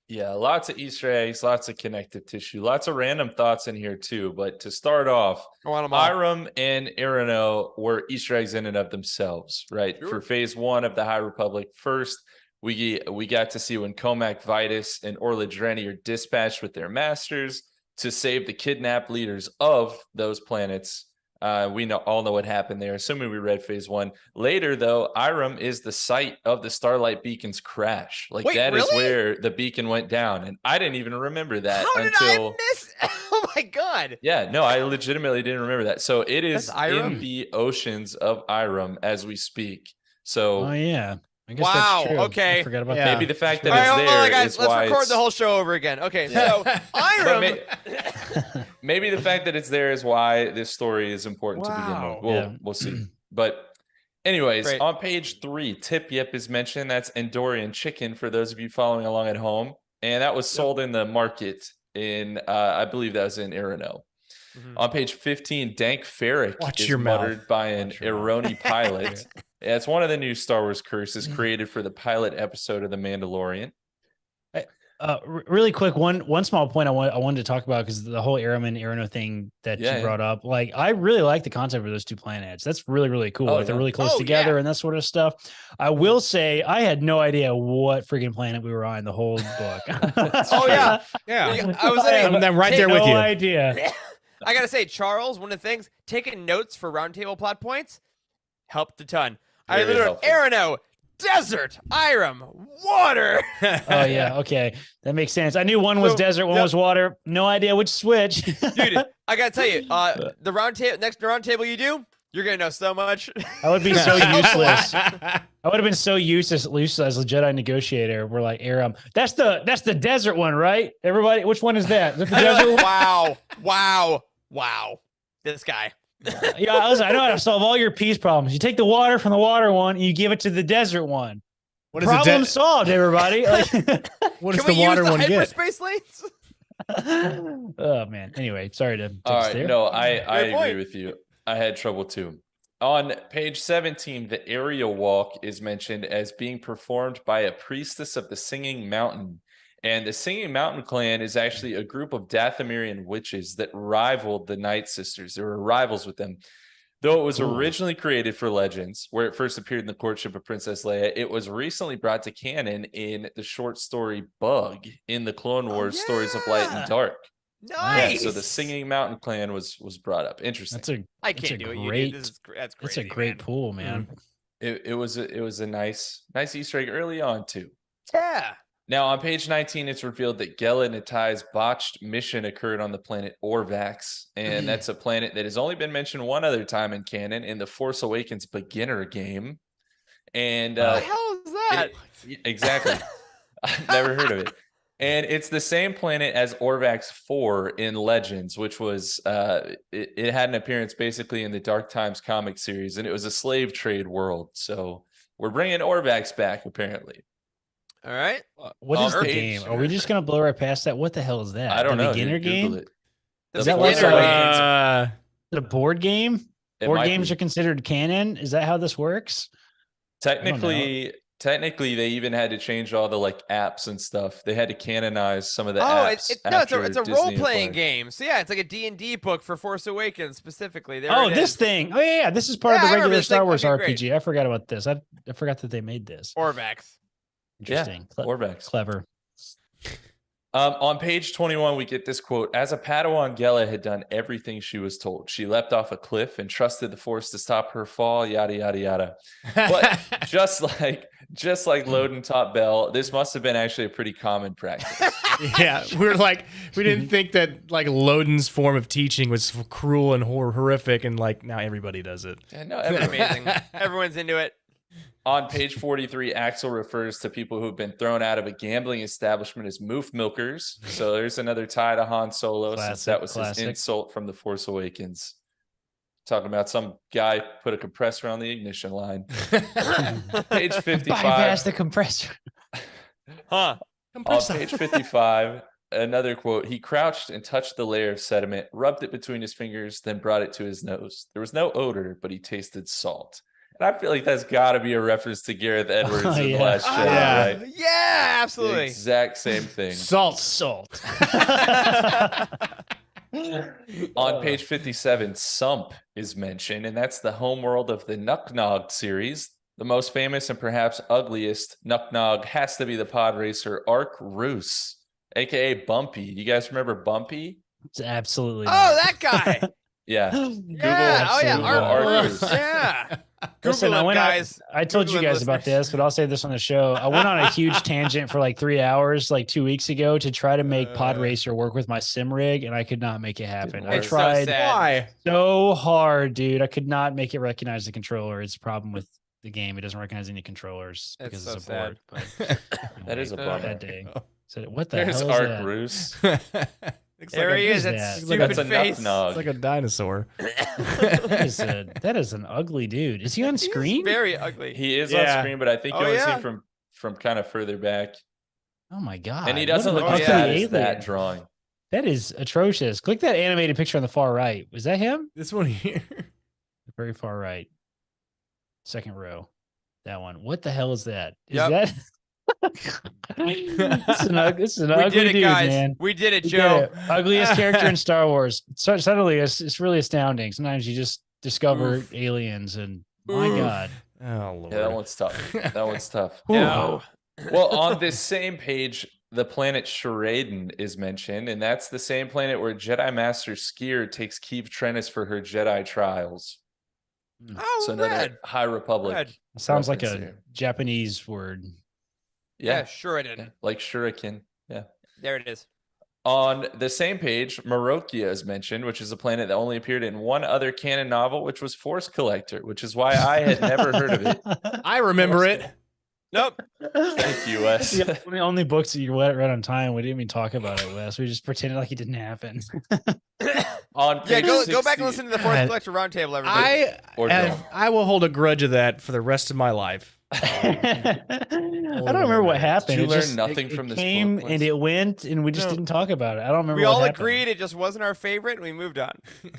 Yeah, lots of Easter eggs, lots of connective tissue, lots of random thoughts in here too. But to start off, I want them all. Hiram and Irano were Easter eggs in and of themselves, right? Sure. For phase 1 of the High Republic. First, we got to see when Comac Vitus and Orla Drenny are dispatched with their masters to save the kidnapped leaders of those planets. We all know what happened there, assuming we read phase 1. Later, though, Iram is the site of the Starlight Beacon's crash. Like, Wait, that is really? where the beacon went down. And I didn't even remember that How did I miss? Oh, my God. Yeah, no, I legitimately didn't remember that. So it is That's Iram? in the oceans of Iram as we speak. So Oh yeah. I guess Wow, that's true. okay. I forgot about Yeah. that. maybe the fact that All right, it's hold on, there guys. is Let's why record it's- the whole show over again. Okay, Yeah. so Iram. maybe the fact that it's there is why this story is important to begin Wow. with. We'll see. But anyways, Great. on page 3, Tip Yip is mentioned. That's Andorian chicken for those of you following along at home. And that was sold in the market in, I believe that was in Irano. Mhm. On page 15, Dank Ferrick Watch is your mouth. muttered by an Watch your mouth. Ironi pilot. Yeah, it's one of the new Star Wars curses created for the pilot episode of The Mandalorian. Really quick, one small point I wanted to talk about, because the whole Aram and Arano thing that Yeah, you yeah. brought up, like I really like the concept of those two planets. That's really, really cool. Oh, Like they're yeah. really close Oh, together yeah. and that sort of stuff. I will say I had no idea what freaking planet we were on the whole book. Oh, yeah. Yeah. I was looking. I'm right there no with you. idea. I gotta say, Charles, one of the things, taking notes for roundtable plot points helped a ton. I Very literally helpful. Arano, desert, Iram, water. Oh yeah, okay, that makes sense. I knew one was So, desert, one yep. was water. No idea which switch. Dude, I gotta tell you, the next roundtable you do, you're gonna know so much. I would be so useless. yeah. I would have been so useless as a Jedi negotiator. We're like, Aram, that's the desert one, right? Everybody, which one is that? Is it the desert one? wow. This guy. Yeah, I know how to solve all your peace problems. You take the water from the water one, and you give it to the desert one. What is Problem the solved, everybody. Like, what does Can the we water use the one get? hyperspace lanes? Oh man. Anyway, sorry to All right, there. no, I Fair point. agree with you. I had trouble too. On page 17, the aerial walk is mentioned as being performed by a priestess of the Singing Mountain. And the Singing Mountain clan is actually a group of Dathomirian witches that rivaled the Night Sisters. There were rivals with them. Though it was Cool. originally created for Legends, where it first appeared in the courtship of Princess Leia, it was recently brought to canon in the short story Bug in the Clone Wars Stories of Light yeah. and Dark. Nice. Yeah, so the Singing Mountain clan was brought up. Interesting. I That's can't a do it. You great- did. That's great. It's a great pool, man. It was a nice Easter egg early on too. Yeah. Now on page 19, it's revealed that Gela Natai's botched mission occurred on the planet Orvax, and that's a planet that has only been mentioned one other time in canon in the Force Awakens beginner game. And What the hell is that? exactly, I've never heard of it. And it's the same planet as Orvax 4 in Legends, which was it had an appearance basically in the Dark Times comic series, and it was a slave trade world. So we're bringing Orvax back apparently. All right. What is the page- game? Are we just gonna blow right past that? What the hell is that? I don't the know. Beginner Dude, Google game? it. Is that like beginner a- game. The board game? It Board might games be. are considered canon. Is that how this works? Technically, they even had to change all the like apps and stuff. They had to canonize some of the Oh, apps. it's after a Disney role playing acquired. game. So yeah, it's like a D&D book for Force Awakens specifically. There Oh, it this is. thing. Oh yeah, this is part Yeah, of I the remember regular this thing. Star Wars Okay, great. RPG. I forgot about this. I forgot that they made this. Orvax. Interesting. Orvax. Clever. On page 21, we get this quote: "As a Padawan, Gela had done everything she was told. She leapt off a cliff and trusted the Force to stop her fall. Yada yada yada." But just like Loden taught Bell, this must have been actually a pretty common practice. Yeah, we didn't think that like Loden's form of teaching was cruel and horrific, and like now everybody does it. Yeah, no, Amazing. Everyone's into it. On page 43, Axel refers to people who've been thrown out of a gambling establishment as moof milkers. So there's another tie to Han Solo, since that was his Classic. insult from The Force Awakens. Talking about some guy put a compressor on the ignition line. Page 55. Bypass the compressor. Huh. On page 55, another quote: "He crouched and touched the layer of sediment, rubbed it between his fingers, then brought it to his nose. There was no odor, but he tasted salt." And I feel like that's got to be a reference to Gareth Edwards in The yeah. Last Jedi, Yeah. right? Yeah, The absolutely. exact same thing. Salt. Salt. On page 57, Sump is mentioned, and that's the homeworld of the Nucknog series. The most famous and perhaps ugliest Nucknog has to be the pod racer Ark Roos, aka Bumpy. Do you guys remember Bumpy? It's absolutely. Oh, not. that guy. Yeah. Yeah. Google Oh yeah. Google Art Ark Roos. Roos. Yeah. Listen, Google I him, went out- guys. I told you Google him, guys about listeners. this, but I'll say this on the show. I went on a huge tangent for like 3 hours, like 2 weeks ago, to try to make Pod Racer work with my sim rig, and I could not make it happen. I It's so tried sad. Why? so hard, dude. I could not make it recognize the controller. It's a problem with the game. It doesn't recognize any controllers That's because so it's a board. sad. But That is a Uh, bummer. bad day. So what the There's hell is Ark that? Roos. Looks There like he a, is. that? That It's stupid That's a face. Nucknog. it's like a dinosaur. That is an ugly dude. Is he on He's screen? very ugly. He is Yeah. on screen, but I think you Oh, only yeah? see him from kind of further back. Oh my god! And he What doesn't an look Oh, as yeah. bad ugly as that alien. drawing. That is atrocious. Click that animated picture on the far right. Was that him? This one here. Very far right. Second row. That one. What the hell is that? Is Yep. that? This is an We ugly did it, dude, guys. man. We did it, We did Joe. it. Ugliest character in Star Wars. So suddenly, it's really astounding. Sometimes you just discover Oof. aliens, and my Oof. god. Oh lord. Yeah, that one's tough. That one's tough. No. Well, on this same page, the planet Sharaden is mentioned, and that's the same planet where Jedi Master Skier takes Keeve Trennis for her Jedi trials. Oh, So another rad. High Republic. Rad. Sounds like reference a here. Japanese word. Yeah, sure I did. Yeah, like shuriken. Yeah. There it is. On the same page, Marokia is mentioned, which is a planet that only appeared in one other canon novel, which was Force Collector, which is why I had never heard of it. I remember it. Nope. Thank you, Wes. The only books that you read on time, we didn't even talk about it, Wes. We just pretended like it didn't happen. On Yeah, page go back 60 and listen to the Force God. Collector Roundtable, everybody. Or don't. I will hold a grudge of that for the rest of my life. I don't remember what happened. Did you It learn just, nothing it from this came book, and Wes? it went, and we just No. didn't talk about it. I don't remember. We what all happened. agreed it just wasn't our favorite, and we moved on.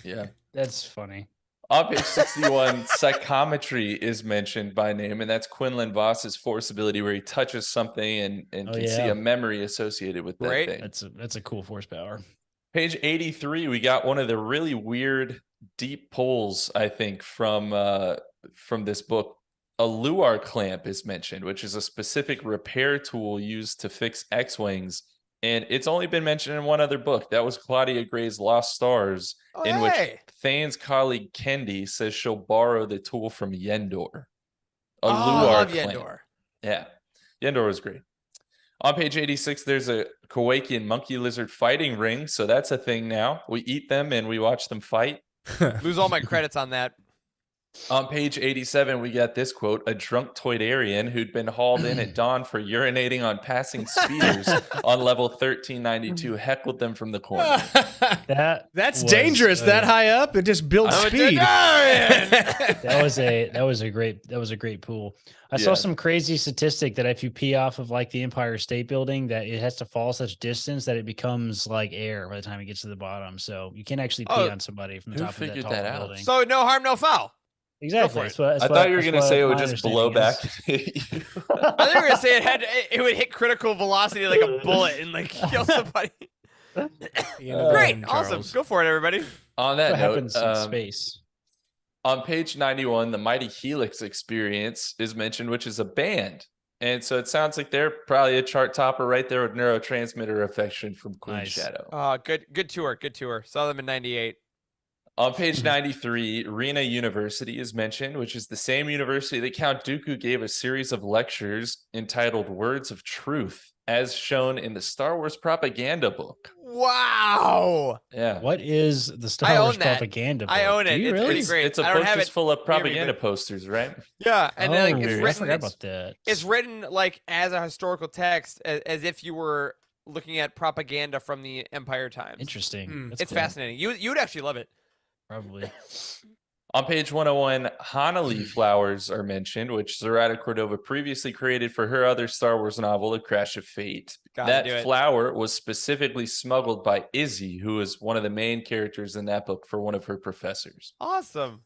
Yeah. That's funny. On page 61, psychometry is mentioned by name, and that's Quinlan Voss's force ability where he touches something and Oh, can see yeah. a memory associated with that Right. thing. That's a cool force power. Page 83, we got one of the really weird deep pulls, I think, from this book. A Luar clamp is mentioned, which is a specific repair tool used to fix X-Wings. And it's only been mentioned in one other book. That was Claudia Gray's Lost Stars, Oh, in hey. which Thane's colleague Kendi says she'll borrow the tool from Yendor. A I Luar love clamp. Yendor. Yeah. Yendor was great. On page 86, there's a Kowakian monkey lizard fighting ring. So that's a thing now. We eat them and we watch them fight. Lose all my credits on that. On page 87, we got this quote: a drunk Toydarian who'd been hauled in at dawn for urinating on passing speeders on level 1392 heckled them from the corner. That's was dangerous. a- That high up, it just builds I'm a speed. Toydarian! That was a great pool. I saw Yeah. some crazy statistic that if you pee off of like the Empire State Building, that it has to fall such distance that it becomes like air by the time it gets to the bottom. So you can't actually pee Oh, on somebody from the who top of that figured tall that out? building. So no harm, no foul. Exactly. it. That's what- that's I what- thought you were that's going to what say it would my just blow understanding back. is. I think you were gonna say it would hit critical velocity like a bullet and like kill somebody. Great, awesome. Go for it, everybody. On That's that what note, happens in space. on page 91, the Mighty Helix Experience is mentioned, which is a band. And so it sounds like they're probably a chart topper right there with Neurotransmitter Affection from Queen Nice. Shadow. Good tour. Good tour. Saw them in '98. On page 93, Rena University is mentioned, which is the same university that Count Dooku gave a series of lectures entitled Words of Truth, as shown in the Star Wars propaganda book. Wow. Yeah. What is the I Star Wars own that. propaganda? I book? own Do it. you It's really? pretty great. It's a I don't book have just it full of near me, propaganda but- posters, right? Yeah, and then like Oh, it's I written. forgot about that. It's written like as a historical text, as if you were looking at propaganda from the Empire times. Interesting. That's It's cool. fascinating. You would actually love it. Probably. On page 101, Hanali flowers are mentioned, which Zoraida Córdova previously created for her other Star Wars novel, A Crash of Fate. Gotta do That it. flower was specifically smuggled by Izzy, who is one of the main characters in that book, for one of her professors. Awesome.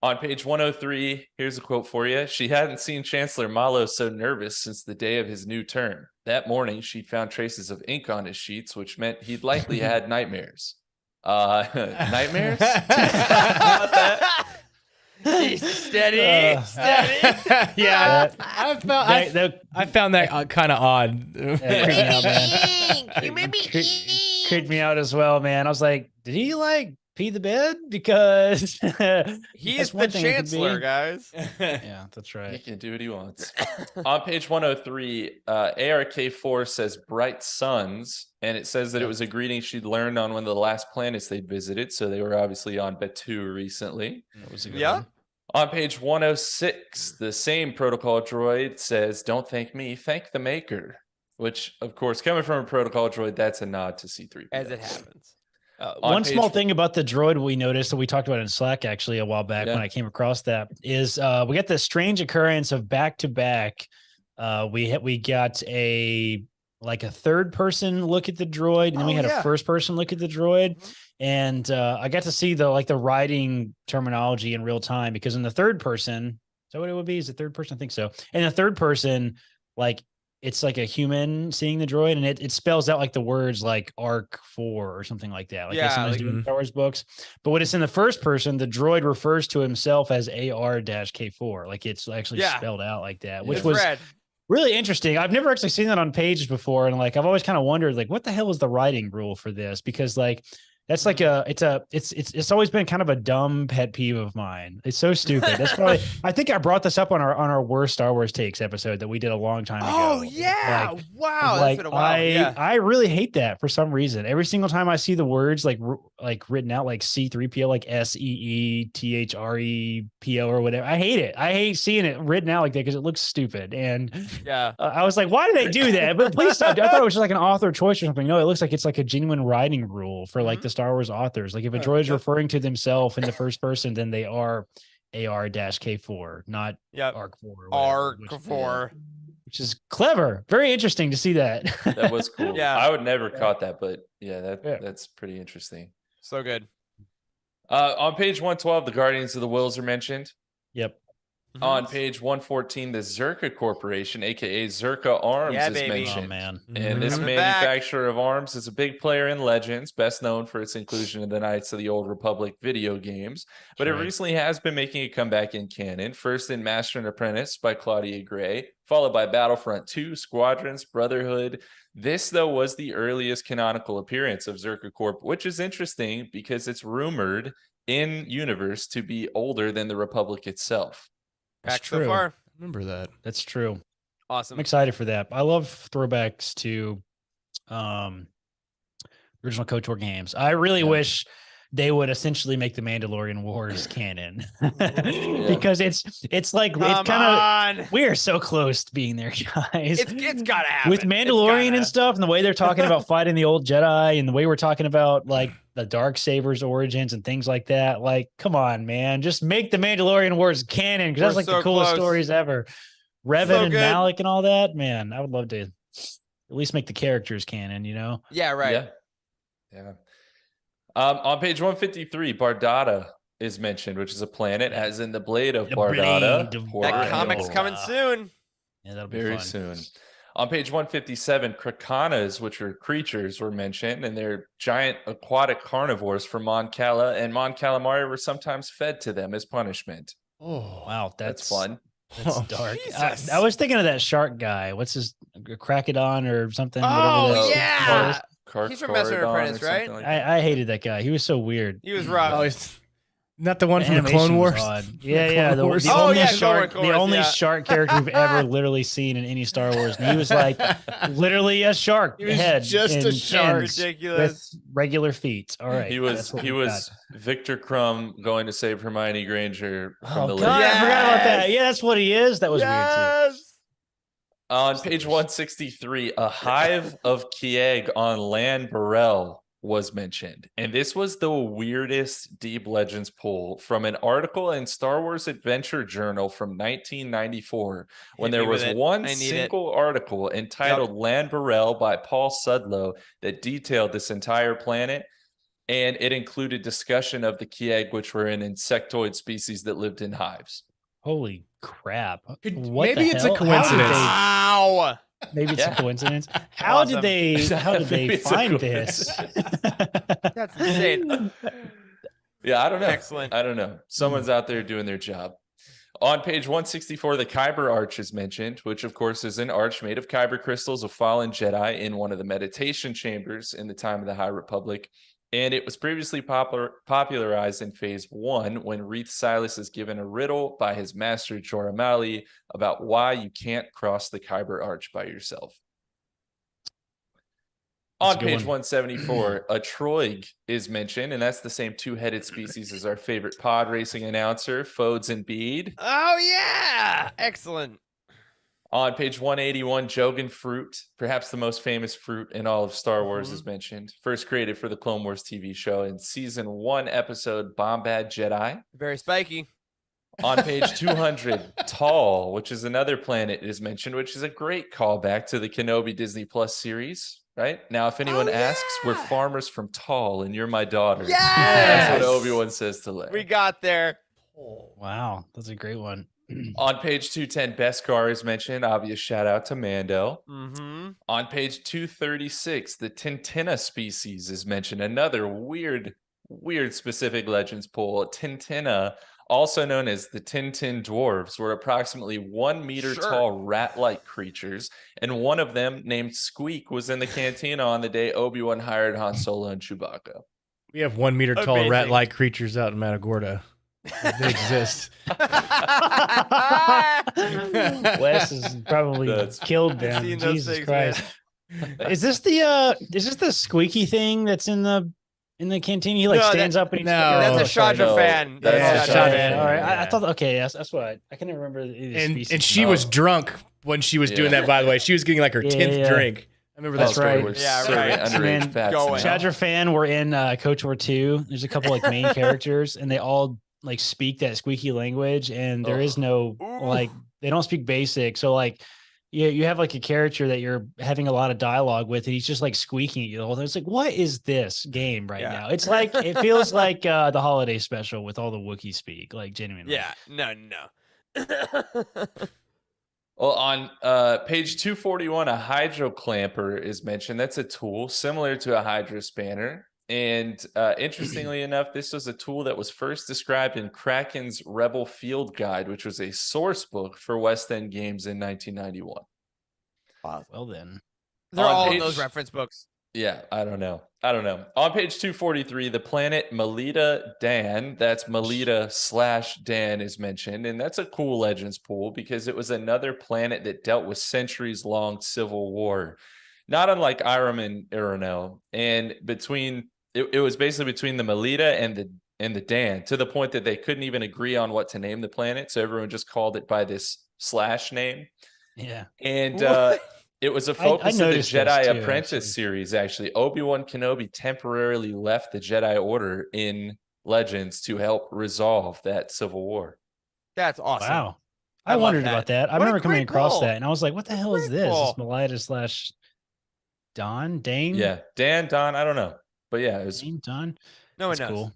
On page 103, here's a quote for you. She hadn't seen Chancellor Malo so nervous since the day of his new term. That morning, she'd found traces of ink on his sheets, which meant he'd likely had nightmares. Nightmares? Steady, steady. Yeah, That- I found that kind of odd. that creeped me out, man. You made me Creeped me out as well, man. I was like, did he like pee the bed? Because He's that's the one thing it could chancellor, be. guys. Yeah, that's He right. can do what he wants. On page 103, ARK4 says bright suns, and it says that it was a greeting she'd learned on one of the last planets they'd visited. So they were obviously on Batuu recently. That was a good Yeah. one. On page 106, the same protocol droid says, "Don't thank me, thank the maker." Which, of course, coming from a protocol droid, that's a nod to C3PO. As it happens. On One page small four- thing about the droid we noticed that we talked about in Slack actually a while back Yeah. when I came across that is we got the strange occurrence of back to back. We got a third person look at the droid, and then we Oh, had yeah. a first person look at the droid. Mhm. And I got to see the writing terminology in real time, because in the third person, is that what it would be? Is it third person? I think so. In the third person, it's like a human seeing the droid, and it spells out like the words like ARC 4 or something like that. Like they Yeah, sometimes like- do in Star Wars books. But when it's in the first person, the droid refers to himself as AR-K4. Like it's actually Yeah. spelled out like that, which It's was red. really interesting. I've never actually seen that on pages before, and I've always kind of wondered what the hell is the writing rule for this? Because that's it's always been kind of a dumb pet peeve of mine. It's so stupid. That's probably I think I brought this up on our worst Star Wars takes episode that we did a long time ago. Oh yeah! Wow, that's Like, been a while. Yeah. I really hate that for some reason. Every single time I see the words written out like C3PO, like SEETHREPO or whatever, I hate it. I hate seeing it written out like that because it looks stupid. And Yeah. I was like, why do they do that? But please stop. I thought it was just like an author choice or something. No, it looks like it's like a genuine writing rule for like Mhm. the Star Wars authors. Like if a Yeah, droid's yeah. referring to themselves in the first person, then they are AR-K4, not Yep. ARC 4. or whatever, Arc 4. which is clever. Very interesting to see that. That was cool. Yeah. I would never caught that, but yeah, Yeah. that's pretty interesting. So good. On page 112, the Guardians of the Wills are mentioned. Yep. On page 114, the Zerka Corporation, aka Zerka Arms, Yeah, is baby. mentioned. Oh man. And this Coming back. manufacturer of arms is a big player in Legends, best known for its inclusion in the Knights of the Old Republic video games. But Right. it recently has been making a comeback in canon, first in Master and Apprentice by Claudia Gray, followed by Battlefront 2, Squadrons, Brotherhood. This, though, was the earliest canonical appearance of Zerka Corp, which is interesting because it's rumored in universe to be older than the Republic itself. That's Back so true. far. Remember that. That's true. Awesome. I'm excited for that. I love throwbacks to original KOTOR games. I really Yeah. wish they would essentially make the Mandalorian Wars canon because it's like Come it's kind on. of we are so close to being there, guys. It's gotta happen. With It's Mandalorian gotta. and stuff, and the way they're talking about fighting the old Jedi, and the way we're talking about like the Darksaber's origins and things like that. Like, come on, man, just make the Mandalorian Wars canon because that's We're like so the coolest close. stories ever. Revan So and good. Malik and all that, man. I would love to at least make the characters canon. You know, Yeah, right. Yeah. On page 153, Bardata is mentioned, which is a planet, as in the Blade of The Bardata. Blade of Porter That Bardata. Hill. comic's coming soon. yeah, that'll be Very fun. soon. On page 157, Krakanas, which are creatures, were mentioned, and they're giant aquatic carnivores from Mon Cala, and Mon Calamari were sometimes fed to them as punishment. Oh, Wow, That's fun. That's Oh, dark. Jesus. I was thinking of that shark guy. What's his Krakadon or something? Oh, whatever that yeah. was. He's from Master and Carcharodon or Apprentice, right? something like that. I hated that guy. He was so weird. He was rough. Oh, it's not the one from the animation Clone was Wars. odd. The Yeah, yeah. Clone The, Wars. the Oh, only yeah, shark, Clone the Wars, only yeah. shark character we've ever literally seen in any Star Wars. And he was like literally a shark He was head, just a and shark. fins Ridiculous. with regular feet. All right, He that's what we got. Victor Crumb going to save Hermione Granger from Oh the God, lake. I forgot about that. Yes. Yeah, that's what he is. That was weird Yes. On page 163, a hive of Kieg on Lan Barel was mentioned. And this was the weirdest Deep Legends pull from an article in Star Wars Adventure Journal from 1994, when Hit there me with was it. one I need single article entitled Lan Barel by Paul Sudlow that detailed this entire planet. And it included discussion of the Kieg, which were an insectoid species that lived in hives. Holy crap! Could- What maybe the it's a hell? How did coincidence. they- Wow. Maybe it's Yeah. a coincidence. How Awesome. did they? How did they Maybe it's a find this? That's insane. Yeah, I don't know. Excellent. I don't know. Someone's out there doing their job. On page 164, the Kyber Arch is mentioned, which of course is an arch made of Kyber crystals of fallen Jedi in one of the meditation chambers in the time of the High Republic. And it was previously popularized in phase 1 when Reith Silas is given a riddle by his master Jorah Mali about why you can't cross the Kyber Arch by yourself. That's On a good page one. 174, a Troig is mentioned, and that's the same two-headed species as our favorite pod racing announcer, Fodes and Bede. Oh yeah. Excellent. On page 181, Jogan fruit, perhaps the most famous fruit in all of Star Wars, is mentioned. First created for the Clone Wars TV show in season 1 episode Bombad Jedi. Very spiky. On page 200, Tall, which is another planet, is mentioned, which is a great callback to the Kenobi Disney Plus series. Right now, if anyone Oh, asks, we're yeah. farmers from Tall, and you're my daughter. Yes! That's what Obi-Wan says to Leia. We got there. Wow, that's a great one. On page 210, Beskar is mentioned. Obvious shout out to Mando. Mm-hmm. On page 236, the Tintina species is mentioned. Another weird specific legends pull. Tintina, also known as the Tintin dwarves, were approximately 1 meter Sure. tall rat-like creatures, and one of them, named Squeak, was in the cantina on the day Obi-Wan hired Han Solo and Chewbacca. We have 1 meter tall Amazing. rat-like creatures out in Matagorda. They exist. Wes has probably That's- killed them. Seen those Jesus things, Christ! man. Is this the squeaky thing that's in the canteen? He like No, stands up and he's no. That's a Oh, Shadra no. fan. That's Yeah, a Shadra Shadra fan. fan. All right, I Yeah. thought okay, that's what I can remember. The And species. she Oh. was drunk when she was doing Yeah. that, by the way. She was getting like her Yeah, 10th yeah. drink. I remember that That's story. right. We're Yeah, serving right. underage And pets going. now. Shadra fan were in KOTOR 2. There's a couple like main characters, and they all like speak that squeaky language, and there is no like Ooh. they don't speak basic. So like you have like a character that you're having a lot of dialogue with, and he's just like squeaking at you the whole time. It's like, what is this game right Yeah. now? It's like it feels like the holiday special with all the Wookiee speak, like genuinely. Yeah, no. Well, on page 241, a hydro clamper is mentioned. That's a tool similar to a hydro spanner. And interestingly enough, this was a tool that was first described in Kraken's Rebel Field Guide, which was a source book for West End games in 1991. Well then, They're On all in page- those reference books. Yeah, I don't know. On page 243, the planet Melita Dan, that's Melita/Dan is mentioned. And that's a cool Legends pool because it was another planet that dealt with centuries-long civil war, not unlike Irem and Aeronel. And it was basically between the Melita and the Dan, to the point that they couldn't even agree on what to name the planet. So everyone just called it by this / name. yeah. And What? it was a focus of the noticed this Jedi too, Apprentice actually. series, actually. Obi-Wan Kenobi temporarily left the Jedi Order in Legends to help resolve that civil war. That's awesome. Wow. I I love wondered that. about that. I What a remember coming great across pull. that, and I was like, "What the hell is Great this? pull. It's Melita / Dane? Yeah, Don, I don't know. But yeah, it was. Dane, Don? No one That's knows. cool.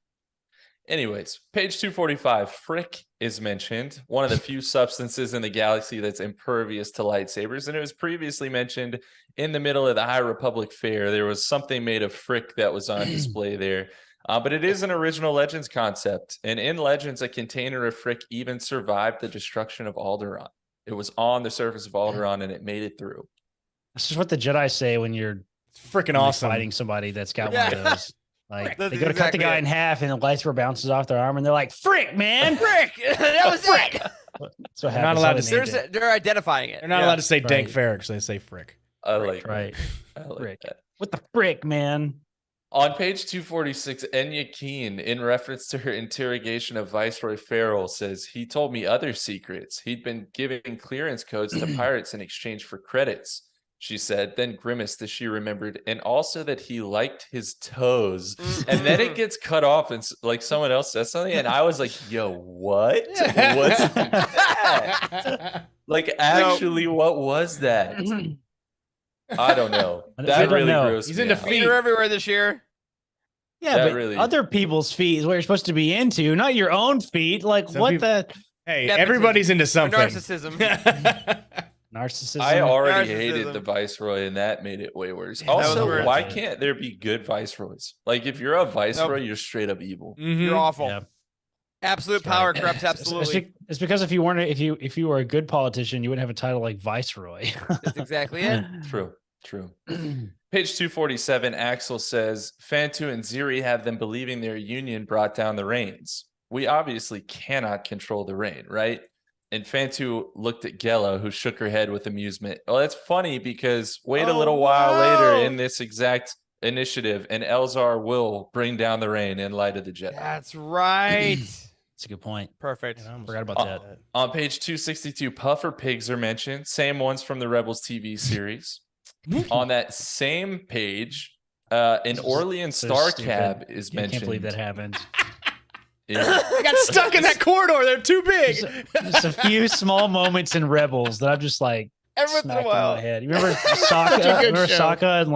Anyways, page 245, Frick is mentioned, one of the few substances in the galaxy that's impervious to lightsabers. And it was previously mentioned in the middle of the High Republic Fair. There was something made of Frick that was on display there. But it is an original Legends concept. And in Legends, a container of Frick even survived the destruction of Alderaan. It was on the surface of Alderaan and it made it through. This is what the Jedi say when you're It's freaking like, awesome. fighting somebody that's got Yeah. one of those. Like That's they go to cut the exactly guy it. in half, and the lightsaber bounces off their arm, and they're like, "Frick, man!" Frick! That was it. That's what They're not happens. allowed That's to how they named They're identifying it. They're not Yeah. allowed to say Dank Right. Farrick, so they say Frick. I Frick, like right. that. I like Frick. that. What the frick, man? On page 246, Enya Keen, in reference to her interrogation of Viceroy Farrell, says, "He told me other secrets. He'd been giving clearance codes to pirates in exchange for credits," she said, then grimaced as she remembered, and also that he liked his toes. And then it gets cut off, and like someone else says something, and I was like, yo, what? What's that? Like, actually, what was that? I don't know. I That don't really know. grossed He's me into out. feet. You're everywhere this year. Yeah, That but really- other people's feet is what you're supposed to be into, not your own feet. Like, Some what people- the Hey, Nepotism. everybody's into Or something. narcissism. narcissism? I already Narcissism. hated the Viceroy, and that made it way worse. Yeah, that was Also, worse. why can't there be good Viceroys? Like, if you're a Viceroy, you're straight up evil. Mhm. You're awful. Yeah. Absolute That's power right. corrupts It's- absolutely. It's because if you weren't if you were a good politician, you wouldn't have a title like Viceroy. That's exactly it. True. Page 247, Axel says, Fantu and Ziri have them believing their union brought down the rains. We obviously cannot control the rain, right? And Fantu looked at Gela, who shook her head with amusement. Well, that's funny because wait a Oh, little while later wow. in this exact initiative, and Elzar will bring down the rain in light of the Jedi. That's right. That's a good point. Perfect. Yeah, I almost Forgot about Uh, that. On page 262, puffer pigs are mentioned, same ones from the Rebels TV series. On that same page, an Orlean So Star stupid. Cab is I mentioned. can't believe that happened. Yeah. I got stuck in that corridor. They're too big. Just a few small moments in Rebels that I'm just like Every once in a smacking while. my head. You remember Such a good Remember show. Sokka in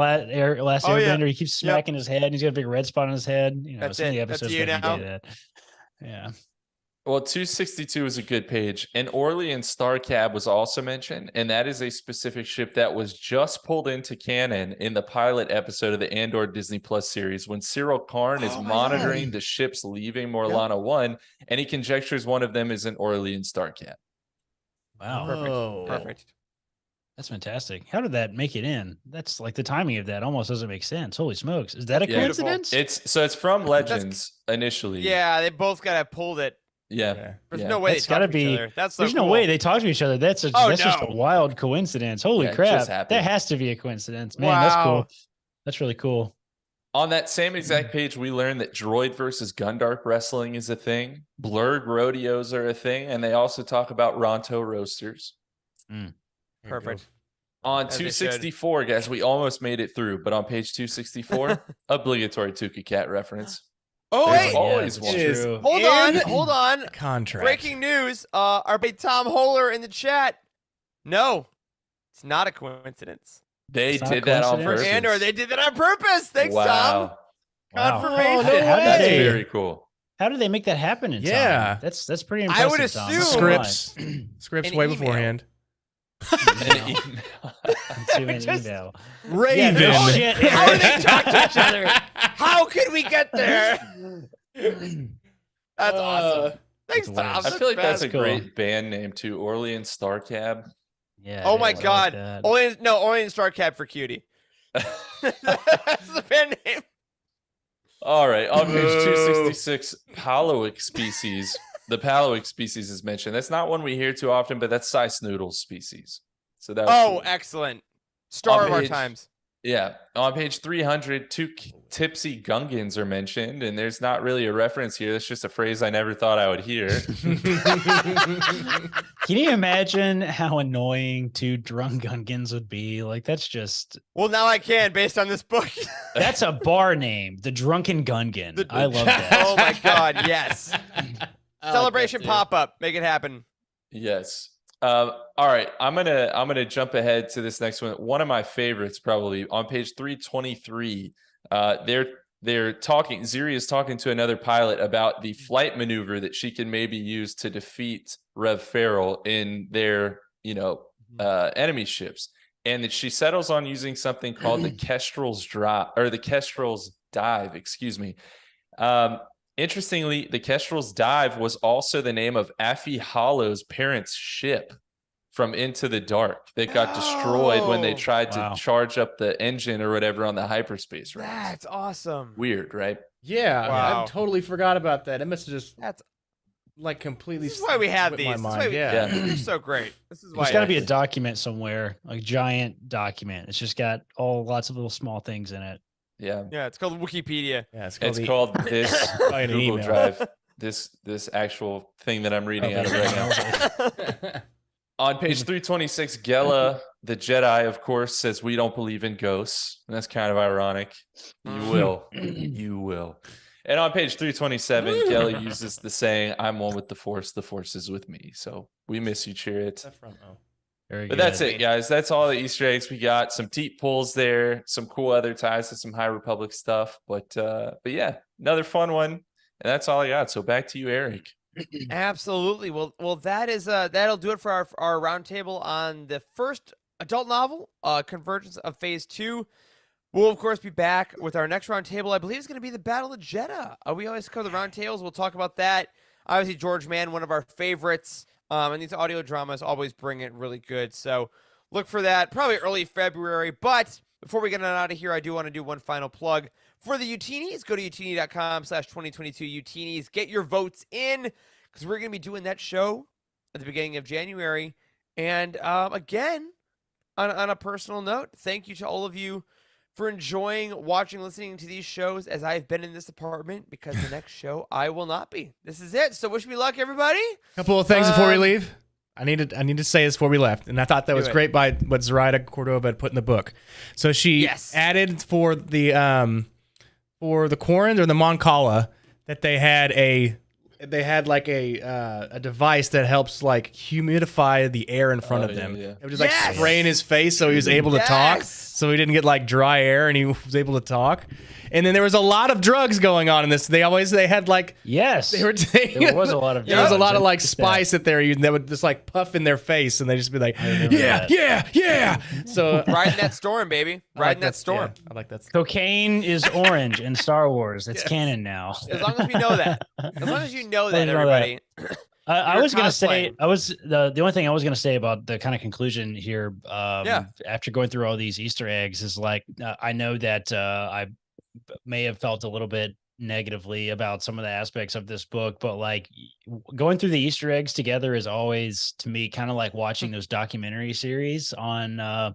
Last Oh, yeah. Airbender? He keeps smacking his head, and he's got a big red spot on his head. You know, That's some of the it. That's episodes you make now. me do that. Yeah. Well, 262 is a good page. An Orlean Star Cab was also mentioned, and that is a specific ship that was just pulled into canon in the pilot episode of the Andor Disney Plus series when Cyril Karn is Oh my monitoring the ships leaving Morlana 1, and he conjectures one of them is an Orlean Star Cab. Wow. Oh. Perfect. That's fantastic. How did that make it in? That's like the timing of that almost doesn't make sense. Holy smokes. Is that a Yeah. Beautiful. coincidence? It's from Legends initially. Yeah, they both got pulled it. Yeah. Okay. There's Yeah. no way That's they talk gotta to each be- other. That's so There's no cool. way they talk to each other. That's Oh, just a no. wild coincidence. Holy Yeah, it crap. just happened. That has to be a coincidence. Man, that's Wow. cool. That's really cool. On that same exact page, we learned that droid versus Gundark wrestling is a thing. Blurg rodeos are a thing. And they also talk about Ronto roasters. Perfect. On As they should. 264, guys, we almost made it through. But on page 264, obligatory Tuca Cat reference. Oh, There's wait. always it's one. true. Hold on. Contract. Breaking news. Our big Tom Holer in the chat. No, it's not a coincidence. They It's not a did that on coincidence. purpose. Andor, they did that on purpose. Thanks, Tom. Wow. Wow. Confirmation. Oh, no How did That's way. they- very cool. How did they make that happen in Yeah. time? That's pretty I impressive. would Tom. assume- Scripts. Scripts An way email. beforehand. An email. To an Just- email. Raven. no shit. How do they talk to each other? How could we get there? That's awesome. Thanks, Tom. hilarious. I feel like that's a Cool. great band name too. Orleans Star Cab. Yeah. Oh it my is. I like God. that. Orient Star Cab for Cutie. That's the band name. All right, on page Boo. 266, Paloic species. The Paloic species is mentioned. That's not one we hear too often, but that's Sice Noodles species. So that was Oh, cool. excellent. Star On of our page- times. Yeah. On page 300, two tipsy Gungans are mentioned, and there's not really a reference here. That's just a phrase I never thought I would hear. Can you imagine how annoying two drunk Gungans would be? Like, that's just Well, now I can, based on this book. that's a bar name, the Drunken Gungan. The- I love that. Oh my God, yes. Celebration pop-up. Make it happen. Yes. All right. I'm gonna jump ahead to this next one. One of my favorites, probably on page 323. They're talking. Ziri is talking to another pilot about the flight maneuver that she can maybe use to defeat Rev Farrell in their enemy ships, and that she settles on using something called the Kestrel's drop or the Kestrel's dive. Excuse me. Interestingly, the Kestrel's dive was also the name of Affie Hollow's parents' ship from Into the Dark that got destroyed when they Oh. tried Wow. to charge up the engine or whatever on the hyperspace rounds. That's awesome. Weird, right? Yeah, Wow. I totally forgot about that. It must have just That's like completely. this is why we have slipped these. my This is mind. why we, Yeah. They're so great. This is why. There's got to be a document somewhere, a giant document. It's just got lots of little small things in it. Yeah. Yeah, it's called Wikipedia. Yeah, it's It's the- called this Probably an Google email. Drive. This actual thing that I'm reading out of right now. On page 326, Gela, the Jedi, of course, says we don't believe in ghosts. And that's kind of ironic. You will. You will. And on page 327, Gela uses the saying, I'm one with the Force is with me. So we miss you, Chariot. Very But good. that's it, guys. That's all the Easter eggs we got. Some teep pulls there, some cool other ties to some High Republic stuff. But yeah, another fun one. And that's all I got. So back to you, Eric. Absolutely. Well, that is that'll do it for our roundtable on the first adult novel, Convergence of Phase 2. We'll of course be back with our next roundtable. I believe it's going to be the Battle of Jeddah. We always cover the roundtables. We'll talk about that. Obviously, George Mann, one of our favorites, and these audio dramas always bring it really good. So look for that probably early February. But before we get on out of here, I do want to do one final plug for the Utinis. Go to utini.com/2022 Utinis. Get your votes in because we're going to be doing that show at the beginning of January. And again, on a personal note, thank you to all of you for enjoying watching, listening to these shows as I've been in this apartment, because the next show I will not be. This is it. So wish me luck, everybody. Couple of things before we leave. I need to say this before we left, and I thought that was it. great by what Zoraida Córdova had put in the book. So she Yes. added for the Quarren or the Mon Cala that they had like a device that helps like humidify the air in front Oh, of yeah, them. yeah. It was just like Yes. spray in his face so he was able to talk, Yes. so he didn't get like dry air and he was able to talk. And then there was a lot of drugs going on in this. They had like Yes. they were taking There was a lot of there was a drugs. lot of I like noticed that. spice that they were using that would just like puff in their face and they just be like, remember yeah, that. yeah. So Riding that storm, baby. I like Riding that storm. yeah, I like that. Cocaine is orange in Star Wars. It's canon now. As long as we know that. As long as you know that, As long as you know everybody. I You're was gonna say cosplaying. the only thing I was gonna say about the kind of conclusion here. Yeah. After going through all these Easter eggs, is like I know that I may have felt a little bit negatively about some of the aspects of this book, but like going through the Easter eggs together is always to me kind of like watching those documentary series on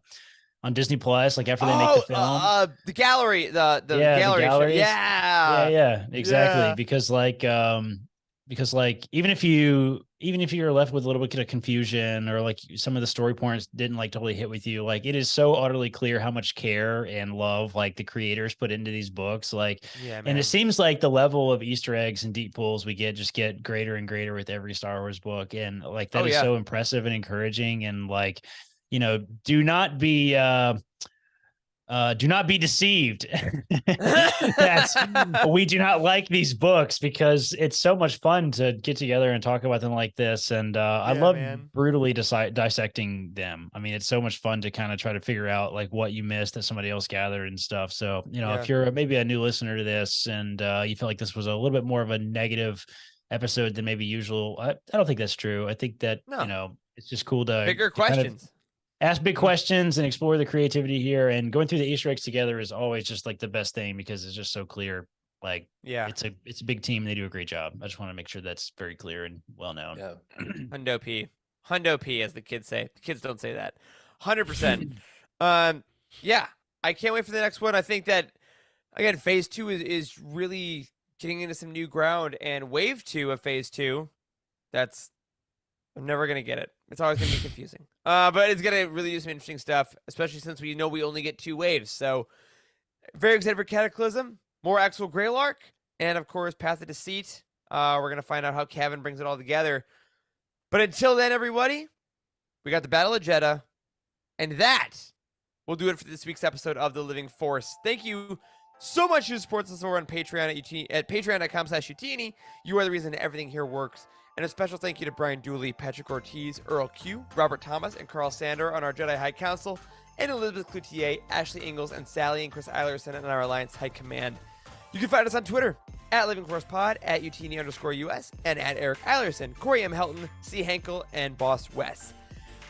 Disney Plus. Like after they make the film, The gallery, the Yeah, the gallery show. galleries. Yeah. yeah, exactly. yeah. Because like because like even if you're left with a little bit of confusion or like some of the story points didn't like totally hit with you, like it is so utterly clear how much care and love like the creators put into these books. Like, Yeah, man. and it seems like the level of Easter eggs and deep pulls we get greater and greater with every Star Wars book. And like that is so impressive and encouraging. And like, do not be deceived that we do not like these books, because it's so much fun to get together and talk about them like this. And I love brutally dissecting them. I mean, it's so much fun to kind of try to figure out like what you missed that somebody else gathered and stuff. So, if you're maybe a new listener to this and you feel like this was a little bit more of a negative episode than maybe usual, I don't think that's true. I think that, it's just cool to bigger questions. Ask big questions and explore the creativity here, and going through the Easter eggs together is always just like the best thing, because it's just so clear. Like, it's a big team. They do a great job. I just want to make sure that's very clear and well known. Yeah. Hundo P, as the kids say. The kids don't say that. 100%. Yeah, I can't wait for the next one. I think that, again, phase 2 is really getting into some new ground, and wave 2 of phase 2, I'm never going to get it. It's always going to be confusing. But it's going to really do some interesting stuff, especially since we know we only get 2 waves. So very excited for Cataclysm, more Axel Greylark, and of course, Path of Deceit. We're going to find out how Kevin brings it all together. But until then, everybody, we got the Battle of Jeddah, and that will do it for this week's episode of The Living Force. Thank you so much who supports us over on Patreon at patreon.com/Utini. You are the reason everything here works. And a special thank you to Brian Dooley, Patrick Ortiz, Earl Q, Robert Thomas, and Carl Sander on our Jedi High Council, and Elizabeth Cloutier, Ashley Ingalls, and Sally and Chris Eilerson on our Alliance High Command. You can find us on Twitter at Living Force Pod, at Utini_US, and at Eric Eilerson, Corey M. Helton, C. Henkel, and Boss Wes.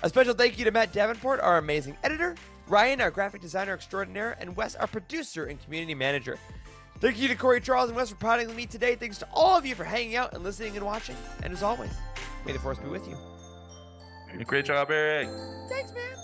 A special thank you to Matt Davenport, our amazing editor, Ryan, our graphic designer extraordinaire, and Wes, our producer and community manager. Thank you to Corey, Charles, and Wes for potting with me today. Thanks to all of you for hanging out and listening and watching. And as always, may the Force be with you. Great job, Eric. Thanks, man.